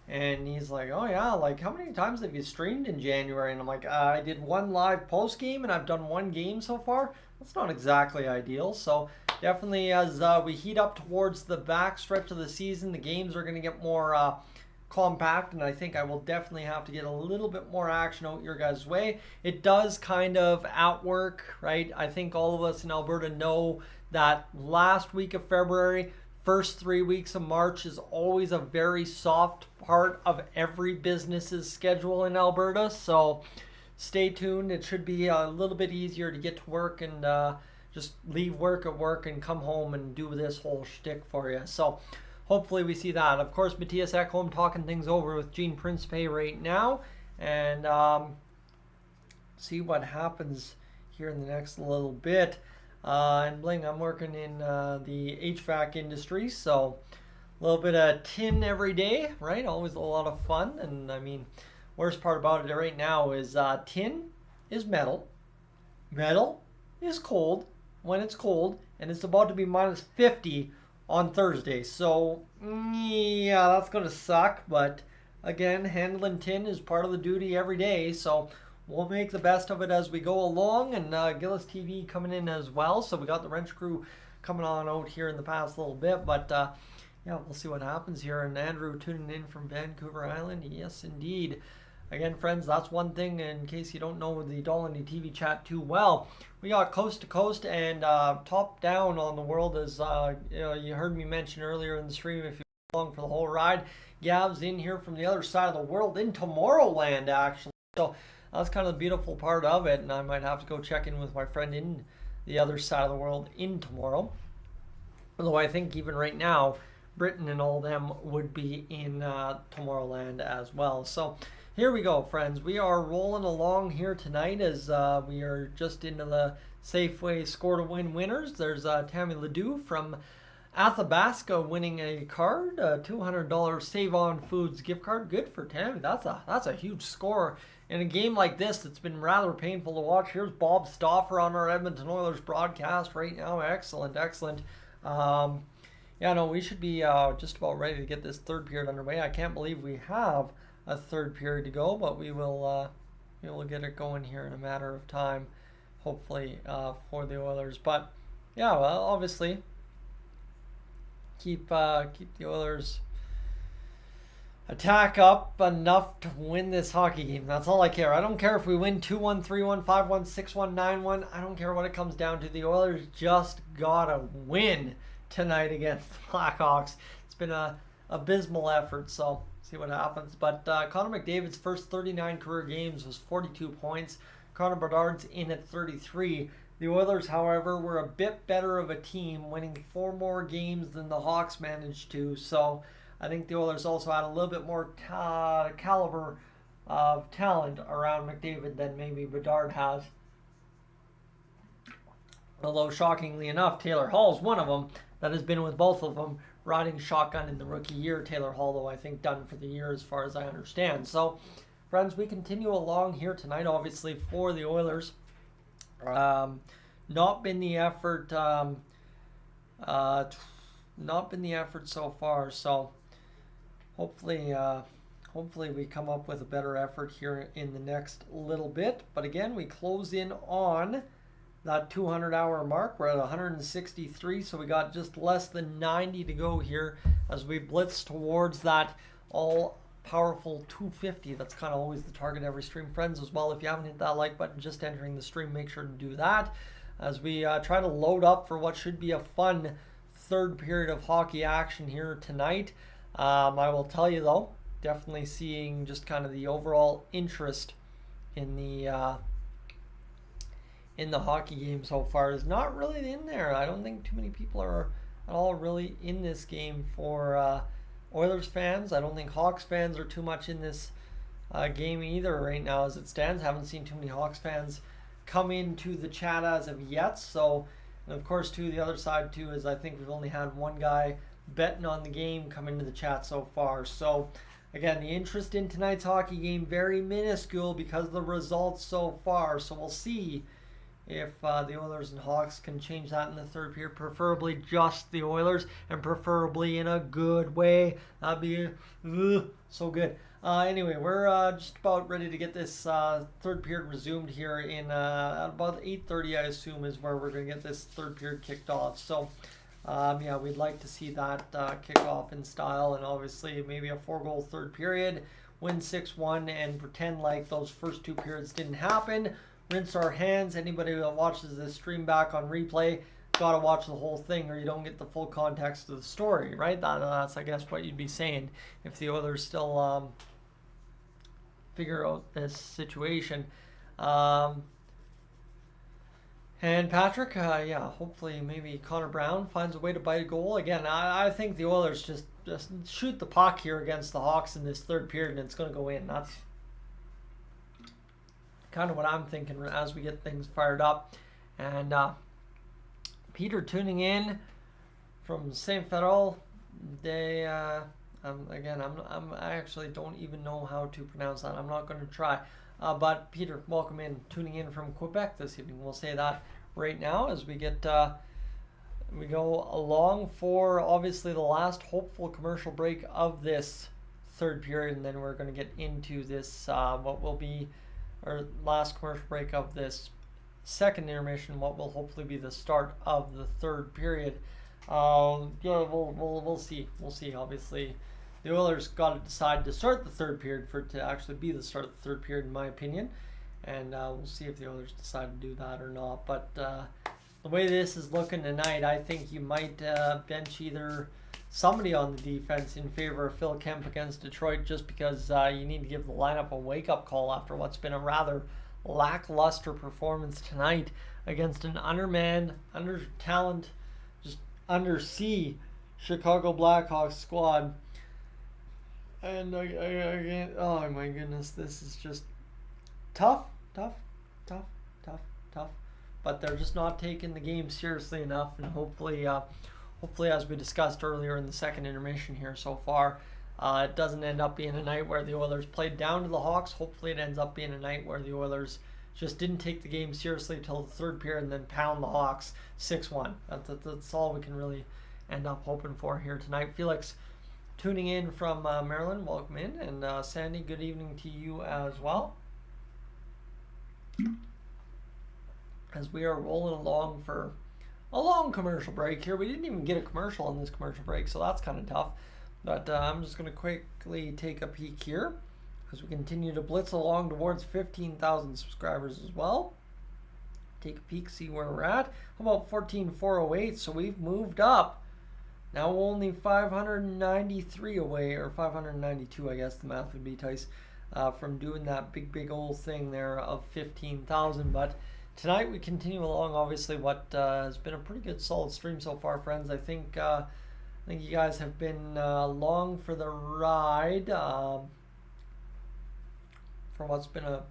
and he's like, oh yeah, like how many times have you streamed in January? And I'm like, I did one live post game and I've done one game so far. That's not exactly ideal. So definitely as we heat up towards the back stretch of the season, the games are going to get more compact, and I think I will definitely have to get a little bit more action out your guys' way. It does kind of outwork, right? I think all of us in Alberta know that last week of February, first 3 weeks of March is always a very soft part of every business's schedule in Alberta. So stay tuned. It should be a little bit easier to get to work and just leave work at work and come home and do this whole shtick for you. So hopefully we see that. Of course, Matthias Ekholm talking things over with Gene Principe right now, and see what happens here in the next little bit. And Bling, I'm working in the HVAC industry, so a little bit of tin every day, right? Always a lot of fun. And I mean, worst part about it right now is tin is metal, Metal is cold when it's cold, and it's about to be minus 50 on Thursday. So, yeah, that's going to suck. But again, handling tin is part of the duty every day. So, we'll make the best of it as we go along. And Gillis TV coming in as well. So, we got the wrench crew coming on out here in the past little bit. But, yeah, we'll see what happens here. And Andrew tuning in from Vancouver Island. Yes, indeed. Again, friends, that's one thing in case you don't know the Dolynny TV chat too well. We got coast to coast and top down on the world, as you heard me mention earlier in the stream. If you're along for the whole ride, Gav's in here from the other side of the world in Tomorrowland, actually. So that's kind of the beautiful part of it, and I might have to go check in with my friend in the other side of the world in tomorrow. Although I think even right now, Britain and all them would be in Tomorrowland as well. So here we go, friends. We are rolling along here tonight as we are just into the Safeway Score to Win winners. There's Tammy Ledoux from Athabasca winning a card, a $200 Save On Foods gift card. Good for Tammy. That's a huge score in a game like this that's been rather painful to watch. Here's Bob Stauffer on our Edmonton Oilers broadcast right now. Excellent, excellent. Yeah, no, we should be just about ready to get this third period underway. I can't believe we have a third period to go, but we will get it going here in a matter of time, hopefully, for the Oilers. But yeah, well, obviously keep the Oilers attack up enough to win this hockey game. That's all I care. I don't care if we win 2-1, 3-1, 5-1, 6-1, 9-1. I don't care what it comes down to. The Oilers just gotta win tonight against the Blackhawks. It's been a abysmal effort, so see what happens. But Connor McDavid's first 39 career games was 42 points. Connor Bedard's in at 33. The Oilers, however, were a bit better of a team, winning 4 more games than the Hawks managed to. So I think the Oilers also had a little bit more caliber of talent around McDavid than maybe Bedard has. Although, shockingly enough, Taylor Hall's one of them that has been with both of them riding shotgun in the rookie year. Taylor Hall, though, I think done for the year as far as I understand. So, friends, we continue along here tonight, obviously, for the Oilers. Not been the effort so far. So, hopefully we come up with a better effort here in the next little bit. But again, we close in on that 200-hour mark. We're at 163, so we got just less than 90 to go here as we blitz towards that all-powerful 250. That's kind of always the target every stream. Friends, as well, if you haven't hit that like button just entering the stream, make sure to do that as we try to load up for what should be a fun third period of hockey action here tonight. I will tell you, though, definitely seeing just kind of the overall interest in the hockey game so far is not really in there. I don't think too many people are at all really in this game for Oilers fans. I don't think Hawks fans are too much in this game either right now as it stands. Haven't seen too many Hawks fans come into the chat as of yet. So, and of course, too, the other side too is I think we've only had one guy betting on the game come into the chat so far. So, again, the interest in tonight's hockey game very minuscule because of the results so far. So we'll see if the Oilers and Hawks can change that in the third period, preferably just the Oilers, and preferably in a good way. That'd be so good. Anyway, we're just about ready to get this third period resumed here in at about 8:30, I assume, is where we're going to get this third period kicked off. So, yeah, we'd like to see that kick off in style, and obviously maybe a 4-goal third period, win 6-1, and pretend like those first 2 periods didn't happen. Rinse our hands. Anybody that watches this stream back on replay, gotta watch the whole thing or you don't get the full context of the story, right? That's, I guess, what you'd be saying if the Oilers still figure out this situation. And Patrick, yeah, hopefully maybe Connor Brown finds a way to bite a goal. Again, I think the Oilers just shoot the puck here against the Hawks in this third period and it's going to go in. That's kind of what I'm thinking as we get things fired up. And Peter tuning in from Saint Federal. They again, I actually don't even know how to pronounce that. I'm not going to try. But Peter, welcome in, tuning in from Quebec this evening. We'll say that right now as we get we go along for obviously the last hopeful commercial break of this third period, and then we're going to get into this what will be our last commercial break of this second intermission, what will hopefully be the start of the third period. We'll see. Obviously, the Oilers got to decide to start the third period for it to actually be the start of the third period, in my opinion. And we'll see if the Oilers decide to do that or not. But the way this is looking tonight, I think you might bench either somebody on the defense in favor of Phil Kemp against Detroit, just because you need to give the lineup a wake-up call after what's been a rather lackluster performance tonight against an undermanned, under-talent, just under-sea Chicago Blackhawks squad. And oh my goodness, this is just tough. But they're just not taking the game seriously enough, and hopefully, as we discussed earlier in the second intermission here so far, it doesn't end up being a night where the Oilers played down to the Hawks. Hopefully it ends up being a night where the Oilers just didn't take the game seriously until the third period and then pound the Hawks 6-1. That's all we can really end up hoping for here tonight. Felix, tuning in from Maryland, welcome in. And Sandy, good evening to you as well. As we are rolling along for a long commercial break here. We didn't even get a commercial on this commercial break, so that's kind of tough. But I'm just going to quickly take a peek here as we continue to blitz along towards 15,000 subscribers as well. Take a peek, see where we're at. How about 14,408? So we've moved up. Now only 593 away, or 592, I guess the math would be, Tice, from doing that big old thing there of 15,000. But tonight we continue along, obviously, what has been a pretty good solid stream so far, friends. I think you guys have been along for the ride for what's been a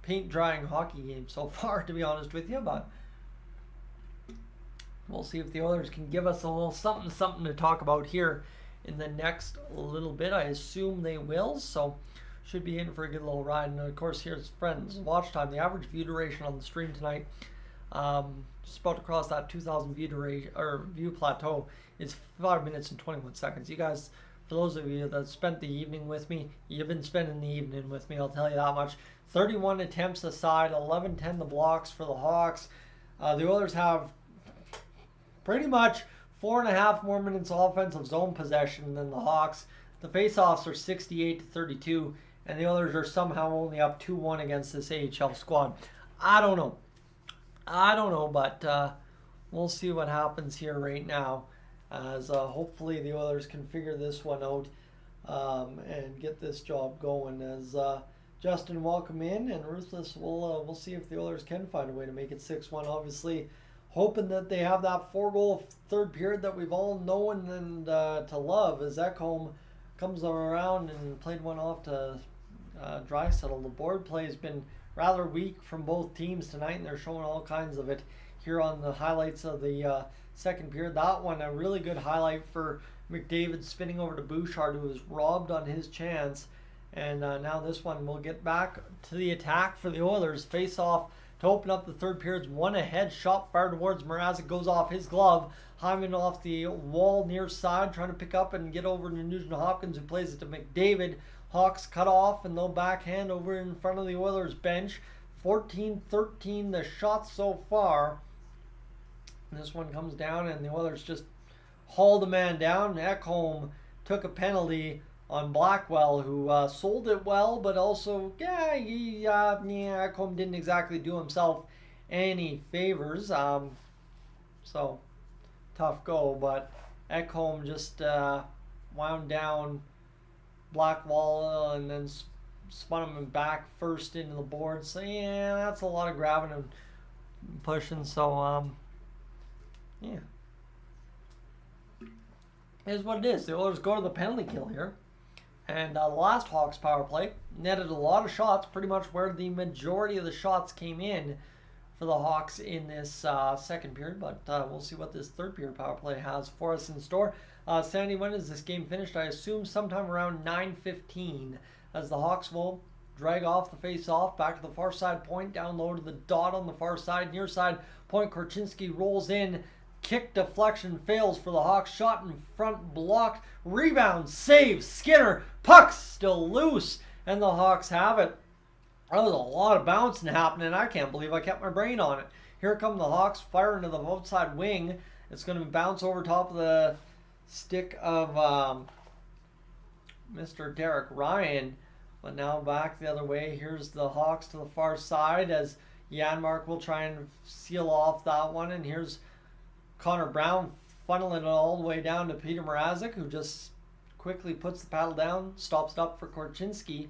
paint-drying hockey game so far, to be honest with you. But we'll see if the Oilers can give us a little something to talk about here in the next little bit. I assume they will, so should be in for a good little ride. And of course, here's friends, watch time. The average view duration on the stream tonight, just about to cross that 2,000 view duration or view plateau, is 5 minutes and 21 seconds. You guys, for those of you that spent the evening with me, you've been spending the evening with me, I'll tell you that much. 31 attempts aside, 11-10 the blocks for the Hawks. The Oilers have pretty much 4.5 more minutes of offensive zone possession than the Hawks. The faceoffs are 68-32, and the Oilers are somehow only up 2-1 against this AHL squad. I don't know, but we'll see what happens here right now, as hopefully the Oilers can figure this one out and get this job going. As Justin, welcome in, and Ruthless, we'll see if the Oilers can find a way to make it 6-1. Obviously, hoping that they have that 4-goal third period that we've all known and to love, as Ekholm comes around and played one off to Draisaitl. The board play has been rather weak from both teams tonight, and they're showing all kinds of it here on the highlights of the second period. That one, a really good highlight for McDavid spinning over to Bouchard, who was robbed on his chance. And now this one, we'll get back to the attack for the Oilers. Face off to open up the third period's one ahead. Shot fired towards Mrazek, goes off his glove. Hyman off the wall near side, trying to pick up and get over to Nugent Hopkins, who plays it to McDavid. Hawks cut off, and they'll backhand over in front of the Oilers bench. 14-13 the shots so far. And this one comes down, and the Oilers just hauled a man down. Ekholm took a penalty on Blackwell, who sold it well, but also, Ekholm didn't exactly do himself any favors. So, tough go, but Ekholm just wound down Blackwell and then spun him back first into the board. So, yeah, that's a lot of grabbing and pushing. So, yeah. Here's what it is. The Oilers go to the penalty kill here. And the last Hawks power play netted a lot of shots, pretty much where the majority of the shots came in for the Hawks in this second period. But we'll see what this third period power play has for us in store. Sandy, when is this game finished? I assume sometime around 9:15, as the Hawks will drag off the face-off, back to the far side point, down low to the dot on the far side, near side point. Korchinski rolls in, kick deflection fails for the Hawks, shot in front blocked, rebound, save, Skinner, puck's still loose, and the Hawks have it. That was a lot of bouncing happening. I can't believe I kept my brain on it. Here come the Hawks, firing to the outside wing. It's going to bounce over top of the stick of Mr. Derek Ryan. But now back the other way. Here's the Hawks to the far side as Janmark will try and seal off that one. And here's Connor Brown funneling it all the way down to Peter Mrazek, who just quickly puts the paddle down, stops it up for Korchinski.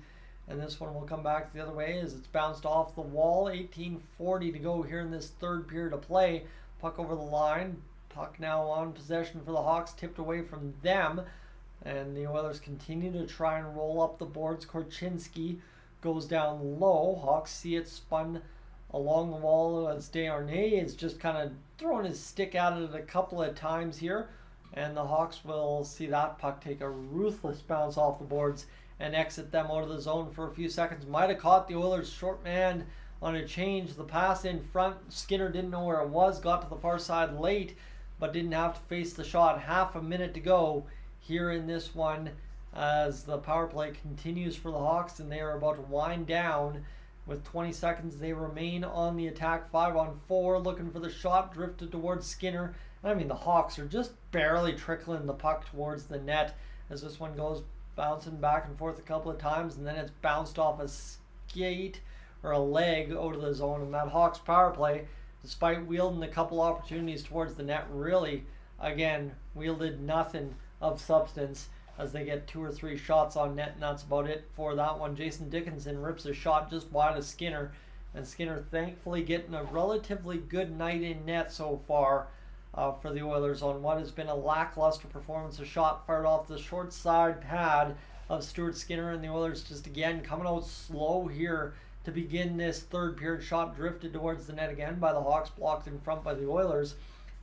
And this one will come back the other way as it's bounced off the wall. 18:40 to go here in this third period of play. Puck over the line. Puck now on possession for the Hawks, tipped away from them. And the Oilers continue to try and roll up the boards. Korchinski goes down low. Hawks see it spun along the wall as Desharnais is just kind of throwing his stick at it a couple of times here. And the Hawks will see that puck take a ruthless bounce off the boards and exit them out of the zone for a few seconds. Might have caught the Oilers short man on a change. The pass in front. Skinner didn't know where it was. Got to the far side late, but didn't have to face the shot. Half a minute to go here in this one as the power play continues for the Hawks, and they are about to wind down. With 20 seconds, they remain on the attack. 5-on-4, looking for the shot, drifted towards Skinner. I mean, the Hawks are just barely trickling the puck towards the net as this one goes bouncing back and forth a couple of times, and then it's bounced off a skate or a leg out of the zone. And that Hawks power play, despite wielding a couple opportunities towards the net, really, again, wielded nothing of substance as they get 2 or 3 shots on net, and that's about it for that one. Jason Dickinson rips a shot just wide of Skinner, and Skinner thankfully getting a relatively good night in net so far for the Oilers on what has been a lackluster performance. A shot fired off the short side pad of Stuart Skinner, and the Oilers just again coming out slow here to begin this third period. Shot drifted towards the net again by the Hawks, blocked in front by the Oilers,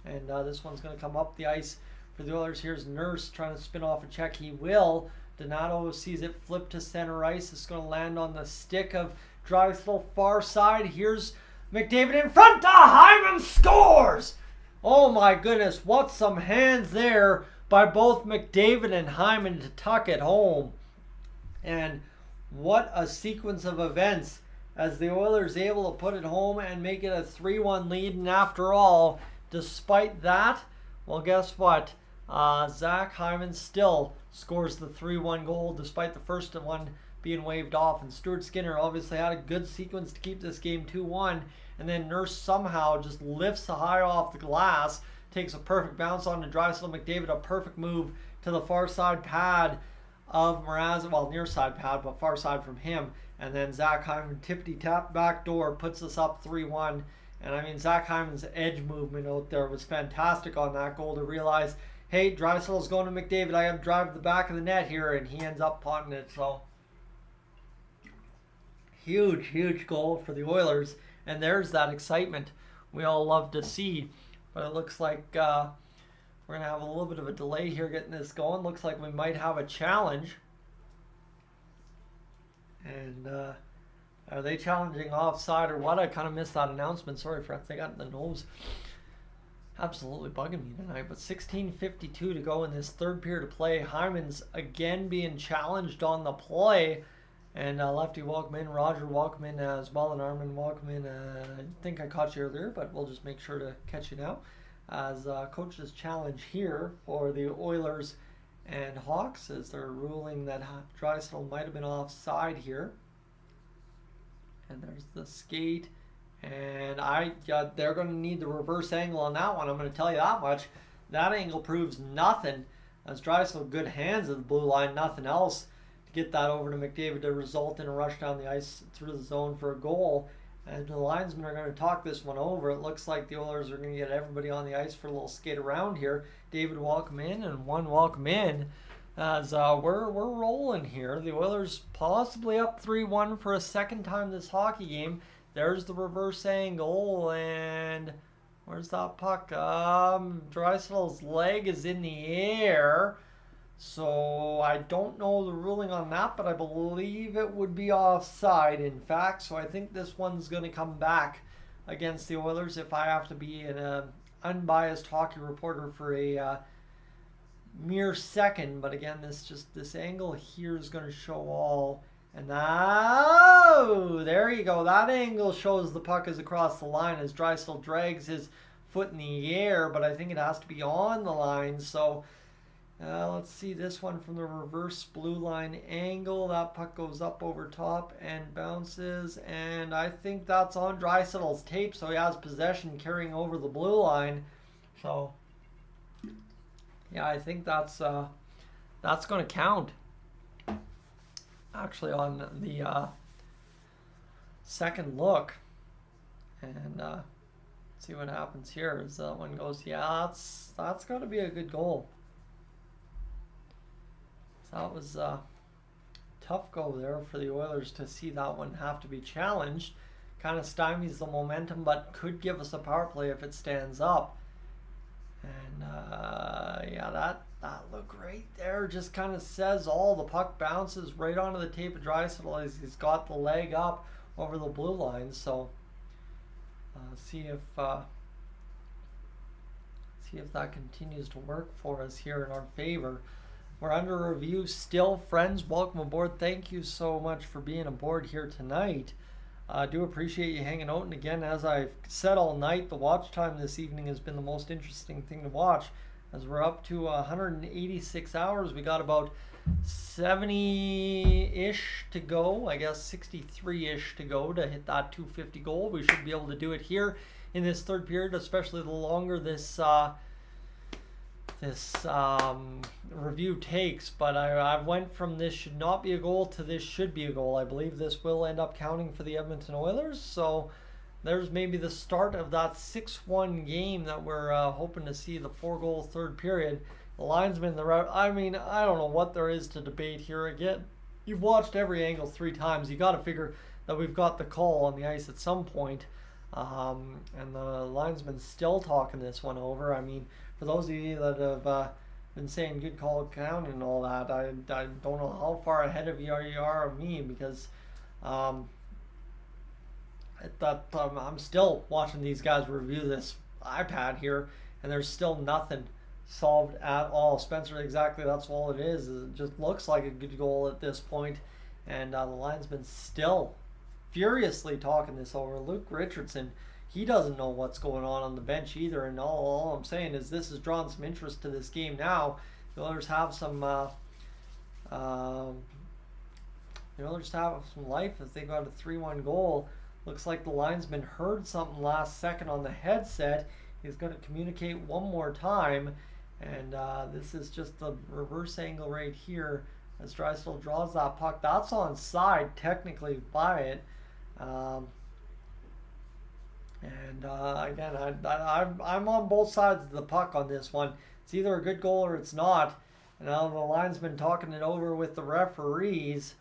and this one's going to come up the ice for the Oilers. Here's Nurse trying to spin off a check. He will. Donato sees it flip to center ice. It's going to land on the stick of Draisaitl, far side. Here's McDavid in front. Hyman scores! Oh my goodness, what some hands there by both McDavid and Hyman to tuck it home. And what a sequence of events as the Oilers able to put it home and make it a 3-1 lead. And after all, despite that, well, guess what? Zach Hyman still scores the 3-1 goal despite the first one being waved off. And Stuart Skinner obviously had a good sequence to keep this game 2-1. And then Nurse somehow just lifts the high off the glass, takes a perfect bounce on to Draisaitl. McDavid, a perfect move to the far side pad of Mrazek, well, near side pad, but far side from him. And then Zach Hyman, tippity-tap back door, puts us up 3-1. And I mean, Zach Hyman's edge movement out there was fantastic on that goal to realize, hey, Draisaitl's going to McDavid. I got to drive the back of the net here, and he ends up potting it. So, huge, huge goal for the Oilers. And there's that excitement we all love to see. But it looks like we're going to have a little bit of a delay here getting this going. Looks like we might have a challenge. And are they challenging offside or what? I kind of missed that announcement. Sorry, friends. They got the nose absolutely bugging me tonight. But 16:52 to go in this third period of play. Hyman's again being challenged on the play. And lefty welcome in, Roger welcome in as well, and Armin welcome in. I think I caught you earlier, but we'll just make sure to catch you now. As coach's challenge here for the Oilers and Hawks, as they're ruling that Draisaitl might have been offside here. And there's the skate. And they're going to need the reverse angle on that one. I'm going to tell you that much. That angle proves nothing. As Draisaitl, good hands at the blue line, nothing else to get that over to McDavid to result in a rush down the ice through the zone for a goal. And the linesmen are going to talk this one over. It looks like the Oilers are going to get everybody on the ice for a little skate around here. David welcome in and one welcome in as we're rolling here. The Oilers possibly up 3-1 for a second time this hockey game. There's the reverse angle, and where's that puck? Draisaitl's leg is in the air. So I don't know the ruling on that, but I believe it would be offside, in fact. So I think this one's going to come back against the Oilers if I have to be an unbiased hockey reporter for a mere second. But again, this angle here is going to show all. And oh, there you go. That angle shows the puck is across the line as Draisaitl drags his foot in the air, but I think it has to be on the line. So let's see this one from the reverse blue line angle. That puck goes up over top and bounces, and I think that's on Draisaitl's tape, so he has possession carrying over the blue line. So yeah, I think that's going to count. Actually, on the second look, and see what happens here. As that one goes, yeah, that's got to be a good goal. So that was a tough go there for the Oilers to see that one have to be challenged. Kind of stymies the momentum, but could give us a power play if it stands up. And yeah, that looked right there. Just kind of says all. The puck bounces right onto the tape of Draisaitl as he's got the leg up over the blue line. So see if that continues to work for us here in our favor. We're under review still, friends. Welcome aboard. Thank you so much for being aboard here tonight. I do appreciate you hanging out. And again, as I've said all night, the watch time this evening has been the most interesting thing to watch. As we're up to 186 hours, we got about 70-ish to go. I guess 63-ish to go to hit that 250 goal. We should be able to do it here in this third period, especially the longer this review takes. But I went from this should not be a goal to this should be a goal. I believe this will end up counting for the Edmonton Oilers. So there's maybe the start of that 6-1 game that we're hoping to see, the 4-goal third period. The linesman, I mean, I don't know what there is to debate here. Again, you've watched every angle 3 times. You got to figure that we've got the call on the ice at some point. And the linesman's still talking this one over. I mean, for those of you that have been saying good call count and all that, I don't know how far ahead of you are of me, because I'm still watching these guys review this iPad here, and there's still nothing solved at all. Spencer, exactly, that's all it is. It just looks like a good goal at this point, and the linesman still furiously talking this over. Luke Richardson, he doesn't know what's going on the bench either, and all I'm saying is this has drawn some interest to this game now. The Oilers have some life as they got a 3-1 goal. Looks like the linesman heard something last second on the headset. He's going to communicate one more time, and this is just the reverse angle right here as Draisaitl draws that puck. That's onside technically by it. Again, I'm on both sides of the puck on this one. It's either a good goal or it's not. And now the linesman talking it over with the referees,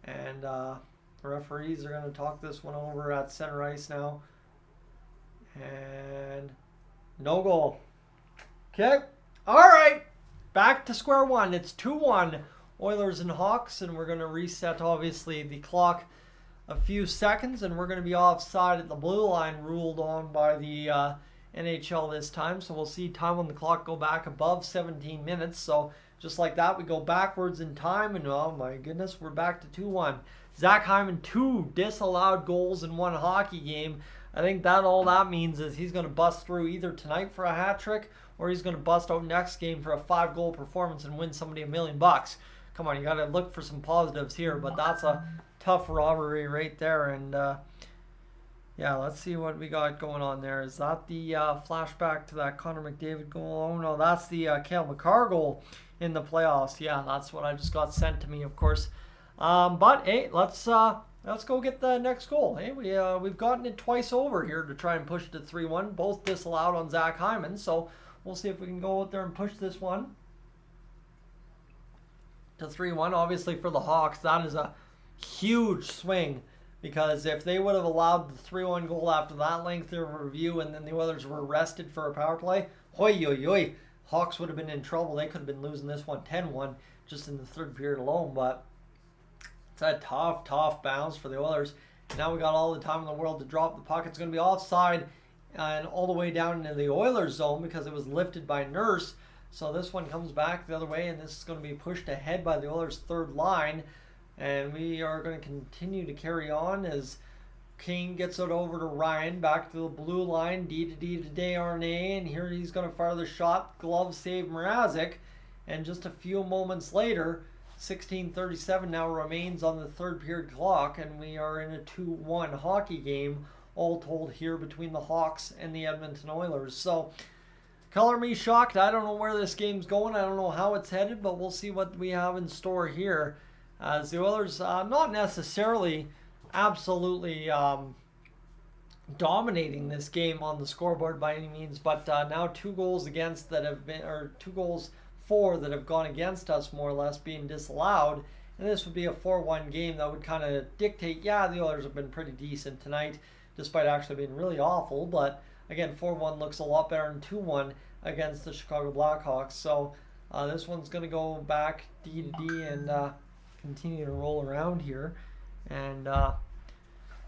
and the referees are going to talk this one over at center ice now. And no goal. Okay. All right. Back to square one. It's 2-1 Oilers and Hawks, and we're going to reset, obviously, the clock a few seconds, and we're going to be offside at the blue line, ruled on by the NHL this time. So we'll see time on the clock go back above 17 minutes. So just like that, we go backwards in time, and oh my goodness, we're back to 2-1. Zach Hyman, 2 disallowed goals in 1 hockey game. I think that all that means is he's going to bust through either tonight for a hat trick, or he's going to bust out next game for a 5-goal performance and win somebody $1 million. Come on, you got to look for some positives here, but that's a tough robbery right there. And yeah, let's see what we got going on there. Is that the flashback to that Connor McDavid goal? Oh no, that's the Cale Makar goal in the playoffs. Yeah, that's what I just got sent to me, of course. But hey, let's go get the next goal. Hey, we've gotten it twice over here to try and push it to 3-1. Both disallowed on Zach Hyman, so we'll see if we can go out there and push this one to 3-1. Obviously for the Hawks, that is a huge swing, because if they would have allowed the 3-1 goal after that length of review and then the Oilers were rested for a power play, hoi, hoi, hoi, Hawks would have been in trouble. They could have been losing this one 10-1 just in the third period alone. But it's a tough bounce for the Oilers. Now we got all the time in the world to drop the puck. It's going to be offside and all the way down into the Oilers zone because it was lifted by Nurse. So this one comes back the other way, and this is going to be pushed ahead by the Oilers' third line. And we are going to continue to carry on as Kane gets it over to Ryan, back to the blue line, D to Desharnais, and here he's going to fire the shot, glove save Mrazek, and just a few moments later, 16:37 now remains on the third period clock, and we are in a 2-1 hockey game, all told here between the Hawks and the Edmonton Oilers. So, color me shocked. I don't know where this game's going. I don't know how it's headed, but we'll see what we have in store here. As the Oilers, not necessarily absolutely dominating this game on the scoreboard by any means, but now 2 goals against that have been, or 2 goals for that have gone against us more or less being disallowed, and this would be a 4-1 game that would kind of dictate, yeah, the Oilers have been pretty decent tonight despite actually being really awful, but again, 4-1 looks a lot better than 2-1 against the Chicago Blackhawks. So this one's going to go back D to D and continue to roll around here. And the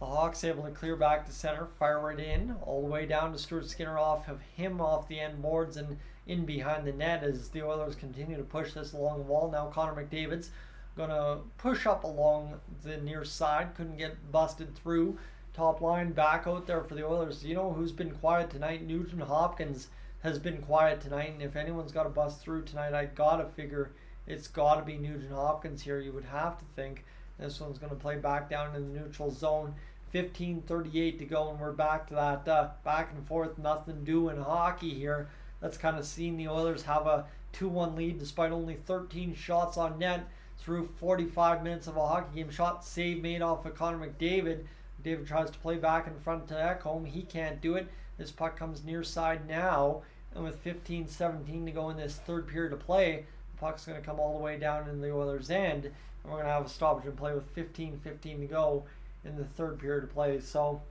Hawks able to clear back to center, fire it in, all the way down to Stuart Skinner off of him off the end boards and in behind the net as the Oilers continue to push this along the wall. Now Connor McDavid's going to push up along the near side, couldn't get busted through. Top line back out there for the Oilers. You know who's been quiet tonight? Nugent Hopkins has been quiet tonight, and if anyone's got to bust through tonight, I gotta figure it's got to be Nugent Hopkins here, you would have to think. This one's going to play back down in the neutral zone. 15:38 to go, and we're back to that back and forth, nothing doing hockey here. That's kind of seen the Oilers have a 2-1 lead despite only 13 shots on net through 45 minutes of a hockey game. Shot save made off of Connor McDavid. David tries to play back in front to Ekholm. He can't do it. This puck comes near side now, and with 15:17 to go in this third period of play, the puck's going to come all the way down in the Oilers' end, and we're going to have a stoppage and play with 15:15 to go in the third period of play. So,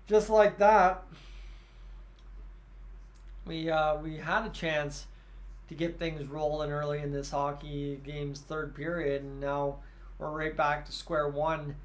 just like that, we had a chance to get things rolling early in this hockey game's third period, and now we're right back to square one.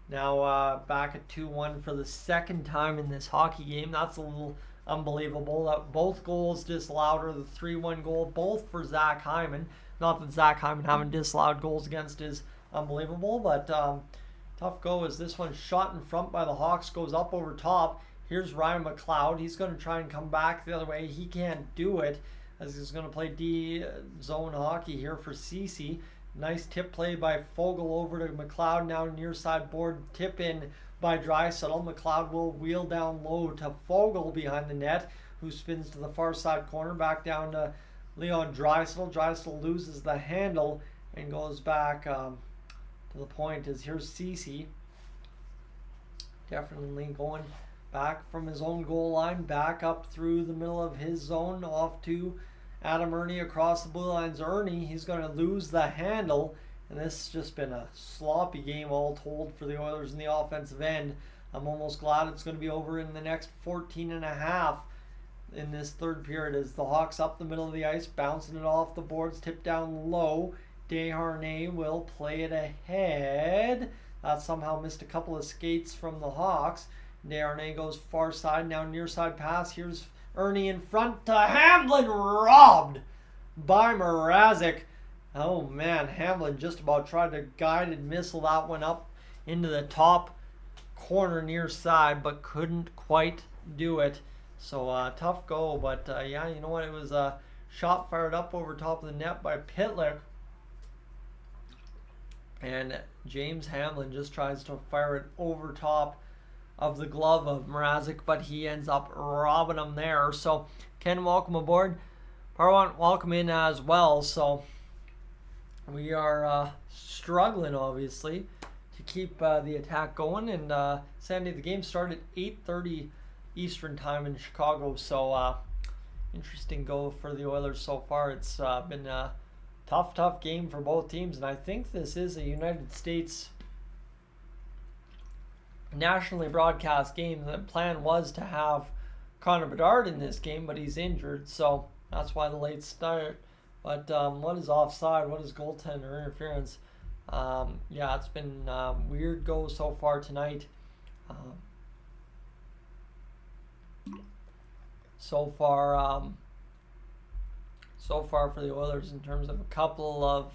Now back at 2-1 for the second time in this hockey game. That's a little unbelievable. Both goals disallowed, or the 3-1 goal, both for Zach Hyman. Not that Zach Hyman having disallowed goals against is unbelievable, but tough go as this one shot in front by the Hawks, goes up over top. Here's Ryan McLeod. He's going to try and come back the other way. He can't do it as he's going to play D-zone hockey here for Ceci. Nice tip play by Fogle over to McLeod. Now near side board tip in by Draisaitl. McLeod will wheel down low to Fogle behind the net, who spins to the far side corner. Back down to Leon Draisaitl. Draisaitl loses the handle and goes back to the point as here's Ceci. Definitely going back from his own goal line, back up through the middle of his zone, off to Adam Ernie across the blue lines. Ernie, he's going to lose the handle, and this has just been a sloppy game all told for the Oilers in the offensive end. I'm almost glad it's going to be over in the next 14 and a half in this third period as the Hawks up the middle of the ice, bouncing it off the boards, tipped down low. Desharnais will play it ahead. Somehow missed a couple of skates from the Hawks. Desharnais goes far side, now near side pass. Here's Ernie in front to Hamblin, robbed by Mrazek. Oh man, Hamblin just about tried to guided missile that one up into the top corner near side, but couldn't quite do it. So tough go, but yeah, you know what? It was a shot fired up over top of the net by Pitlick. And James Hamblin just tries to fire it over top of the glove of Mrazek, but he ends up robbing him there. So Ken, welcome aboard. Parwant, welcome in as well. So we are struggling obviously to keep the attack going. And Sandy, the game started at 8:30 Eastern time in Chicago. So interesting go for the Oilers so far. It's been a tough game for both teams, and I think this is a United States nationally broadcast game. The plan was to have Connor Bedard in this game, but he's injured, so That's why the late start. But what is offside? What is goaltender interference? Yeah, it's been weird go so far tonight. So far for the Oilers in terms of a couple of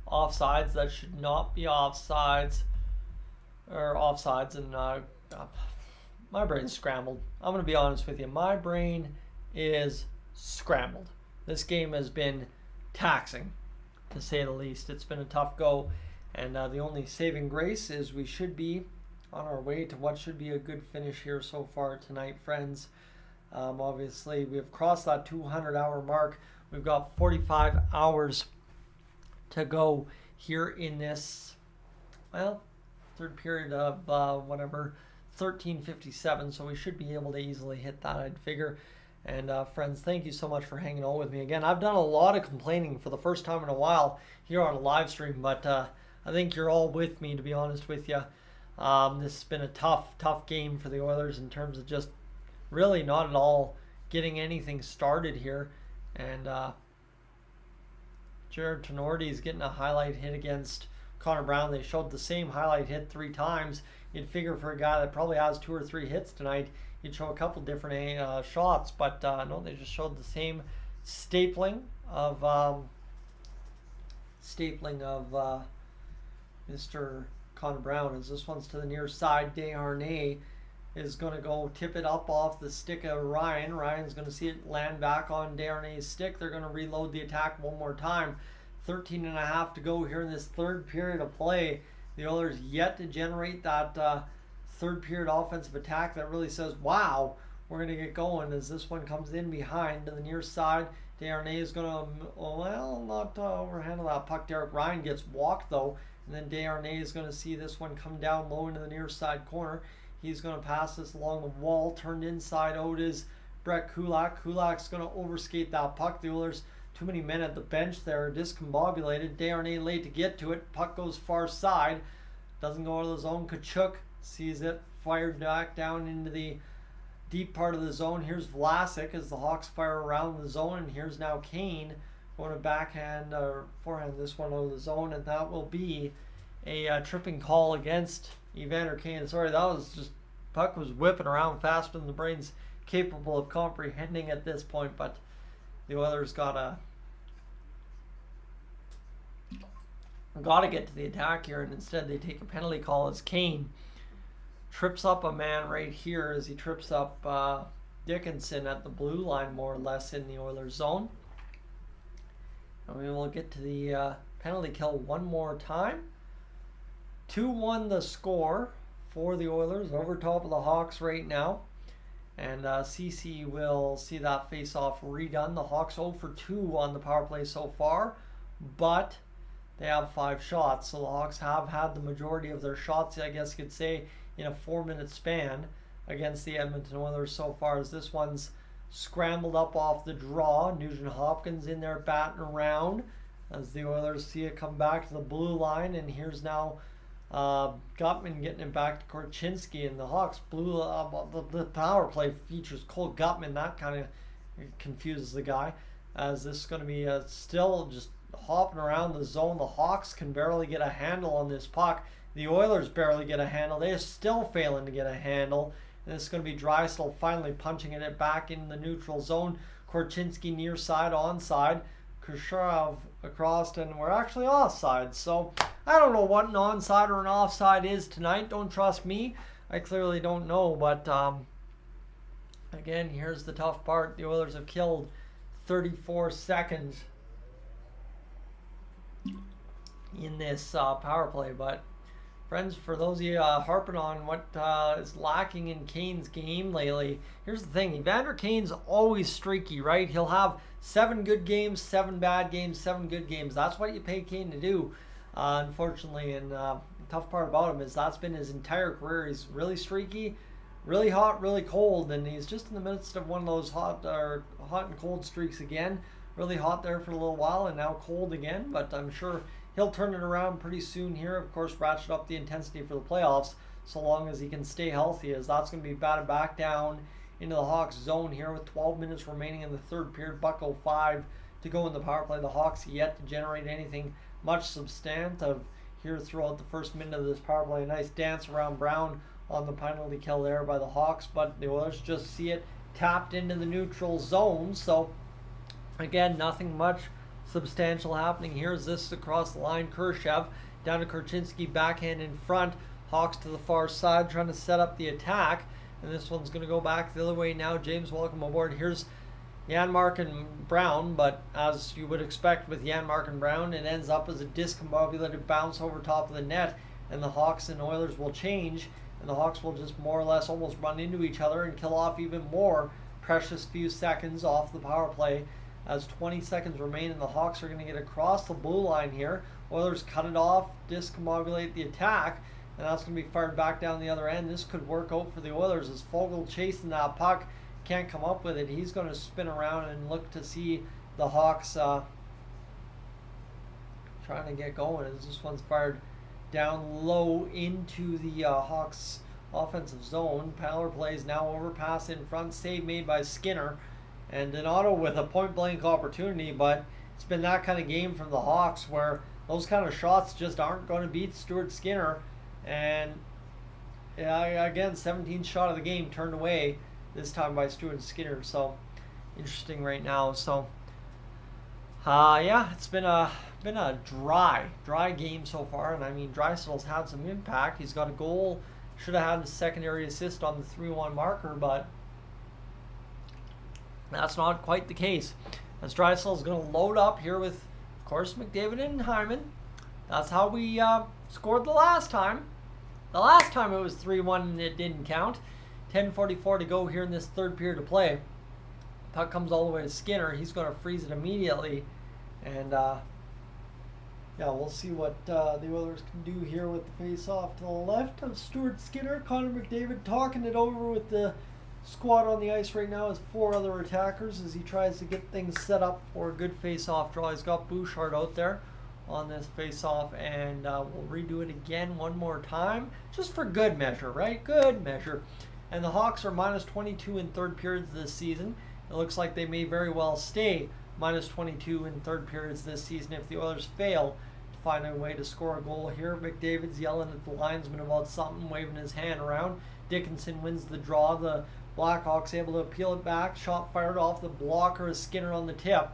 offsides that should not be offsides, and my brain's scrambled. I'm going to be honest with you. My brain is scrambled. This game has been taxing, to say the least. It's been a tough go, and the only saving grace is we should be on our way to what should be a good finish here so far tonight, friends. Obviously, we have crossed that 200-hour mark. We've got 45 hours to go here in this, well, third period of 13:57, so we should be able to easily hit that, I'd figure. And friends, thank you so much for hanging out with me again. I've done a lot of complaining for the first time in a while here on a live stream, but I think you're all with me, to be honest with you. This has been a tough game for the Oilers in terms of just really not at all getting anything started here. And Jared Tenorti is getting a highlight hit against Connor Brown. They showed the same highlight hit 3 times. You'd figure for a guy that probably has 2 or 3 hits tonight, you'd show a couple different shots, but no, they just showed the same stapling of Mr. Connor Brown. As this one's to the near side, Desharnais is going to go tip it up off the stick of Ryan. Ryan's going to see it land back on Desharnais' stick. They're going to reload the attack one more time. 13 and a half to go here in this third period of play. The Oilers yet to generate that third period offensive attack that really says, wow, we're going to get going, as this one comes in behind to the near side. Desharnais is going to, not overhandle that puck. Derek Ryan gets walked, though, and then Desharnais is going to see this one come down low into the near side corner. He's going to pass this along the wall. Turned inside out is Brett Kulak. Kulak's going to overskate that puck. The Oilers, too many men at the bench there, discombobulated. Desharnais late to get to it. Puck goes far side. Doesn't go out of the zone. Kachuk sees it. Fired back down into the deep part of the zone. Here's Vlasic as the Hawks fire around the zone. And here's now Kane going to backhand or forehand this one out of the zone. And that will be a tripping call against Evander Kane. Sorry, that was just, puck was whipping around faster than the brain's capable of comprehending at this point, but the Oilers gotta get to the attack here, and instead they take a penalty call as Kane trips up a man right here as he trips up Dickinson at the blue line, more or less in the Oilers zone. And we will get to the penalty kill one more time. 2-1 the score for the Oilers over top of the Hawks right now. And CC will see that face-off redone. The Hawks 0 for 2 on the power play so far, but they have 5 shots. So the Hawks have had the majority of their shots, I guess you could say, in a 4-minute span against the Edmonton Oilers so far, as this one's scrambled up off the draw. Nugent Hopkins in there batting around as the Oilers see it come back to the blue line. And here's now Gutman getting it back to Korchinski, and the Hawks blew the power play features Cole Gutman. That kind of confuses the guy, as this is going to be still just hopping around the zone. The Hawks can barely get a handle on this puck. The Oilers barely get a handle. They are still failing to get a handle. And it's going to be Drysdale finally punching it back in the neutral zone. Korchinski near side, onside. Kucherov across, and we're actually offside. So I don't know what an onside or an offside is tonight. Don't trust me. I clearly don't know. But again, here's the tough part. The Oilers have killed 34 seconds in this power play. But friends, for those of you harping on what is lacking in Kane's game lately, here's the thing. Evander Kane's always streaky, right? He'll have 7 good games, 7 bad games, 7 good games. That's what you pay Kane to do, unfortunately. And the tough part about him is that's been his entire career. He's really streaky, really hot, really cold, and he's just in the midst of one of those hot and cold streaks again. Really hot there for a little while, and now cold again. But I'm sure he'll turn it around pretty soon here. Of course, ratchet up the intensity for the playoffs, so long as he can stay healthy, as that's going to be batted back down into the Hawks zone here with 12 minutes remaining in the third period. Bucko 5 to go in the power play. The Hawks yet to generate anything much substantive here throughout the first minute of this power play. A nice dance around Brown on the penalty kill there by the Hawks, but the Oilers just see it tapped into the neutral zone. So again, nothing much substantial happening here as this is across the line. Khrushchev down to Korchinski, backhand in front. Hawks to the far side trying to set up the attack. And this one's going to go back the other way now. James, welcome aboard. Here's Janmark and Brown, but as you would expect with Janmark and Brown, it ends up as a discombobulated bounce over top of the net, and the Hawks and Oilers will change, and the Hawks will just more or less almost run into each other and kill off even more precious few seconds off the power play as 20 seconds remain, and the Hawks are going to get across the blue line here. Oilers cut it off, discombobulate the attack, and that's going to be fired back down the other end. This could work out for the Oilers as Fogle chasing that puck, can't come up with it. He's going to spin around and look to see the Hawks trying to get going as this one's fired down low into the Hawks offensive zone. Power plays now overpass in front, save made by Skinner, and Donato with a point blank opportunity, but it's been that kind of game from the Hawks where those kind of shots just aren't going to beat Stuart Skinner. And again, 17th shot of the game turned away, this time by Stuart Skinner. So interesting right now. So yeah, it's been a dry game so far, and I mean Draisaitl's had some impact. He's got a goal, should have had a secondary assist on the 3-1 marker, but that's not quite the case. As Draisaitl's going to load up here with, of course, McDavid and Hyman. That's how we scored the last time. The last time it was 3-1 and it didn't count. 10:44 to go here in this third period of play. Puck comes all the way to Skinner. He's going to freeze it immediately. And yeah, we'll see what the Oilers can do here with the face-off to the left of Stuart Skinner. Connor McDavid talking it over with the squad on the ice right now as 4 other attackers as he tries to get things set up for a good face-off draw. He's got Bouchard out there on this face-off, and we'll redo it again one more time just for good measure, right? Good measure. And the Hawks are minus 22 in third periods this season. It looks like they may very well stay minus 22 in third periods this season if the Oilers fail to find a way to score a goal here. McDavid's yelling at the linesman about something, waving his hand around. Dickinson wins the draw. The Blackhawks able to peel it back. Shot fired off the blocker of Skinner on the tip.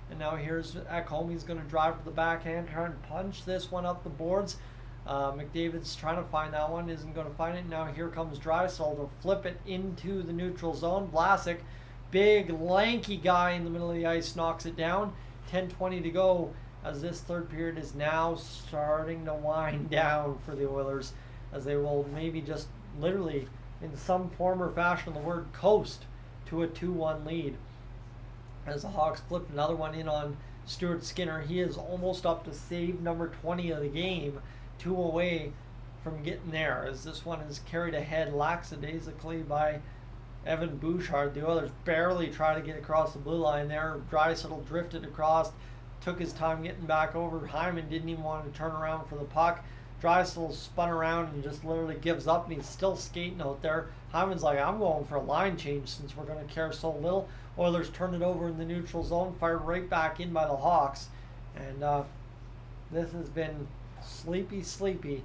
And now here's Ekholm. He's going to drive to the backhand, try and punch this one up the boards. McDavid's trying to find that one, isn't going to find it. Now here comes Draisaitl to flip it into the neutral zone. Vlasic, big lanky guy in the middle of the ice, knocks it down. 10:20 to go as this third period is now starting to wind down for the Oilers, as they will maybe just literally in some form or fashion the word coast to a 2-1 lead. As the Hawks flip another one in on Stuart Skinner. He is almost up to save number 20 of the game, 2 away from getting there, as this one is carried ahead lackadaisically by Evan Bouchard. The Oilers barely try to get across the blue line there. Draisaitl drifted across, took his time getting back over. Hyman didn't even want to turn around for the puck. Draisaitl spun around and just literally gives up, and he's still skating out there. Hyman's like, I'm going for a line change since we're going to care so little. Oilers turn it over in the neutral zone, fired right back in by the Hawks. And this has been sleepy.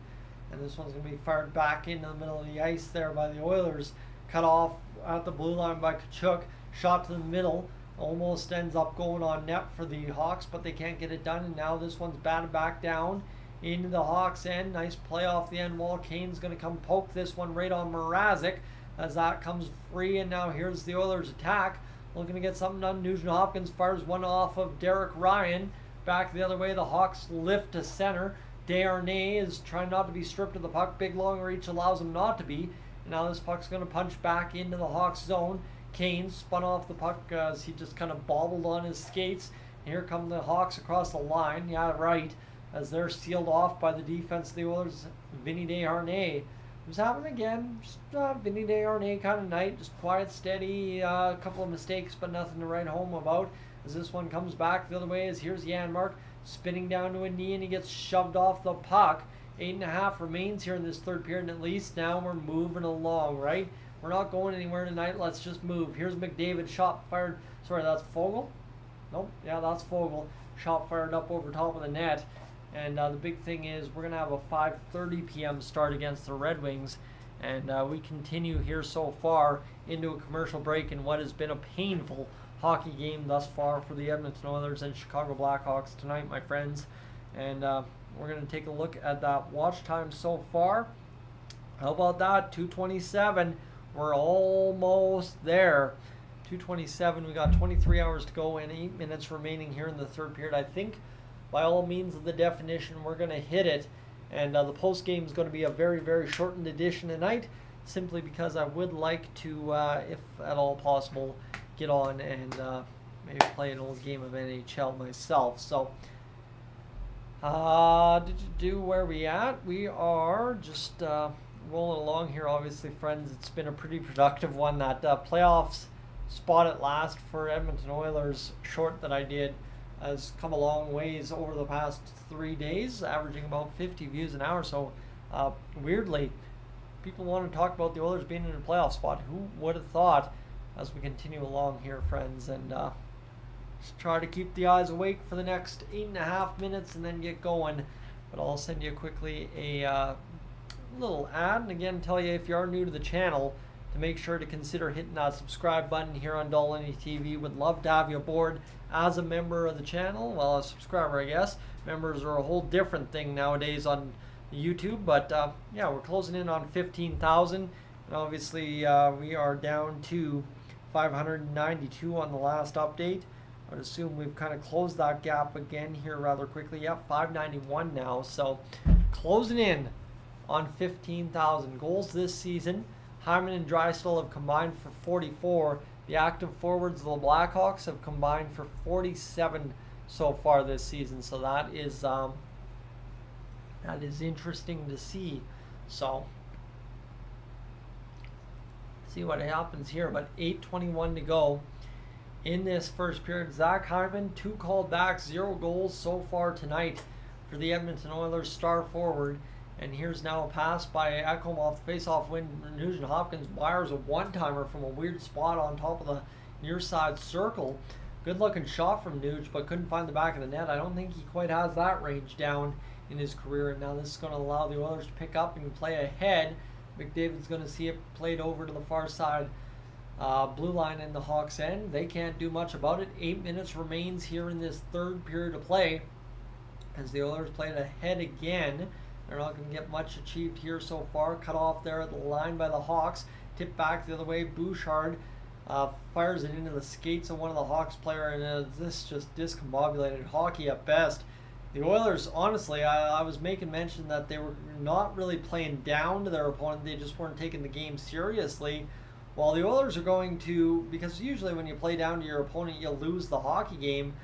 And this one's going to be fired back into the middle of the ice there by the Oilers. Cut off at the blue line by Tkachuk. Shot to the middle. Almost ends up going on net for the Hawks, but they can't get it done. And now this one's batted back down into the Hawks' end. Nice play off the end wall. Kane's going to come poke this one right on Mrazek as that comes free. And now here's the Oilers' attack. Looking to get something done. Nugent Hopkins fires one off of Derek Ryan. Back the other way. The Hawks lift to center. Desharnais is trying not to be stripped of the puck. Big long reach allows him not to be. And now this puck's going to punch back into the Hawks zone. Kane spun off the puck as he just kind of bobbled on his skates. And here come the Hawks across the line. Yeah, right. As they're sealed off by the defense of the Oilers. Vinny Desharnais was having again just Vinny Desharnais kind of night. Just quiet, steady, a couple of mistakes, but nothing to write home about. As this one comes back the other way, as here's Janmark spinning down to a knee, and he gets shoved off the puck. 8.5 remains here in this third period, and at least now we're moving along, right? We're not going anywhere tonight. Let's just move. Here's McDavid, shot fired. Sorry, that's Fogle? Nope. Yeah, that's Fogle. Shot fired up over top of the net. And the big thing is we're going to have a 5:30 p.m. start against the Red Wings. And we continue here so far into a commercial break in what has been a painful hockey game thus far for the Edmonton Oilers and Chicago Blackhawks tonight, my friends. And we're going to take a look at that watch time so far. How about that? 2:27. We're almost there. 2:27. We got 23 hours to go and 8 minutes remaining here in the third period. I think by all means of the definition, we're going to hit it. And the post game is going to be a very, very shortened edition tonight, simply because I would like to, if at all possible, get on and maybe play an old game of NHL myself. So, where we at? We are just rolling along here, obviously, friends. It's been a pretty productive one. That playoffs spot at last for Edmonton Oilers short that I did has come a long ways over the past 3 days, averaging about 50 views an hour. So, weirdly, people want to talk about the Oilers being in a playoff spot. Who would have thought? As we continue along here, friends, and just try to keep the eyes awake for the next 8.5 minutes and then get going. But I'll send you quickly a little ad, and again, tell you if you are new to the channel to make sure to consider hitting that subscribe button here on Dolynny TV. Would love to have you aboard as a member of the channel. Well, a subscriber, I guess. Members are a whole different thing nowadays on YouTube, but yeah, we're closing in on 15,000, and obviously we are down to 592 on the last update. I would assume we've kind of closed that gap again here rather quickly. Yep, 591 now, so closing in on 15,000 goals this season. Hyman and Drysdale have combined for 44. The active forwards of the Blackhawks have combined for 47 so far this season. So that is interesting to see. So see what happens here. But 8:21 to go in this first period. Zach Hyman, 2 called backs, 0 goals so far tonight for the Edmonton Oilers star forward. And here's now a pass by Ekholm off the face-off win. Nugent Hopkins wires a one-timer from a weird spot on top of the near side circle. Good-looking shot from Nuge, but couldn't find the back of the net. I don't think he quite has that range down in his career. And now this is going to allow the Oilers to pick up and play ahead. McDavid's going to see it played over to the far side blue line in the Hawks' end. They can't do much about it. 8 minutes remains here in this third period of play as the Oilers played ahead again. They're not going to get much achieved here so far. Cut off there at the line by the Hawks. Tipped back the other way. Bouchard fires it into the skates of one of the Hawks player, and this just discombobulated hockey at best. The Oilers, honestly, I was making mention that they were not really playing down to their opponent. They just weren't taking the game seriously. While the Oilers are going to, because usually when you play down to your opponent, you lose the hockey game.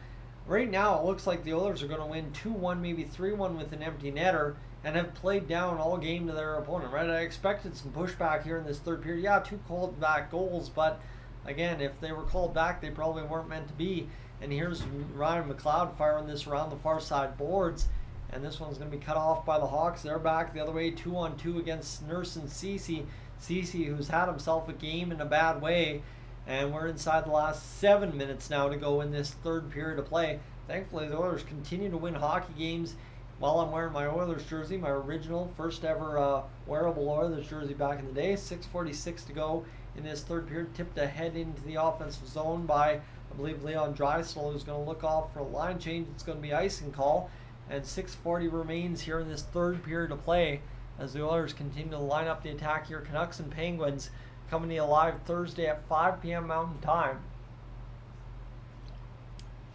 Right now, it looks like the Oilers are going to win 2-1, maybe 3-1 with an empty netter, and have played down all game to their opponent, right? I expected some pushback here in this third period. Yeah, 2 called back goals, but again, if they were called back, they probably weren't meant to be. And here's Ryan McLeod firing this around the far side boards, and this one's going to be cut off by the Hawks. They're back the other way, 2-on-2 against Nurse and Ceci. Ceci, who's had himself a game in a bad way, and we're inside the last 7 minutes now to go in this third period of play. Thankfully, the Oilers continue to win hockey games while I'm wearing my Oilers jersey, my original first ever wearable Oilers jersey back in the day. 6:46 to go in this third period. Tipped ahead into the offensive zone by, I believe, Leon Draisaitl, who's going to look off for a line change. It's going to be icing call. And 6:40 remains here in this third period of play as the Oilers continue to line up the attack here. Canucks and Penguins coming to you live Thursday at 5 p.m. Mountain Time.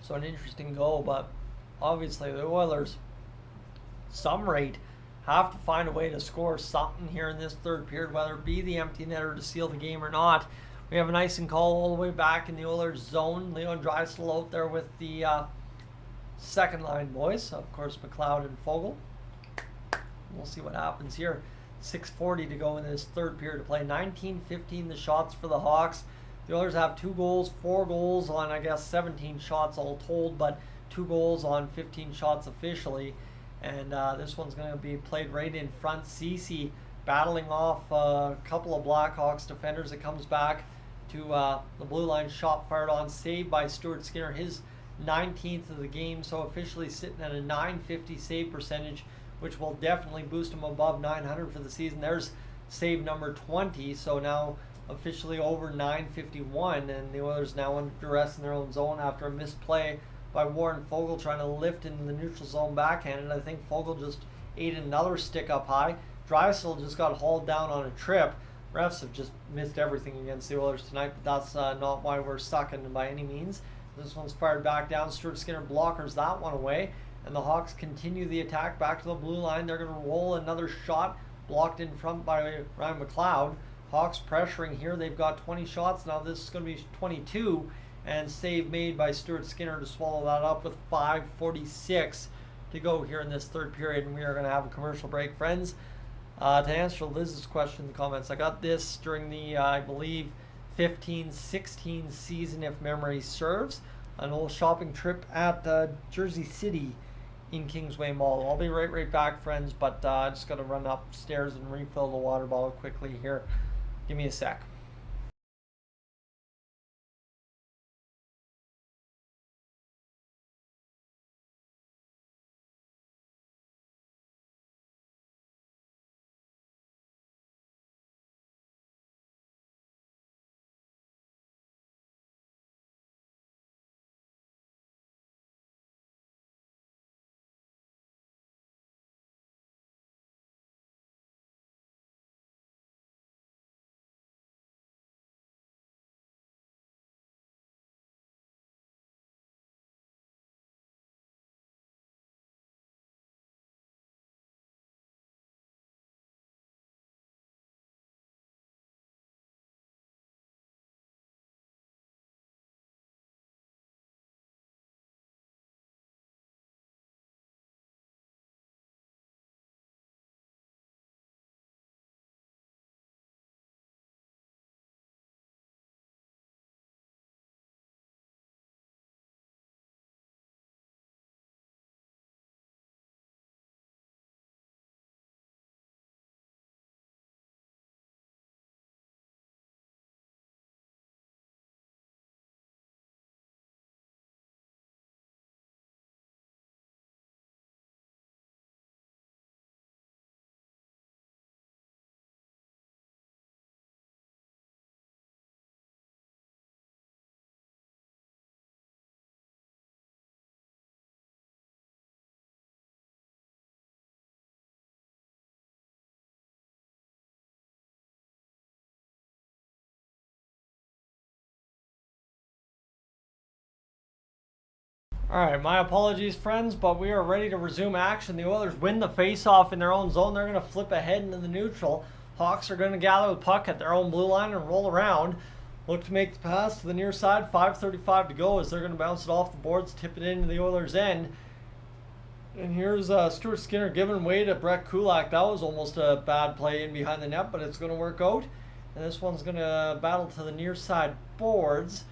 So an interesting goal, but obviously the Oilers, some rate, have to find a way to score something here in this third period, whether it be the empty netter to seal the game or not. We have an icing call all the way back in the Oilers zone. Leon Draisaitl out there with the second line boys, of course, McLeod and Fogle. We'll see what happens here. 6:40 to go in this third period to play. 19-15 the shots for the Hawks. The Oilers have 2 goals, 4 goals on, I guess, 17 shots all told, but 2 goals on 15 shots officially. And this one's going to be played right in front. Ceci battling off a couple of Blackhawks defenders. It comes back to the blue line, shot fired on, saved by Stuart Skinner, his 19th of the game, so officially sitting at a .950 save percentage, which will definitely boost him above 900 for the season. There's save number 20, so now officially over .951, and the Oilers now under duress in their own zone after a missed play by Warren Foegele trying to lift into the neutral zone backhanded. I think Foegele just ate another stick up high. Drysdale just got hauled down on a trip. Refs have just missed everything against the Oilers tonight, but that's not why we're sucking by any means. This one's fired back down. Stuart Skinner blockers that one away, and the Hawks continue the attack back to the blue line. They're going to roll another shot, blocked in front by Ryan McLeod. Hawks pressuring here. They've got 20 shots now. This is going to be 22, and save made by Stuart Skinner to swallow that up with 5:46 to go here in this third period, and we are going to have a commercial break, friends. To answer Liz's question in the comments, I got this during the, I believe, 15-16 season, if memory serves, an old shopping trip at Jersey City in Kingsway Mall. I'll be right back, friends, but I just got to run upstairs and refill the water bottle quickly here. Give me a sec. Alright, my apologies, friends, but we are ready to resume action. The Oilers win the face-off in their own zone. They're going to flip ahead into the neutral. Hawks are going to gather the puck at their own blue line and roll around. Look to make the pass to the near side. 5:35 to go as they're going to bounce it off the boards, tip it into the Oilers' end. And here's Stuart Skinner giving way to Brett Kulak. That was almost a bad play in behind the net, but it's going to work out. And this one's going to battle to the near side boards.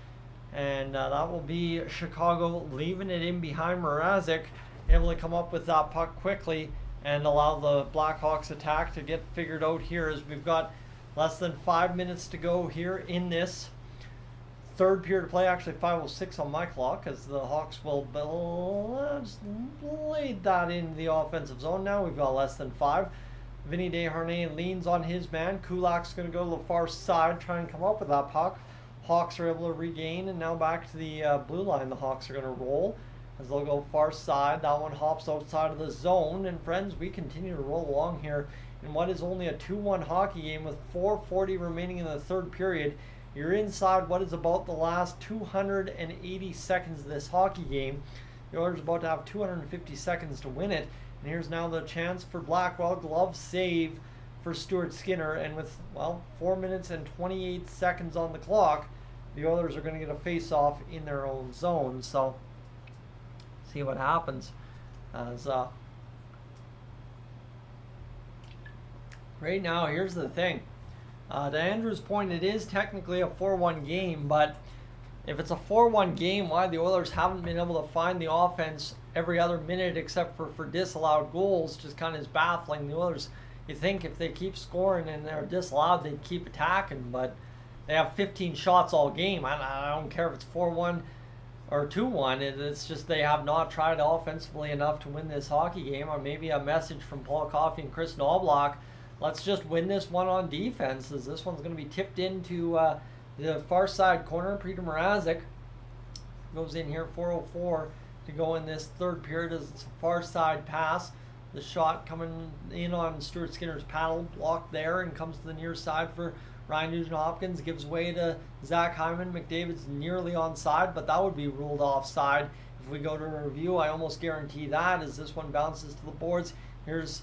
And that will be Chicago leaving it in behind Mrazek, able to come up with that puck quickly and allow the Blackhawks attack to get figured out here as we've got less than 5 minutes to go here in this third period of play. Actually 5:06 on my clock, as the Hawks will just blade that into the offensive zone now. We've got less than 5. Vinny Desharnais leans on his man. Kulak's going to go to the far side, try and come up with that puck. Hawks are able to regain, and now back to the blue line. The Hawks are going to roll as they'll go far side. That one hops outside of the zone, and friends, we continue to roll along here in what is only a 2-1 hockey game with 4:40 remaining in the third period. You're inside what is about the last 280 seconds of this hockey game. The Oilers are about to have 250 seconds to win it, and here's now the chance for Blackwell. Glove save for Stuart Skinner, and with, well, 4 minutes and 28 seconds on the clock, the Oilers are going to get a face-off in their own zone. So, see what happens. As right now, here's the thing. To Andrew's point, it is technically a 4-1 game, but if it's a 4-1 game, why the Oilers haven't been able to find the offense every other minute except for disallowed goals just kind of is baffling. The Oilers You think if they keep scoring and they're disallowed, they'd keep attacking, but they have 15 shots all game. I don't care if it's 4-1 or 2-1. It's just they have not tried offensively enough to win this hockey game. Or maybe a message from Paul Coffey and Chris Knobloch. Let's just win this one on defense, as this one's going to be tipped into the far side corner. Peter Mrazek goes in here, 4:04 to go in this third period as it's a far side pass. The shot coming in on Stuart Skinner's paddle, blocked there, and comes to the near side for Ryan Nugent-Hopkins. Gives way to Zach Hyman. McDavid's nearly onside, but that would be ruled offside. If we go to a review, I almost guarantee that, as this one bounces to the boards. Here's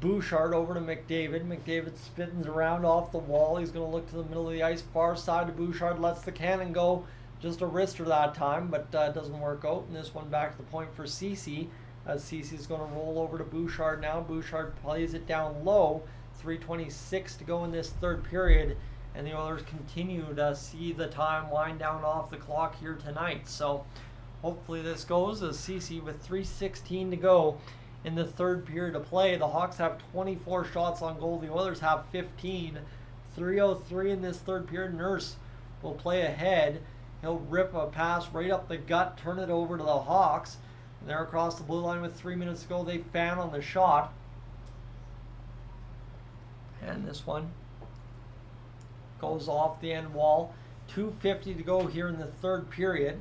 Bouchard over to McDavid. McDavid spins around off the wall. He's going to look to the middle of the ice, far side to Bouchard. Lets the cannon go. Just a wrister that time, but doesn't work out. And this one back to the point for Ceci, as Ceci's going to roll over to Bouchard now. Bouchard plays it down low. 3:26 to go in this third period, and the Oilers continue to see the time wind down off the clock here tonight. So hopefully this goes, as Ceci with 3:16 to go in the third period of play. The Hawks have 24 shots on goal. The Oilers have 15. 3:03 in this third period. Nurse will play ahead. He'll rip a pass right up the gut, turn it over to the Hawks. And they're across the blue line with 3 minutes to go. They fan on the shot. And this one goes off the end wall. 2:50 to go here in the third period,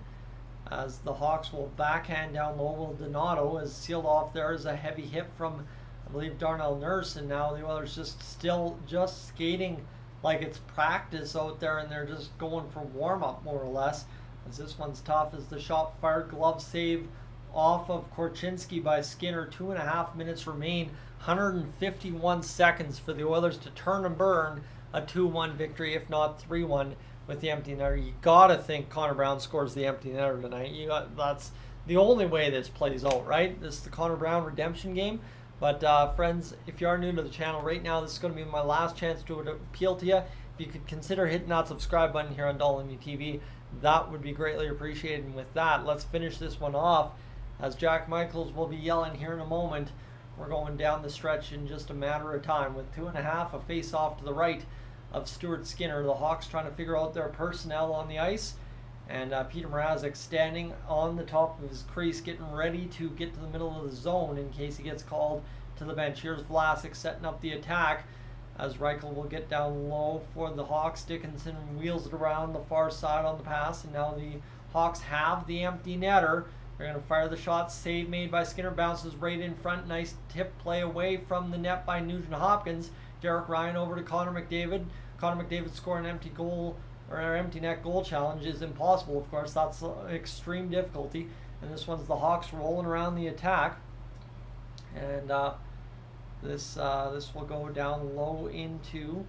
as the Hawks will backhand down low. Will Donato is sealed off there as a heavy hit from, I believe, Darnell Nurse. And now the Oilers just skating like it's practice out there, and they're just going for warm-up more or less, as this one's tough as the shot fired. Glove save off of Korchinski by Skinner. 2.5 minutes remain. 151 seconds for the Oilers to turn and burn a 2-1 victory, if not 3-1 with the empty netter. You gotta think Connor Brown scores the empty netter tonight. That's the only way this plays out, right? This is the Connor Brown redemption game. But friends, if you are new to the channel right now, this is going to be my last chance to appeal to you. If you could consider hitting that subscribe button here on Dolynny TV, that would be greatly appreciated. And with that, let's finish this one off, as Jack Michaels will be yelling here in a moment. We're going down the stretch in just a matter of time with 2.5, a face-off to the right of Stuart Skinner. The Hawks trying to figure out their personnel on the ice. And Peter Mrazek standing on the top of his crease, getting ready to get to the middle of the zone in case he gets called to the bench. Here's Vlasic setting up the attack, as Reichel will get down low for the Hawks. Dickinson wheels it around the far side on the pass, and now the Hawks have the empty netter. They're going to fire the shot. Save made by Skinner. Bounces right in front. Nice tip play away from the net by Nugent-Hopkins. Derek Ryan over to Connor McDavid. Connor McDavid scoring an empty goal, or an empty net goal challenge is impossible, of course. That's extreme difficulty. And this one's the Hawks rolling around the attack. And this will go down low into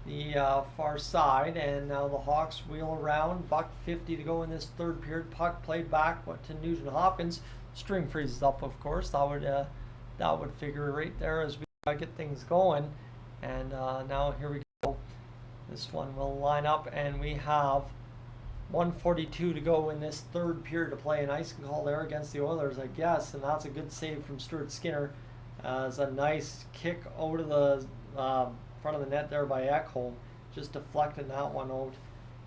the far side. And now the Hawks wheel around. $1:50 to go in this third period. Puck played back to Nugent-Hopkins. Stream freezes up, of course. That would figure right there as we get things going. And now here we go. This one will line up, and we have 1:42 to go in this third period to play. An ice call there against the Oilers, I guess, and that's a good save from Stuart Skinner. As a nice kick out of the front of the net there by Ekholm, just deflecting that one out,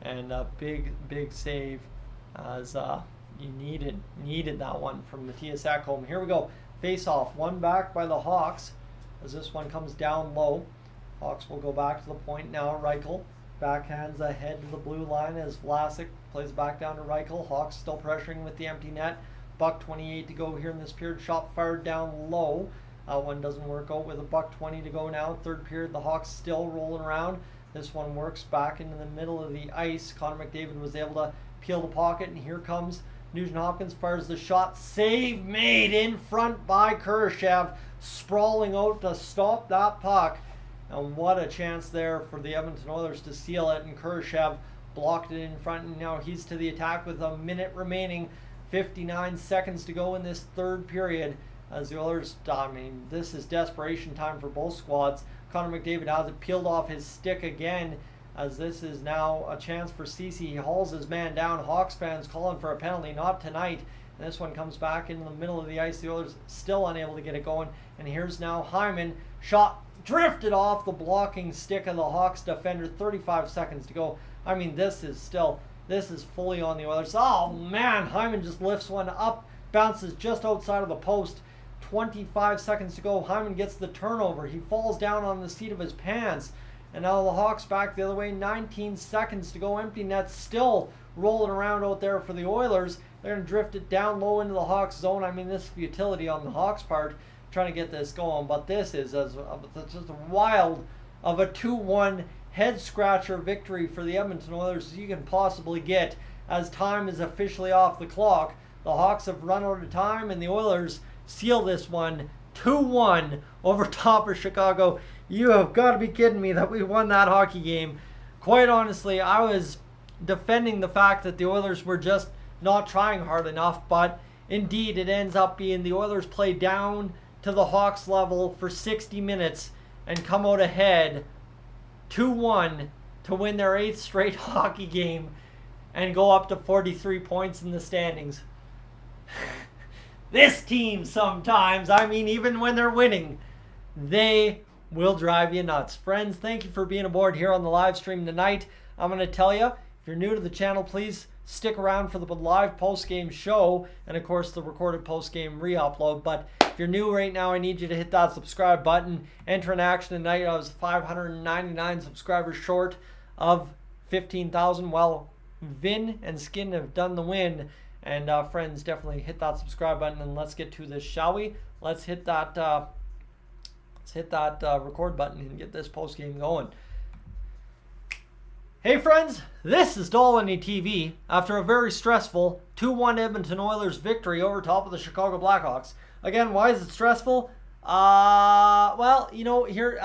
and a big save, as you needed that one from Matthias Ekholm. Here we go, face off, one back by the Hawks, as this one comes down low. Hawks will go back to the point now. Reichel backhands ahead to the blue line as Vlasic plays back down to Reichel. Hawks still pressuring with the empty net. $1:28 to go here in this period. Shot fired down low. One doesn't work out with a $1:20 to go now. Third period, the Hawks still rolling around. This one works back into the middle of the ice. Connor McDavid was able to peel the pocket, and here comes Nugent-Hopkins, fires the shot. Save made in front by Kurashev, sprawling out to stop that puck. And what a chance there for the Edmonton Oilers to seal it, and Kurashev blocked it in front, and now he's to the attack with a minute remaining. 59 seconds to go in this third period, as the Oilers, this is desperation time for both squads. Connor McDavid has it peeled off his stick again, as this is now a chance for Ceci. He hauls his man down. Hawks fans calling for a penalty. Not tonight. And this one comes back into the middle of the ice. The Oilers still unable to get it going. And here's now Hyman. Shot drifted off the blocking stick of the Hawks defender. 35 seconds to go. I mean, this is fully on the Oilers. Oh, man. Hyman just lifts one up. Bounces just outside of the post. 25 seconds to go. Hyman gets the turnover. He falls down on the seat of his pants. And now the Hawks back the other way. 19 seconds to go. Empty net still rolling around out there for the Oilers. They're going to drift it down low into the Hawks zone. I mean, this futility on the Hawks part trying to get this going. But this is just wild of a 2-1 head-scratcher victory for the Edmonton Oilers as you can possibly get as time is officially off the clock. The Hawks have run out of time, and the Oilers seal this one 2-1 over top of Chicago. You have got to be kidding me that we won that hockey game. Quite honestly, I was defending the fact that the Oilers were just not trying hard enough, but indeed it ends up being the Oilers play down to the Hawks level for 60 minutes and come out ahead 2-1 to win their 8th straight hockey game and go up to 43 points in the standings. This team sometimes, I mean, even when they're winning, they will drive you nuts. Friends, thank you for being aboard here on the live stream tonight. I'm going to tell you, if you're new to the channel, please stick around for the live post-game show and, of course, the recorded post-game re-upload. But if you're new right now, I need you to hit that subscribe button. Enter in action tonight. I was 599 subscribers short of 15,000. Well, Vin and Skin have done the win. And friends, definitely hit that subscribe button and let's get to this, shall we? Let's hit that record button and get this post game going. Hey friends, this is Dolynny TV. After a very stressful 2-1 Edmonton Oilers victory over top of the Chicago Blackhawks. Again, why is it stressful? Well, you know, here,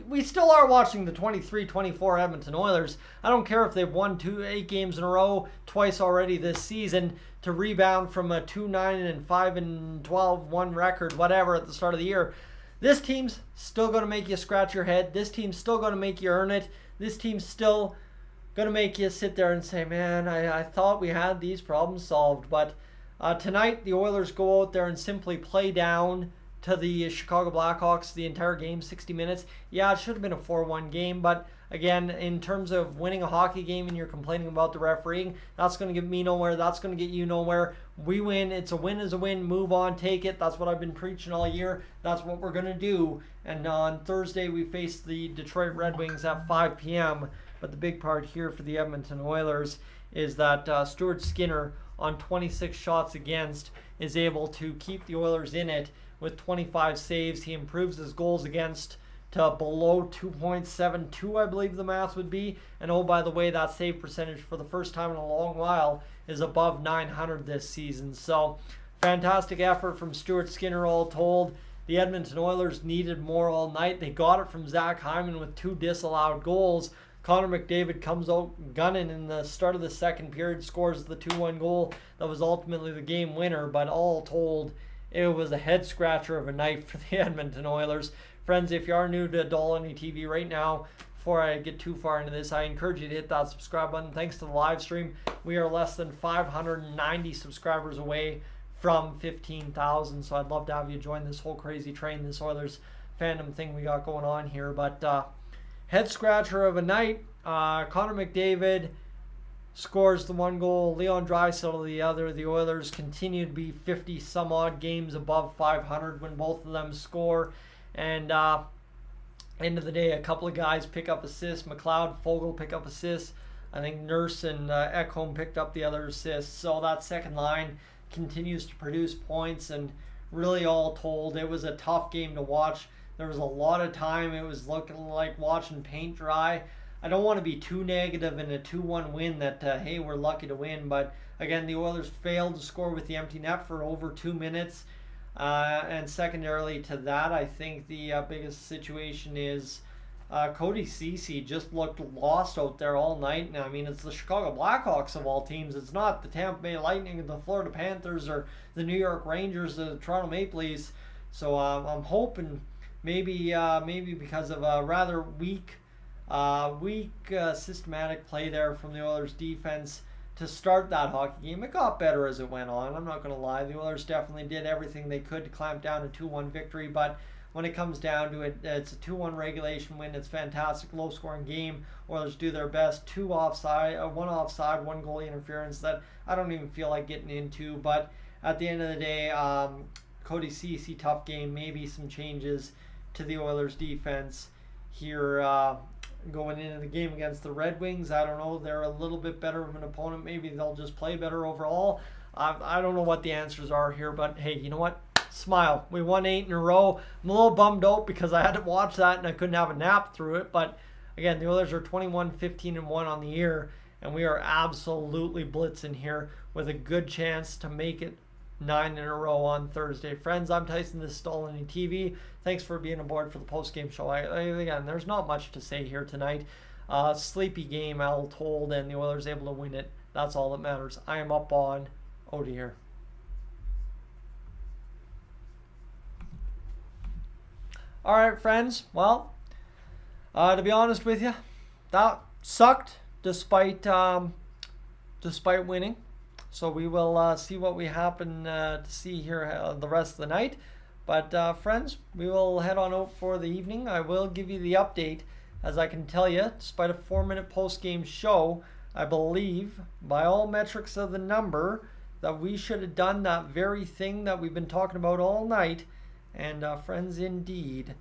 we still are watching the 23-24 Edmonton Oilers. I don't care if they've won 8 games in a row, twice already this season, to rebound from a 2-9 and 5-12 record, whatever, at the start of the year. This team's still going to make you scratch your head. This team's still going to make you earn it. This team's still going to make you sit there and say, man, I thought we had these problems solved. But tonight, the Oilers go out there and simply play down to the Chicago Blackhawks the entire game, 60 minutes. Yeah, it should have been a 4-1 game, but again, in terms of winning a hockey game and you're complaining about the refereeing, that's going to get me nowhere. That's going to get you nowhere. We win. It's a win is a win. Move on. Take it. That's what I've been preaching all year. That's what we're going to do. And on Thursday, we face the Detroit Red Wings at 5 p.m. But the big part here for the Edmonton Oilers is that Stuart Skinner, on 26 shots against, is able to keep the Oilers in it with 25 saves. He improves his goals against to below 2.72, I believe the math would be. And oh, by the way, that save percentage for the first time in a long while is above 900 this season. So fantastic effort from Stuart Skinner all told. The Edmonton Oilers needed more all night. They got it from Zach Hyman with 2 disallowed goals. Connor McDavid comes out gunning in the start of the second period, scores the 2-1 goal that was ultimately the game winner. But all told, it was a head scratcher of a night for the Edmonton Oilers. Friends, if you are new to Dolynny TV right now, before I get too far into this, I encourage you to hit that subscribe button. Thanks to the live stream, we are less than 590 subscribers away from 15,000. So I'd love to have you join this whole crazy train, this Oilers fandom thing we got going on here. But head scratcher of a night. Connor McDavid scores the 1 goal. Leon Draisaitl the other. The Oilers continue to be 50 some odd games above 500 when both of them score. And end of the day, a couple of guys pick up assists. McLeod, Fogle pick up assists. I think Nurse and Ekholm picked up the other assists. So that second line continues to produce points. And really, all told, it was a tough game to watch. There was a lot of time. It was looking like watching paint dry. I don't want to be too negative in a 2-1 win that, hey, we're lucky to win. But again, the Oilers failed to score with the empty net for over 2 minutes. And secondarily to that, I think the biggest situation is Cody Ceci just looked lost out there all night. Now, I mean, it's the Chicago Blackhawks of all teams. It's not the Tampa Bay Lightning, the Florida Panthers, or the New York Rangers, the Toronto Maple Leafs. So I'm hoping maybe because of a rather weak systematic play there from the Oilers defense, to start that hockey game. It got better as it went on. I'm not going to lie. The Oilers definitely did everything they could to clamp down a 2-1 victory, but when it comes down to it, it's a 2-1 regulation win. It's fantastic, low-scoring game. Oilers do their best. One offside, one goalie interference that I don't even feel like getting into. But at the end of the day, Cody Ceci, tough game. Maybe some changes to the Oilers defense here going into the game against the Red Wings. I don't know. They're a little bit better of an opponent. Maybe they'll just play better overall. I don't know what the answers are here, but hey, you know what? Smile. We won 8 in a row. I'm a little bummed out because I had to watch that and I couldn't have a nap through it. But again, the Oilers are 21-15-1 on the year, and we are absolutely blitzing here with a good chance to make it 9 in a row on Thursday. Friends, I'm Tyson. This is Dolynny TV. Thanks for being aboard for the post-game show. Again, there's not much to say here tonight. Sleepy game, all told, and the Oilers able to win it. That's all that matters. I am up on Odie here. All right, friends. Well, to be honest with you, that sucked despite winning. So we will see what we happen to see here the rest of the night. But friends, we will head on out for the evening. I will give you the update, as I can tell you, despite a 4-minute post-game show, I believe, by all metrics of the number, that we should have done that very thing that we've been talking about all night. And friends, indeed,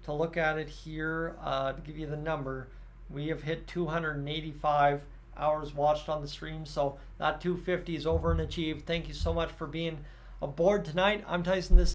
to look at it here, to give you the number, we have hit 285 hours watched on the stream. So that 250 is over and achieved. Thank you so much for being aboard tonight. I'm Tyson. This